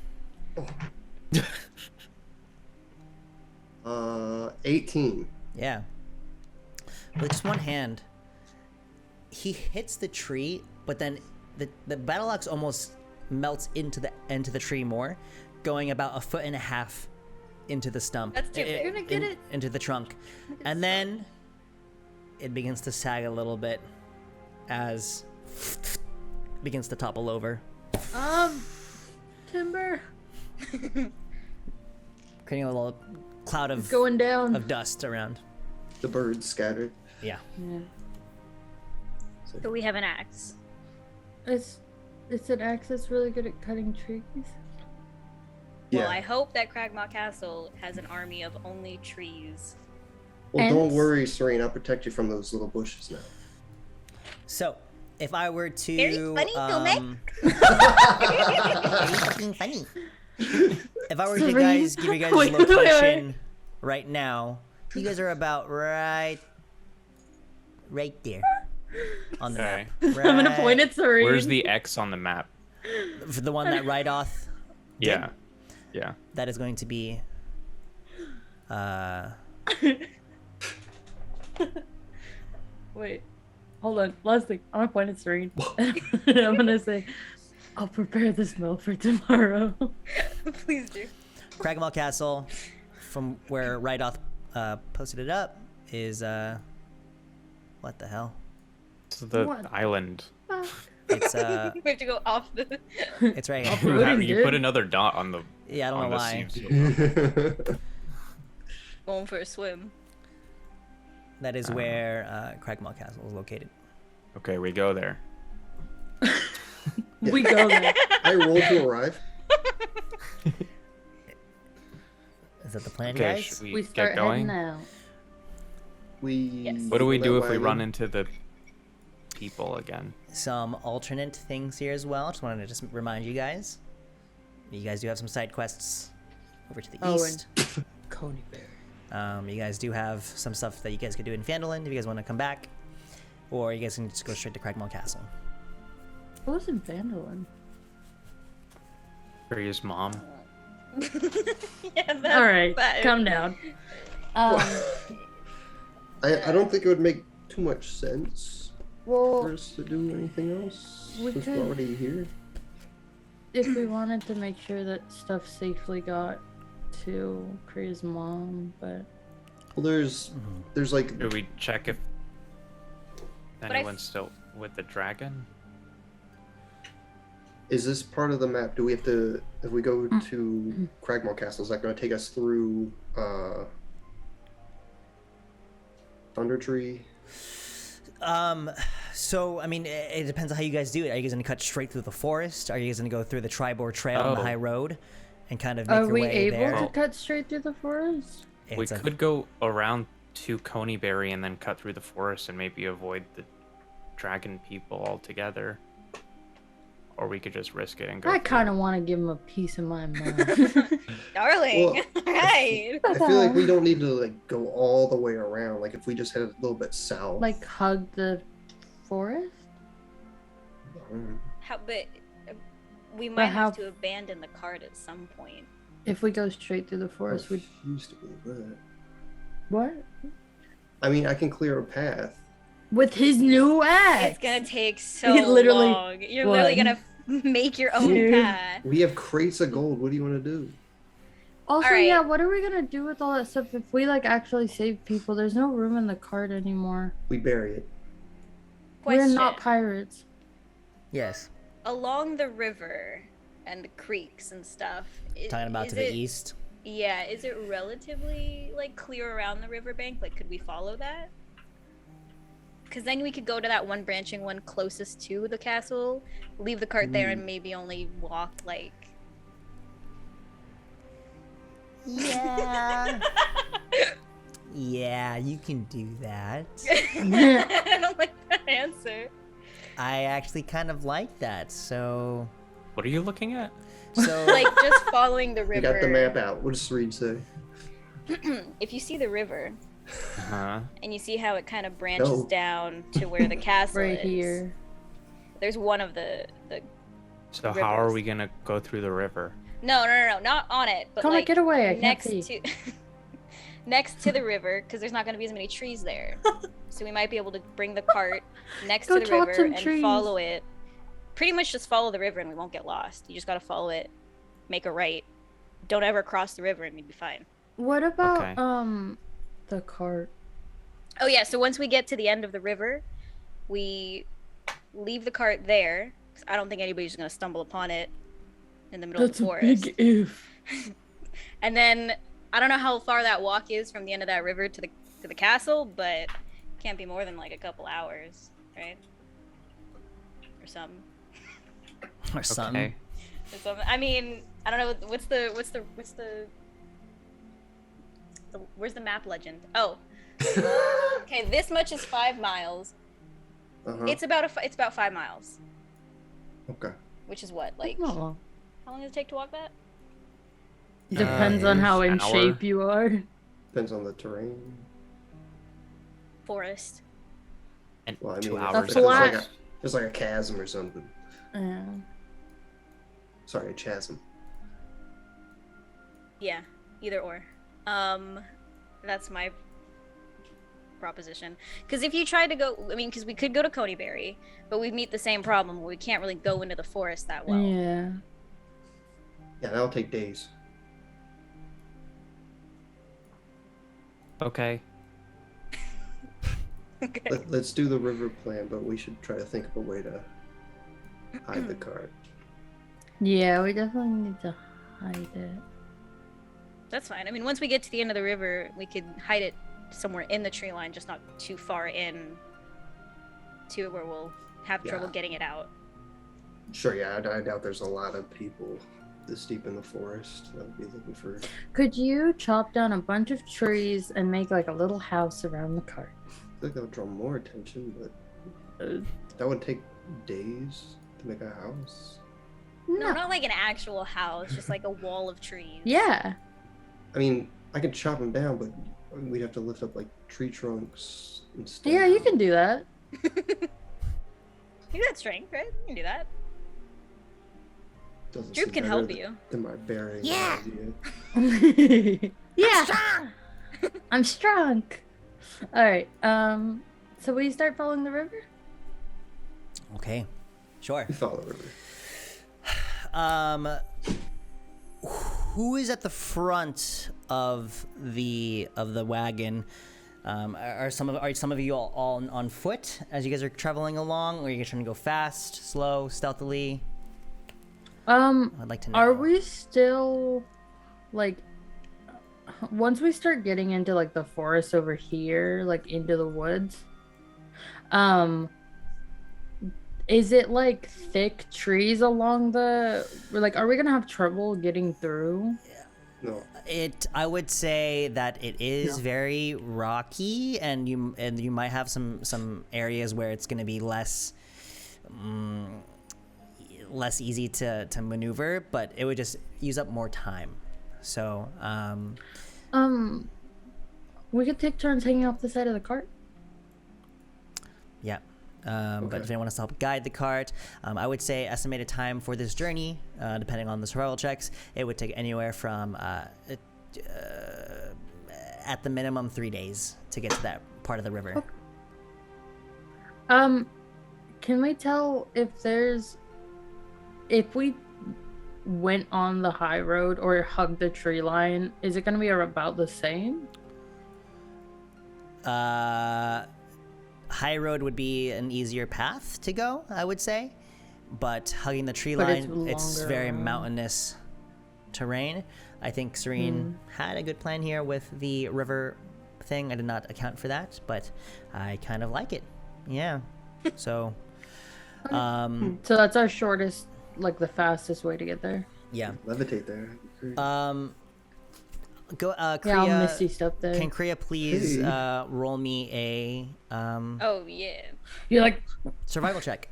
18. Yeah. With just one hand, he hits the tree, but then the battle axe almost melts into the tree more, going about 1.5 feet into the stump. That's too big. You're gonna get it. Into the trunk, and then it begins to sag a little bit as it begins to topple over, Timber. creating a little cloud It's of going down. dust around. The birds scattered. Yeah. Yeah. So we have an axe. It's an axe that's really good at cutting trees. Yeah. Well, I hope that Cragmaw Castle has an army of only trees. Well, don't Ents? worry, Serene. I'll protect you from those little bushes now. So, if I were to Very funny, Komek. Very fucking funny. If I were to Serene? give you guys Wait, a wait, wait. location right now, you guys are about right there on the Okay. map. I'm gonna point at Serene. Where's the X on the map? For the one that Rydoth, Yeah. Yeah. that is going to be Wait. Hold on. Last thing. I'm gonna point at Serene. I'm gonna say, I'll prepare this meal for tomorrow. Please do. Cragmaw Castle, from where Rydoth posted it up, is what the hell? It's the What? It's island. We have to go off the. it's right here. Pudding, You dude. put another dot on the. Yeah, I don't on know the why. scene. Going for a swim. That is where Cragmaw Castle is located. Okay, we go there. We go there. I rolled to arrive. Is that the plan, Okay, guys? should We we start get going? heading out. What do we That do if we wagon. run into the people again? Some alternate things here as well. Just wanted to just remind you guys. You guys do have some side quests over to the east. Coney Bear. You guys do have some stuff that you guys could do in Phandelver if you guys want to come back, or you guys can just go straight to Cragmaw Castle. What was in Phandelver? Priya's mom. Yeah, that's All right, that. calm down. I don't think it would make too much sense for Well, us to do anything else we since could- we're already here. if we wanted to make sure that stuff safely got to Priya's mom, but Well, there's like Do we check if I- anyone's still with the dragon? Is this part of the map? Do we have to, if we go to Cragmore Castle, is that going to take us through Thunder Tree? So I mean, it depends on how you guys do it. Are you guys gonna cut straight through the forest? Are you guys gonna go through the Tribor Trail on the Oh. high road, and kind of make are your we way able there? to cut straight through the forest? We It's a- could go around to Coneyberry and then cut through the forest and maybe avoid the dragon people altogether. Or we could just risk it and go. I through. kind of want to give him a piece of my mind. Darling. Well, Right. I feel like we don't need to like go all the way around. Like if we just head a little bit south. Like hug the forest? How, but we might how- have to abandon the cart at some point. If we go straight through the I forest, we refuse to believe that. what? I mean, I can clear a path. With his new axe. It's gonna take so He literally- long. You're literally One, gonna make your own two. path. We have crates of gold. What do you want to do? Also, Alright. yeah, what are we gonna do with all that stuff if we like actually save people? There's no room in the cart anymore. We bury it. We're not Question. pirates. Yes, Along the river and the creeks and stuff. talking about to the east. Yeah, is it relatively like clear around the riverbank? Like, could we follow that? Because then we could go to that one branching one closest to the castle, leave the cart there, and maybe only walk like. Yeah. Yeah, you can do that. I don't like that answer. I actually kind of like that. So, What are you looking at? Like just following the We river. got the map out. What does Reed say? If you see the river Huh? and you see how it kind of branches No. down to where the castle Right is, here. there's one of the. So how are Rivers. we gonna go through the river? No, not on it, but Connor, like get away! I can't next see. to next to the river, because there's not going to be as many trees there. So we might be able to bring the cart next Go to the chop river some and trees. follow it. Pretty much just follow the river and we won't get lost. You just got to follow it, make a right. Don't ever cross the river and we'd be fine. What about Okay. the cart? Oh yeah, so once we get to the end of the river, we leave the cart there. 'Cause I don't think anybody's going to stumble upon it in the middle That's of a the forest. big if. And then I don't know how far that walk is from the end of that river to the castle, but can't be more than like a couple hours, right? Or something. or something. Okay. Or something. I mean, I don't know what's the where's the map legend? Oh. Okay, this much is 5 miles. Uh-huh. It's about 5 miles, Okay. which is what, like Oh, how long does it take to walk that? depends on how in an hour. shape you are. Depends on the terrain. Forest. And Well, I mean, 2 if hours. there's flat- like there's like a chasm or something. Yeah. Sorry, a chasm. Yeah, either or. That's my proposition. Because if you tried to go, I mean, because we could go to Coneyberry, but we meet the same problem where we can't really go into the forest that well. Yeah. Yeah, that'll take days. Okay. Okay. Let's do the river plan, but we should try to think of a way to hide the cart. Yeah, we definitely need to hide it. That's fine. I mean, once we get to the end of the river, we could hide it somewhere in the tree line, just not too far in to where we'll have trouble Yeah. getting it out. Sure, yeah, I doubt there's a lot of people this deep in the forest that would be looking for. Could you chop down a bunch of trees and make like a little house around the cart? I think that would draw more attention, but Uh, that would take days to make a house. No, not like an actual house, just like a wall of trees. Yeah. I mean, I could chop them down, but we'd have to lift up like tree trunks and stuff. Yeah, you can do that. You got strength, right? You can do that. Doesn't Droop seem can better help th- you. Than my bearing. Yeah. idea. Yeah, Strong. I'm strong. All right. So we start following the river. Okay, sure. We follow the river. Who is at the front of the wagon? Are some of you all on foot as you guys are traveling along, or are you guys trying to go fast, slow, stealthily? I'd like to know. Are we still like once we start getting into like the forest over here, like into the woods? Is it like thick trees along the like are we gonna have trouble getting through? No. I would say that it is very rocky, and you might have some areas where it's going to be less easy to maneuver, but it would just use up more time. So we could take turns hanging off the side of the cart. yeah. But if anyone wants to help guide the cart, I would say estimated time for this journey, depending on the survival checks, it would take anywhere from at the minimum 3 days to get to that part of the river. Can we tell if we went on the high road or hugged the tree line, is it going to be about the same? High road would be an easier path to go, I would say, but hugging the tree But line, it's it's longer very around. mountainous terrain. I think Serene had a good plan here with the river thing. I did not account for that, but I kind of like it. Yeah. So, So that's our shortest, like the fastest way to get there. yeah. Levitate there. Great. Go, Yeah, Kriya, I'll misty step there. can Kriya please Hey. roll me a Oh yeah. You're like, survival check?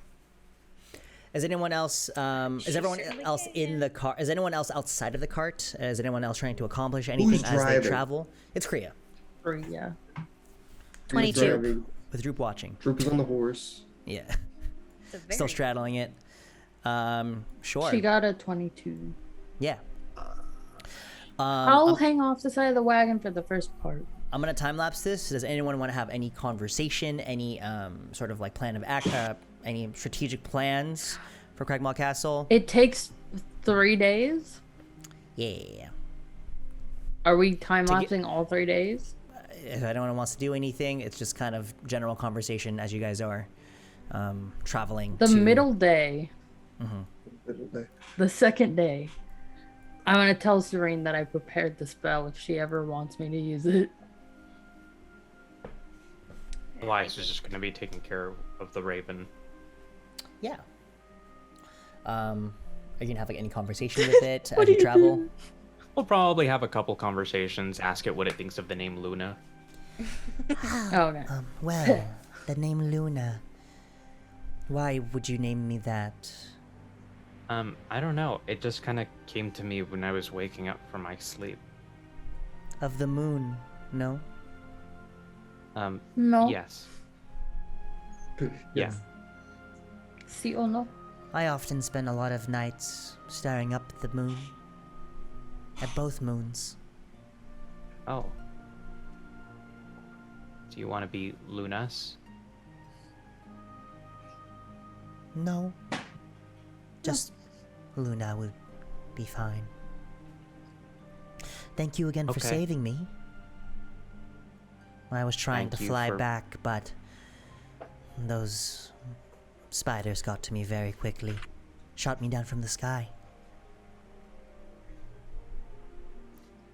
Is anyone else? Is everyone certainly else can. in the car? Is anyone else outside of the cart? Is anyone else trying to accomplish anything Who's as they driving? travel? It's Kriya yeah. 22. Driving. with Droop watching. Droop is on the horse. Yeah, It's a still very- straddling it. Sure. She got a 22. Yeah. I'll hang off the side of the wagon for the first part. I'm gonna time lapse this. Does anyone want to have any conversation, any sort of like plan of any strategic plans for Cragmaw Castle? It takes 3 days. Yeah. Are we time get- lapsing all 3 days? If anyone wants to do anything, it's just kind of general conversation as you guys are traveling. The to... middle day, Middle day. the second day, I'm gonna tell Serene that I prepared the spell if she ever wants me to use it. Elias is just going to be taking care of the raven. Yeah. Are you gonna have like any conversation with it as you travel? We'll probably have a couple conversations, ask it what it thinks of the name Luna. Oh, okay. Well, the name Luna. Why would you name me that? I don't know. It just kind of came to me when I was waking up from my sleep. Of the moon, no? No. Yes. Yeah. Sí o no? I often spend a lot of nights staring up at the moon. At both moons. Oh. Do you want to be Lunas? No. Just Luna would be fine. Thank you again for Okay. saving me. I was trying Thank to you fly for- back, but those spiders got to me very quickly. Shot me down from the sky.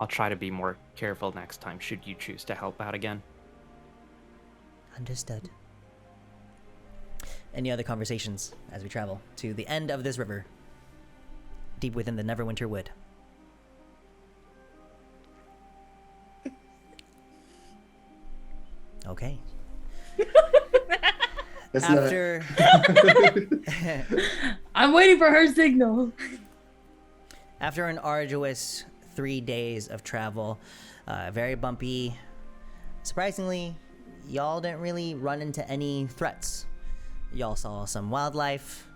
I'll try to be more careful next time should you choose to help out again. Understood. Any other conversations as we travel to the end of this river, deep within the Neverwinter Wood? Okay. That's After I'm waiting for her signal. after an arduous 3 days of travel, very bumpy. Surprisingly, y'all didn't really run into any threats. Y'all saw some wildlife.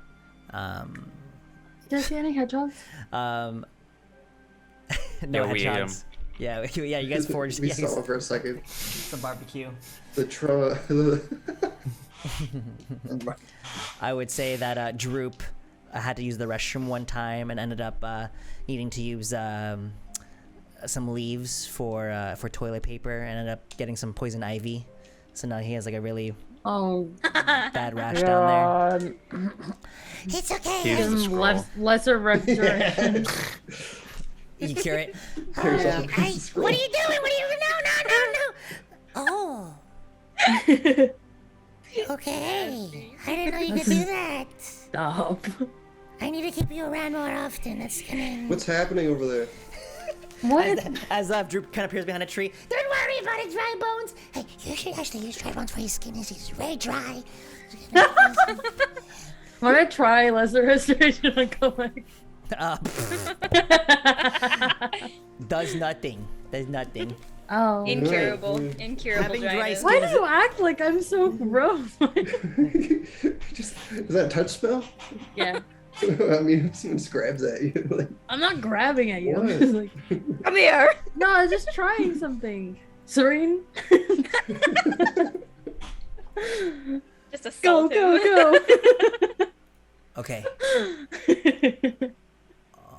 Did I see any hedgehogs? No Yeah, we ate 'em. hedgehogs. Yeah, yeah, you guys forged. We Yeah, saw him for a second. some barbecue. The I would say that Droop had to use the restroom one time and ended up needing to use some leaves for toilet paper and ended up getting some poison ivy. So now he has like a really Oh, bad rash down there. God. It's okay. Here's the scroll. Lesser restoration. You cure it? What are you doing? What are you? No. Oh. Okay. I didn't know you could do that. Stop. I need to keep you around more often. That's gonna. What's happening over there? What? As Droop kind of appears behind a tree. Don't worry about it, dry bones. Hey, you should actually use dry bones for your skin. It's very dry. Want to try lesser restoration on Kovac? Does nothing. Oh. Incurable Having dry dryness. skin- Why do you act like I'm so gross? Is that a touch spell? Yeah. I mean, if someone just grabs at you, like, I'm not grabbing at you. I'm What? just like, Come here. no, I was just trying something. Serene? Just Go, assault go, him. go. Okay.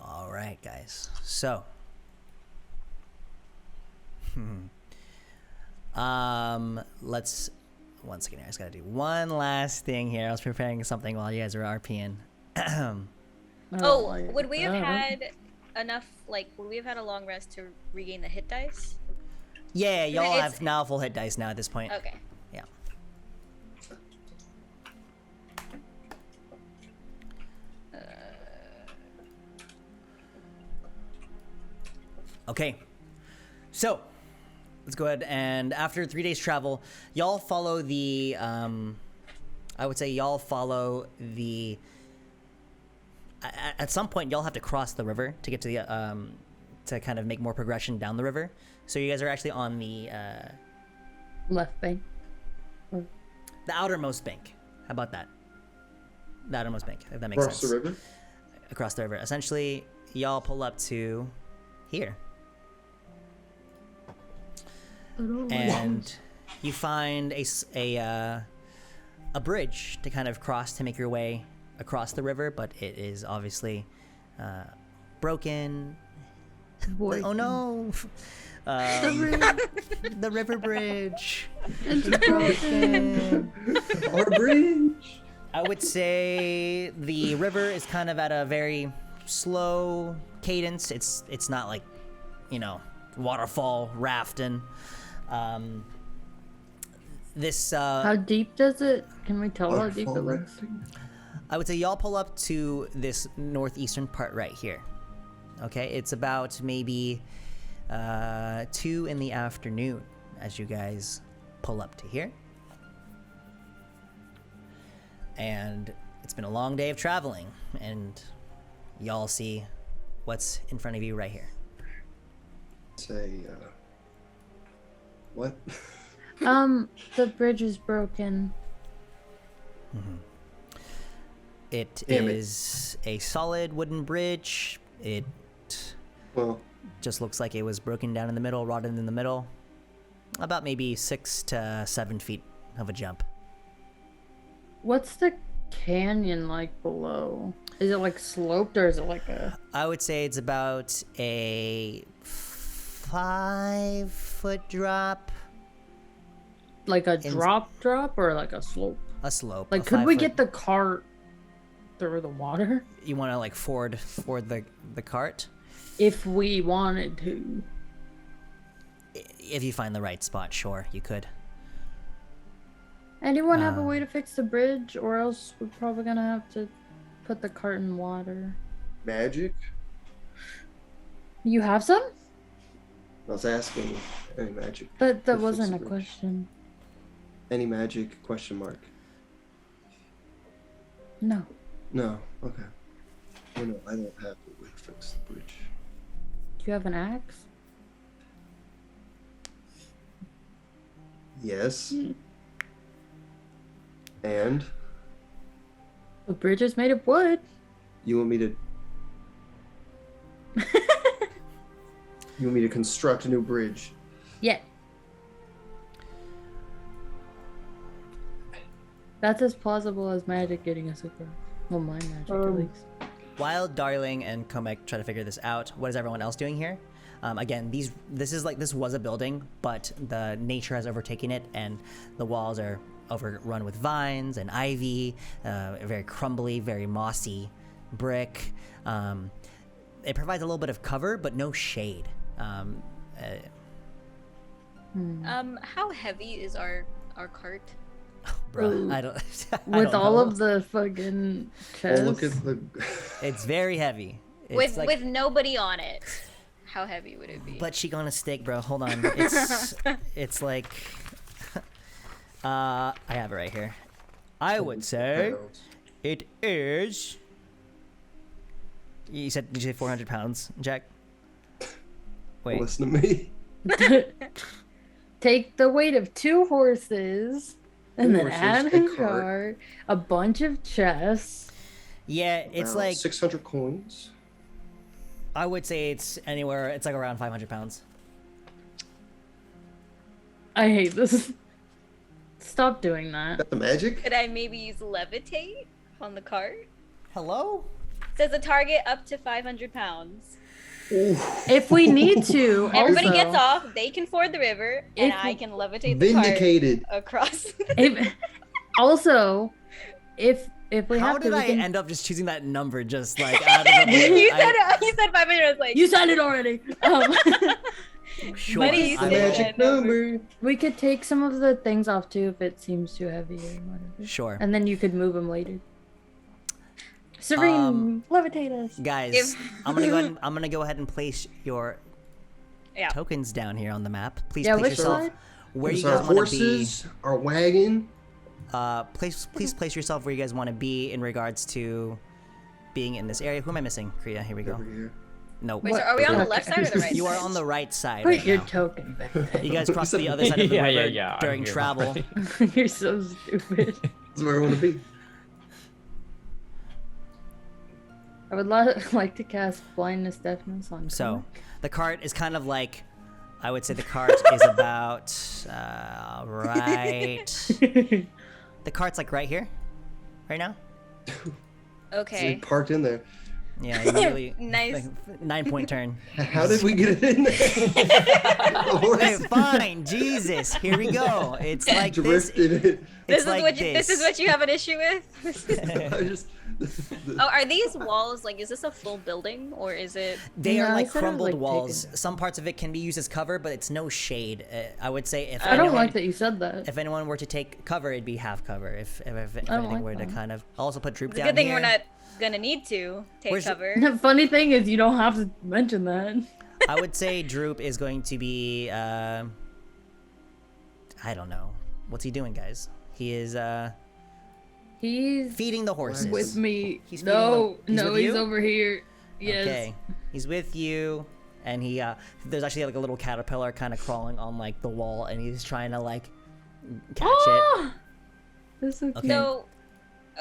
All right, guys. So, let's. One second here. I just gotta do one last thing here. I was preparing something while you guys were RPing. Oh, my would we have God. had enough? Like, would we have had a long rest to regain the hit dice? Yeah, y'all It's- have now full hit dice now at this point. Okay. Yeah. Okay. So, let's go ahead and after 3 days travel, y'all follow the I would say y'all follow the at some point y'all have to cross the river to get to the to kind of make more progression down the river. So you guys are actually on the Left bank. the outermost bank. How about that? The outermost bank, if that makes across sense. the river? Across the river. Essentially, y'all pull up to here. And you find a bridge to kind of cross to make your way across the river, but it is obviously broken. Boy. Oh no! The river bridge. It's broken. Our bridge! I would say the river is kind of at a very slow cadence. It's not like, waterfall rafting. This How deep does it? Can we tell how deep it Waterfall looks? rafting? I would say y'all pull up to this northeastern part right here. Okay, it's about maybe 2 in the afternoon as you guys pull up to here. And it's been a long day of traveling, and y'all see what's in front of you right here. Say, what? The bridge is broken. It Damn it. is a solid wooden bridge. It Well, just looks like it was broken down in the middle, rotted in the middle. About maybe 6 to 7 feet of a jump. What's the canyon like below? Is it like sloped or is it like a? I would say it's about a 5-foot drop. Like a drop or like a slope? A slope. Like, a could we 5-foot. get the cart through the water? You want to like ford the cart? If we wanted to. If you find the right spot, sure, you could. Anyone have a way to fix the bridge, or else we're probably gonna have to put the cart in water. magic? You have some? I was asking any magic. But that to fix wasn't the a bridge. question. Any magic? Question mark. No. No. Okay. Oh, no, I don't have a way to fix the bridge. Do you have an axe? Yes. And The bridge is made of wood. you want me to You want me to construct a new bridge? Yeah. That's as plausible as magic getting us across. Well, my magic at least. While Darling and Komek try to figure this out, what is everyone else doing here? Again, this was a building, but the nature has overtaken it, and the walls are overrun with vines and ivy, very crumbly, very mossy brick. It provides a little bit of cover, but no shade. How heavy is our cart? Bruh, I don't. With all of the fucking chests. Oh, look at the. It's very heavy. It's With nobody on it, how heavy would it be? Butt cheek on a stick, bro. Hold on. It's like. I have it right here. I would say it is. Did you say 400 pounds, Jack? Wait. Listen to me. Take the weight of 2 horses and then Horses, add a a cart. cart, a bunch of chests. Yeah, it's About like 600 coins. I would say it's anywhere. It's like around 500 pounds. I hate this. Stop doing Is that. that the magic? Could I maybe use levitate on the cart? Hello? Says the target up to 500 pounds. If we need to, Everybody also, gets off. They can ford the river, and If- I can levitate the cart Vindicated. across. Also, if we How have to, did we I can... end up just choosing that number just like out of the blue? you said 500. I was like, You said it already. Sure. Buddy, you The said magic that number. number. We could take some of the things off too if it seems too heavy or whatever. Sure. And then you could move them later. Serene, levitate us. Guys, If- I'm gonna go ahead and place your Yeah. tokens down here on the map. Please Yeah, place which yourself side? where you There's guys our want to be. horses, our wagon. Please place yourself where you guys want to be in regards to being in this area. Who am I missing? Kriya, here we go. Over here. No. Wait, so are we on the left side or the right You are side? on the right side Put right your now. token back there. You guys crossed to the other side of the Yeah, river yeah, I'm during here travel. already. You're so stupid. That's where I want to be. I would like to cast blindness deafness on. So, the cart is kind of like, I would say the cart is about right. The cart's like right here, right now. So Okay. we parked in there. Yeah, you really Nice. like, 9-point turn. How did we get it in there? The Okay, horse fine. Jesus, here we go. It's like this. drifted it. It's like This is what you have an issue with? I just. Oh, are these walls like? Is this a full building or is it? They No, are I like said it was, crumbled like, walls. taken. Some parts of it can be used as cover, but it's no shade. I would say if I don't anyone, like that you said that. if anyone were to take cover, it'd be half cover. If anything like were to that. kind of I'll also put Droop It's a down good thing here. we're not gonna need to take Where's the- cover. The funny thing is, you don't have to mention that. I would say Droop is going to be. I don't know. What's he doing, guys? He is He's feeding the horses. with me. He's feeding No, them. He's no, with he's you? over here. Yes. Okay, he's with you, and he there's actually like a little caterpillar kind of crawling on like the wall, and he's trying to like catch it. Ah! That's so cute. Okay. So,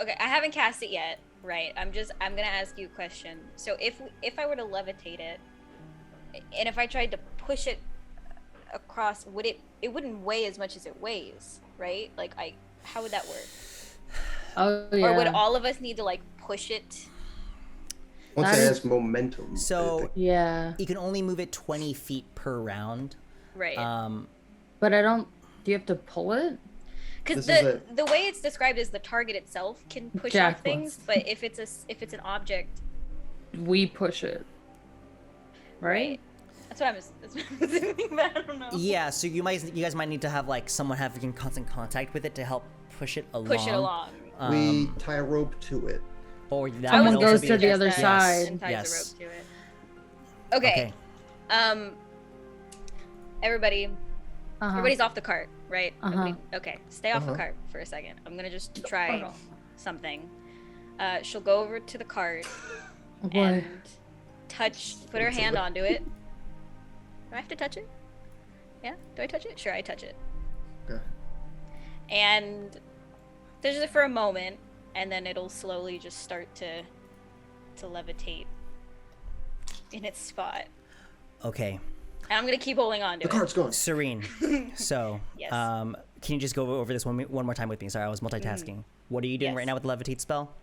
okay, I haven't cast it yet, right? I'm gonna ask you a question. So if I were to levitate it, and if I tried to push it across, it wouldn't weigh as much as it weighs, right? Like how would that work? Oh yeah. Or would all of us need to like push it? Once That it is- has momentum. So Yeah, you can only move it 20 feet per round. Right. but I don't. Do you have to pull it? Because This is the way it's described is the target itself can push Jack off things, wants- but if it's an object, We push it. Right? that's what I'm assuming. But I don't know. Yeah, so you guys might need to have like someone having constant contact with it to help push it along. Push it along. we tie a rope to it. Or that Someone would also goes be to the a- other Just that side. and ties Yes. a rope to it. Okay. Everybody, Uh-huh. everybody's off the cart, right? Uh-huh. Everybody- okay, stay off the Uh-huh. cart for a second. I'm gonna just try something. She'll go over to the cart What? and put her hand onto it. Do I have to touch it? Yeah? Do I touch it? Sure, I touch it. Okay. And there's it for a moment, and then it'll slowly just start to levitate in its spot. Okay. And I'm gonna keep holding on to The it. card's gone. Serene. So, Yes. can you just go over this one more time with me? Sorry, I was multitasking. What are you doing Yes. right now with the levitate spell?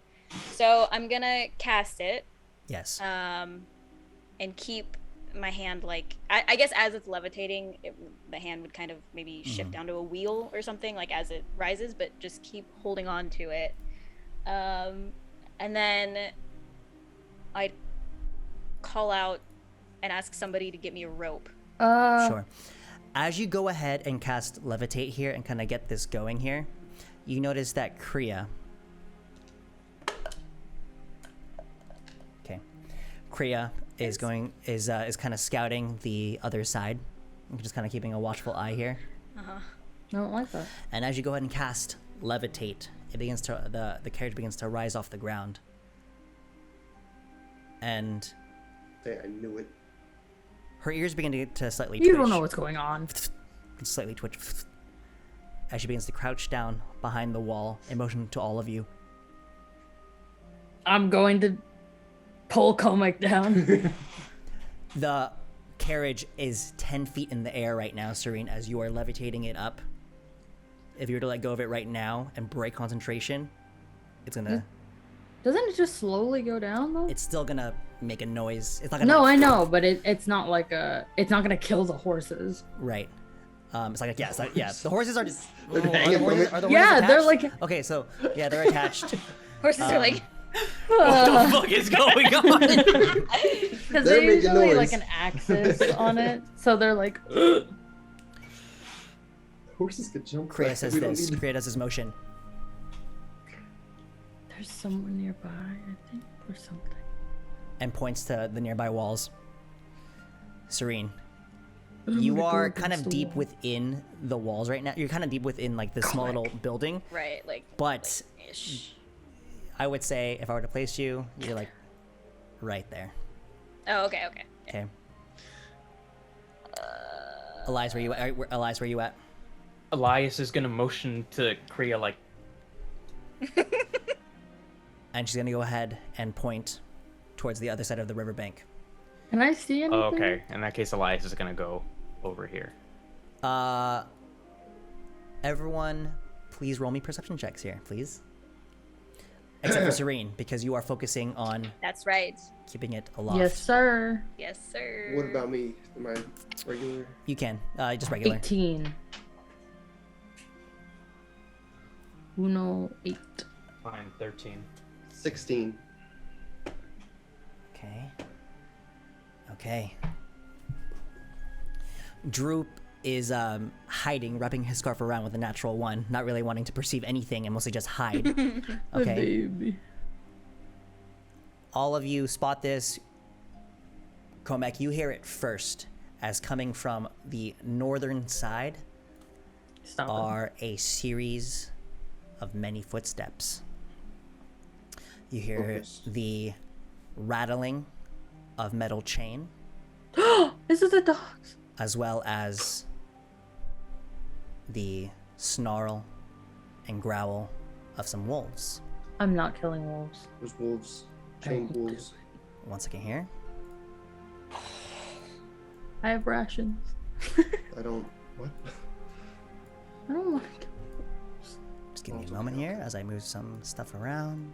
So I'm gonna cast it, Yes. and keep my hand like I guess as it's levitating, the hand would kind of maybe shift down to a wheel or something like as it rises, but just keep holding on to it. And then I'd call out and ask somebody to get me a rope. Sure. As you go ahead and cast levitate here and kind of get this going here, you notice that Kriya. Okay, Kriya is going is kind of scouting the other side, just kind of keeping a watchful eye here. I don't like that. And as you go ahead and cast levitate, it begins to the carriage begins to rise off the ground. And Hey, I knew it. her ears begin to slightly twitch. You don't know what's going on. Slightly twitch as she begins to crouch down behind the wall and motion to all of you. I'm going to pull Comic down. The carriage is 10 feet in the air right now, Serene, as you are levitating it up. If you were to let go of it right now and break concentration, it's gonna... Doesn't it just slowly go down though? It's still gonna make a noise. It's not gonna... No, I know, but it's not like it's not gonna kill the horses. Right. It's like, yeah, the horses are just... They're hanging from it. Are the horses Yeah, they're attached? like- Okay, so, yeah, they're attached. Horses are like What the fuck is going on? Because They're they're making usually noise. like an axis on it, so they're like. Horses could jump. Kriya back. says We don't this. need- Kriya does this motion. There's someone nearby, I think, or something. And points to the nearby walls. Serene, you are kind of deep within the walls right now. You're kind of deep within like this small little building. right, like But ish. I would say if I were to place you, you're like right there. Oh, okay. Okay. Elias, where you at? Elias, where you at? Elias is gonna motion to Kriya like, And she's gonna go ahead and point towards the other side of the riverbank. Can I see anything? oh, okay. In that case, Elias is gonna go over here. Everyone, please roll me perception checks here, please. Except for Serene, because you are focusing on That's right. keeping it aloft. Yes, sir. Yes, sir. What about me? Am I regular? You can. Just regular. 18. Uno 8. Fine, 13. 16. Okay. Droop is hiding, wrapping his scarf around with a natural one, not really wanting to perceive anything and mostly just hide. Okay. Baby. All of you spot this. Komek, you hear it first, as coming from the northern side Stop it. are a series of many footsteps. You hear Focus. the rattling of metal chain, Is it the dogs? as well as the snarl and growl of some wolves. I'm not killing wolves. There's wolves. Chained wolves. One second here. I have rations. I don't. What? I don't want to. Just give me a moment here as I move some stuff around.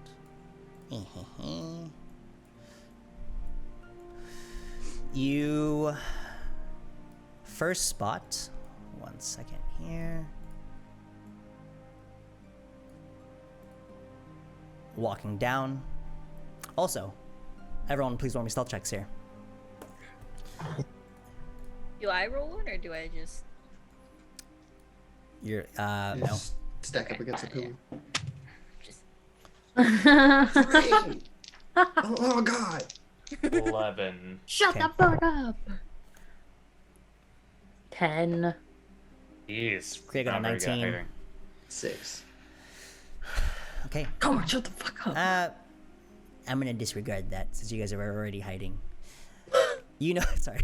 You first spot. One second here. Walking down. Also, everyone, please roll me stealth checks here. Do I roll one or do I just? You're no. Just stack up against a pillar. Just Oh God! 11. Shut the fuck up. 10. Jeez. Kriya got a Not very good at 19. hiding. 6. Okay. Come on, shut the fuck up. I'm gonna disregard that since you guys are already hiding. You know, sorry.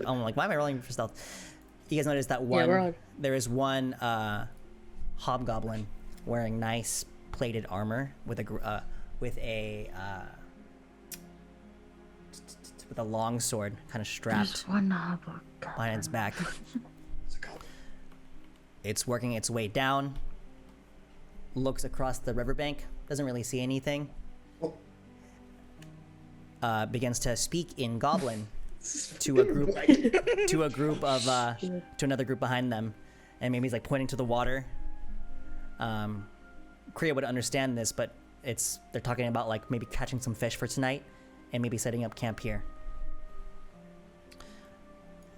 I'm like, why am I rolling for stealth? You guys notice that one? we're on. There is one hobgoblin wearing nice plated armor with a with a long sword, kind of strapped There's one hobgoblin. behind its back. It's a goblin. It's working its way down, looks across the riverbank, doesn't really see anything. Oh. Begins to speak in Goblin to a group, to another group behind them, and maybe he's like pointing to the water. Kriya would understand this, but they're talking about like maybe catching some fish for tonight, and maybe setting up camp here.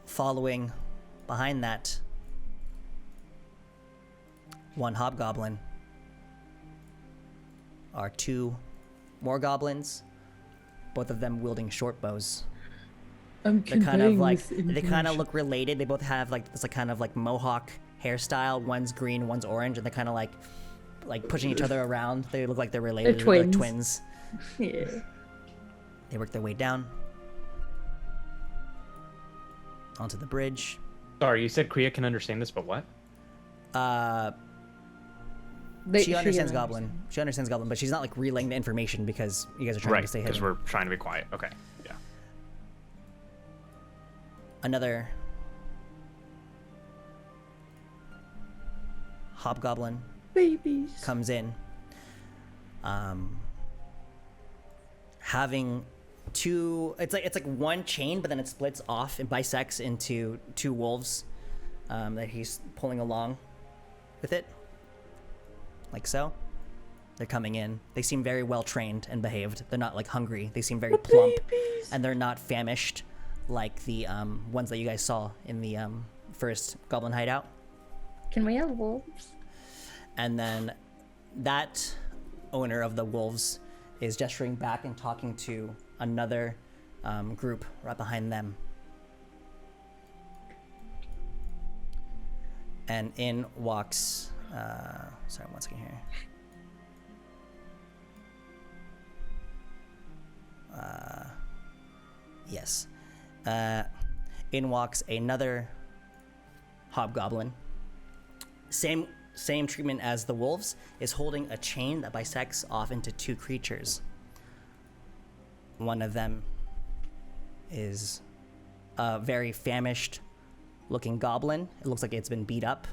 Following behind that, one hobgoblin are two more goblins, both of them wielding short bows. I'm They're kind of like conveying this they kind of information. look related. They both have like this like kind of like mohawk hairstyle. One's green, one's orange, and they're kind of like pushing each other around. They look like they're related. They're They look like twins. twins. Yeah. They work their way down onto the bridge. Sorry, you said Kriya can understand this, but what? She understands Goblin. She understands Goblin, but she's not like relaying the information because you guys are trying Right, to stay because hidden. we're trying to be quiet. Okay, yeah. Another hobgoblin Babies. comes in, having two. It's like one chain, but then it splits off and bisects into two wolves that he's pulling along with it, like so. They're coming in. They seem very well trained and behaved. They're not like hungry. They seem very plump, and they're not famished like the ones that you guys saw in the first goblin hideout. Can we have wolves? And then that owner of the wolves is gesturing back and talking to another group right behind them. And in walks, sorry, one second here. Yes. In walks another hobgoblin. Same treatment as the wolves, is holding a chain that bisects off into two creatures. One of them is a very famished looking goblin. It looks like it's been beat up.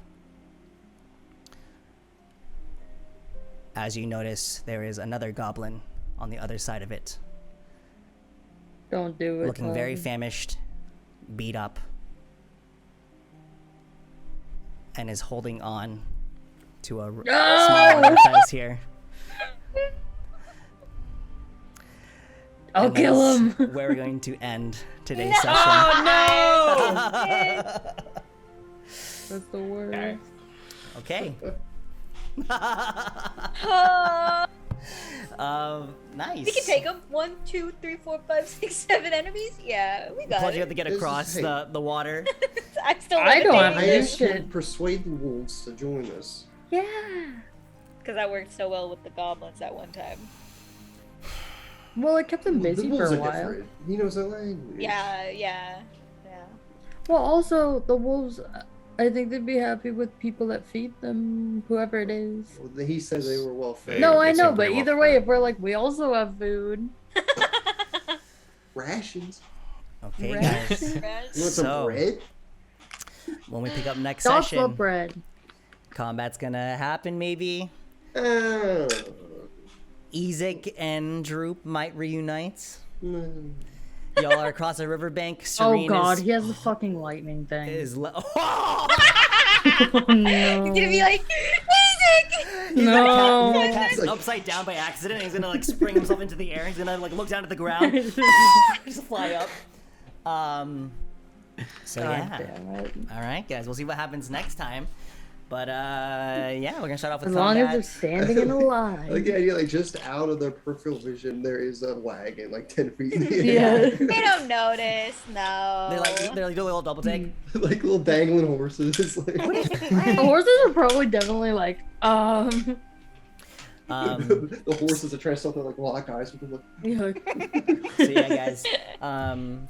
As you notice, there is another goblin on the other side of it, Don't do it. looking very Tom. famished, beat up, and is holding on to a small size here. I'll And that kill is him. Where we're going to end today's session. That's the word. Okay. Nice. We can take them. 1, 2, 3, 4, 5, 6, 7 enemies. Yeah, we got Told you have it. to get This is- across hey. the water. I'm still I don't have I to do asked shit. you to persuade the wolves to join us. Yeah. Because I worked so well with the goblins at one time. Well, it kept him busy the for wolves a are while. different. He knows their language. Yeah. Well, also the wolves. I think they'd be happy with people that feed them, whoever it is. Well, he said they were well fed. They- No, I seem know, but pretty well either way, fed. if we're like, we also have food. Rations. Okay, Right. guys. You want So- some bread? When we pick up next Dogs session, love bread. combat's gonna happen maybe. Oh. Ezek and Droop might reunite. Mm. Y'all are across a riverbank. Oh Serene god, is, he has the fucking lightning thing. oh! Oh, no. You're gonna be like, Isaac! No. The cat's Like- upside down by accident, and he's gonna like spring himself into the air. He's gonna like look down at the ground, just fly up. So God yeah. damn it. All right, guys. We'll see what happens next time. But yeah, we're gonna start off with As long as combat. they're standing and alive. I like the idea, like just out of their peripheral vision, there is a wagon like 10 feet in the air. Yeah. They don't notice, no. They're like doing a little double take. like little dangling horses. Like, The horses are probably definitely like, the horses are trying to something like lock eyes with them. Like, yeah. So yeah, guys,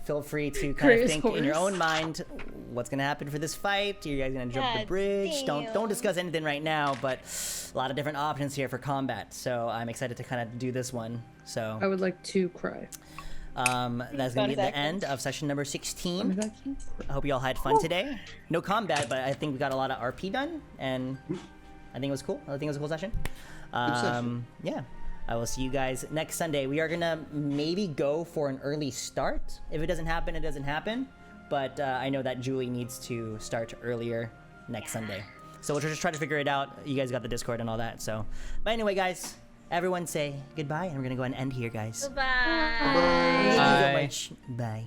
feel free to kind of Chris think in your horse. own mind what's gonna happen for this fight. Are you guys gonna jump the God bridge? Don't damn. discuss anything right now, but a lot of different options here for combat. So I'm excited to kind of do this one. So I would like to cry. That's gonna be the end of session number 16. I hope you all had fun today. No combat, but I think we got a lot of RP done, and I think it was cool. I think it was a cool session. Yeah. I will see you guys next Sunday. We are gonna maybe go for an early start. If it doesn't happen, it doesn't happen. But I know that Julie needs to start earlier next Sunday. So we'll just try to figure it out. You guys got the Discord and all that. So, but anyway, guys, everyone say goodbye, and we're gonna go ahead and end here, guys. Goodbye. Bye. Thank you so much. Bye.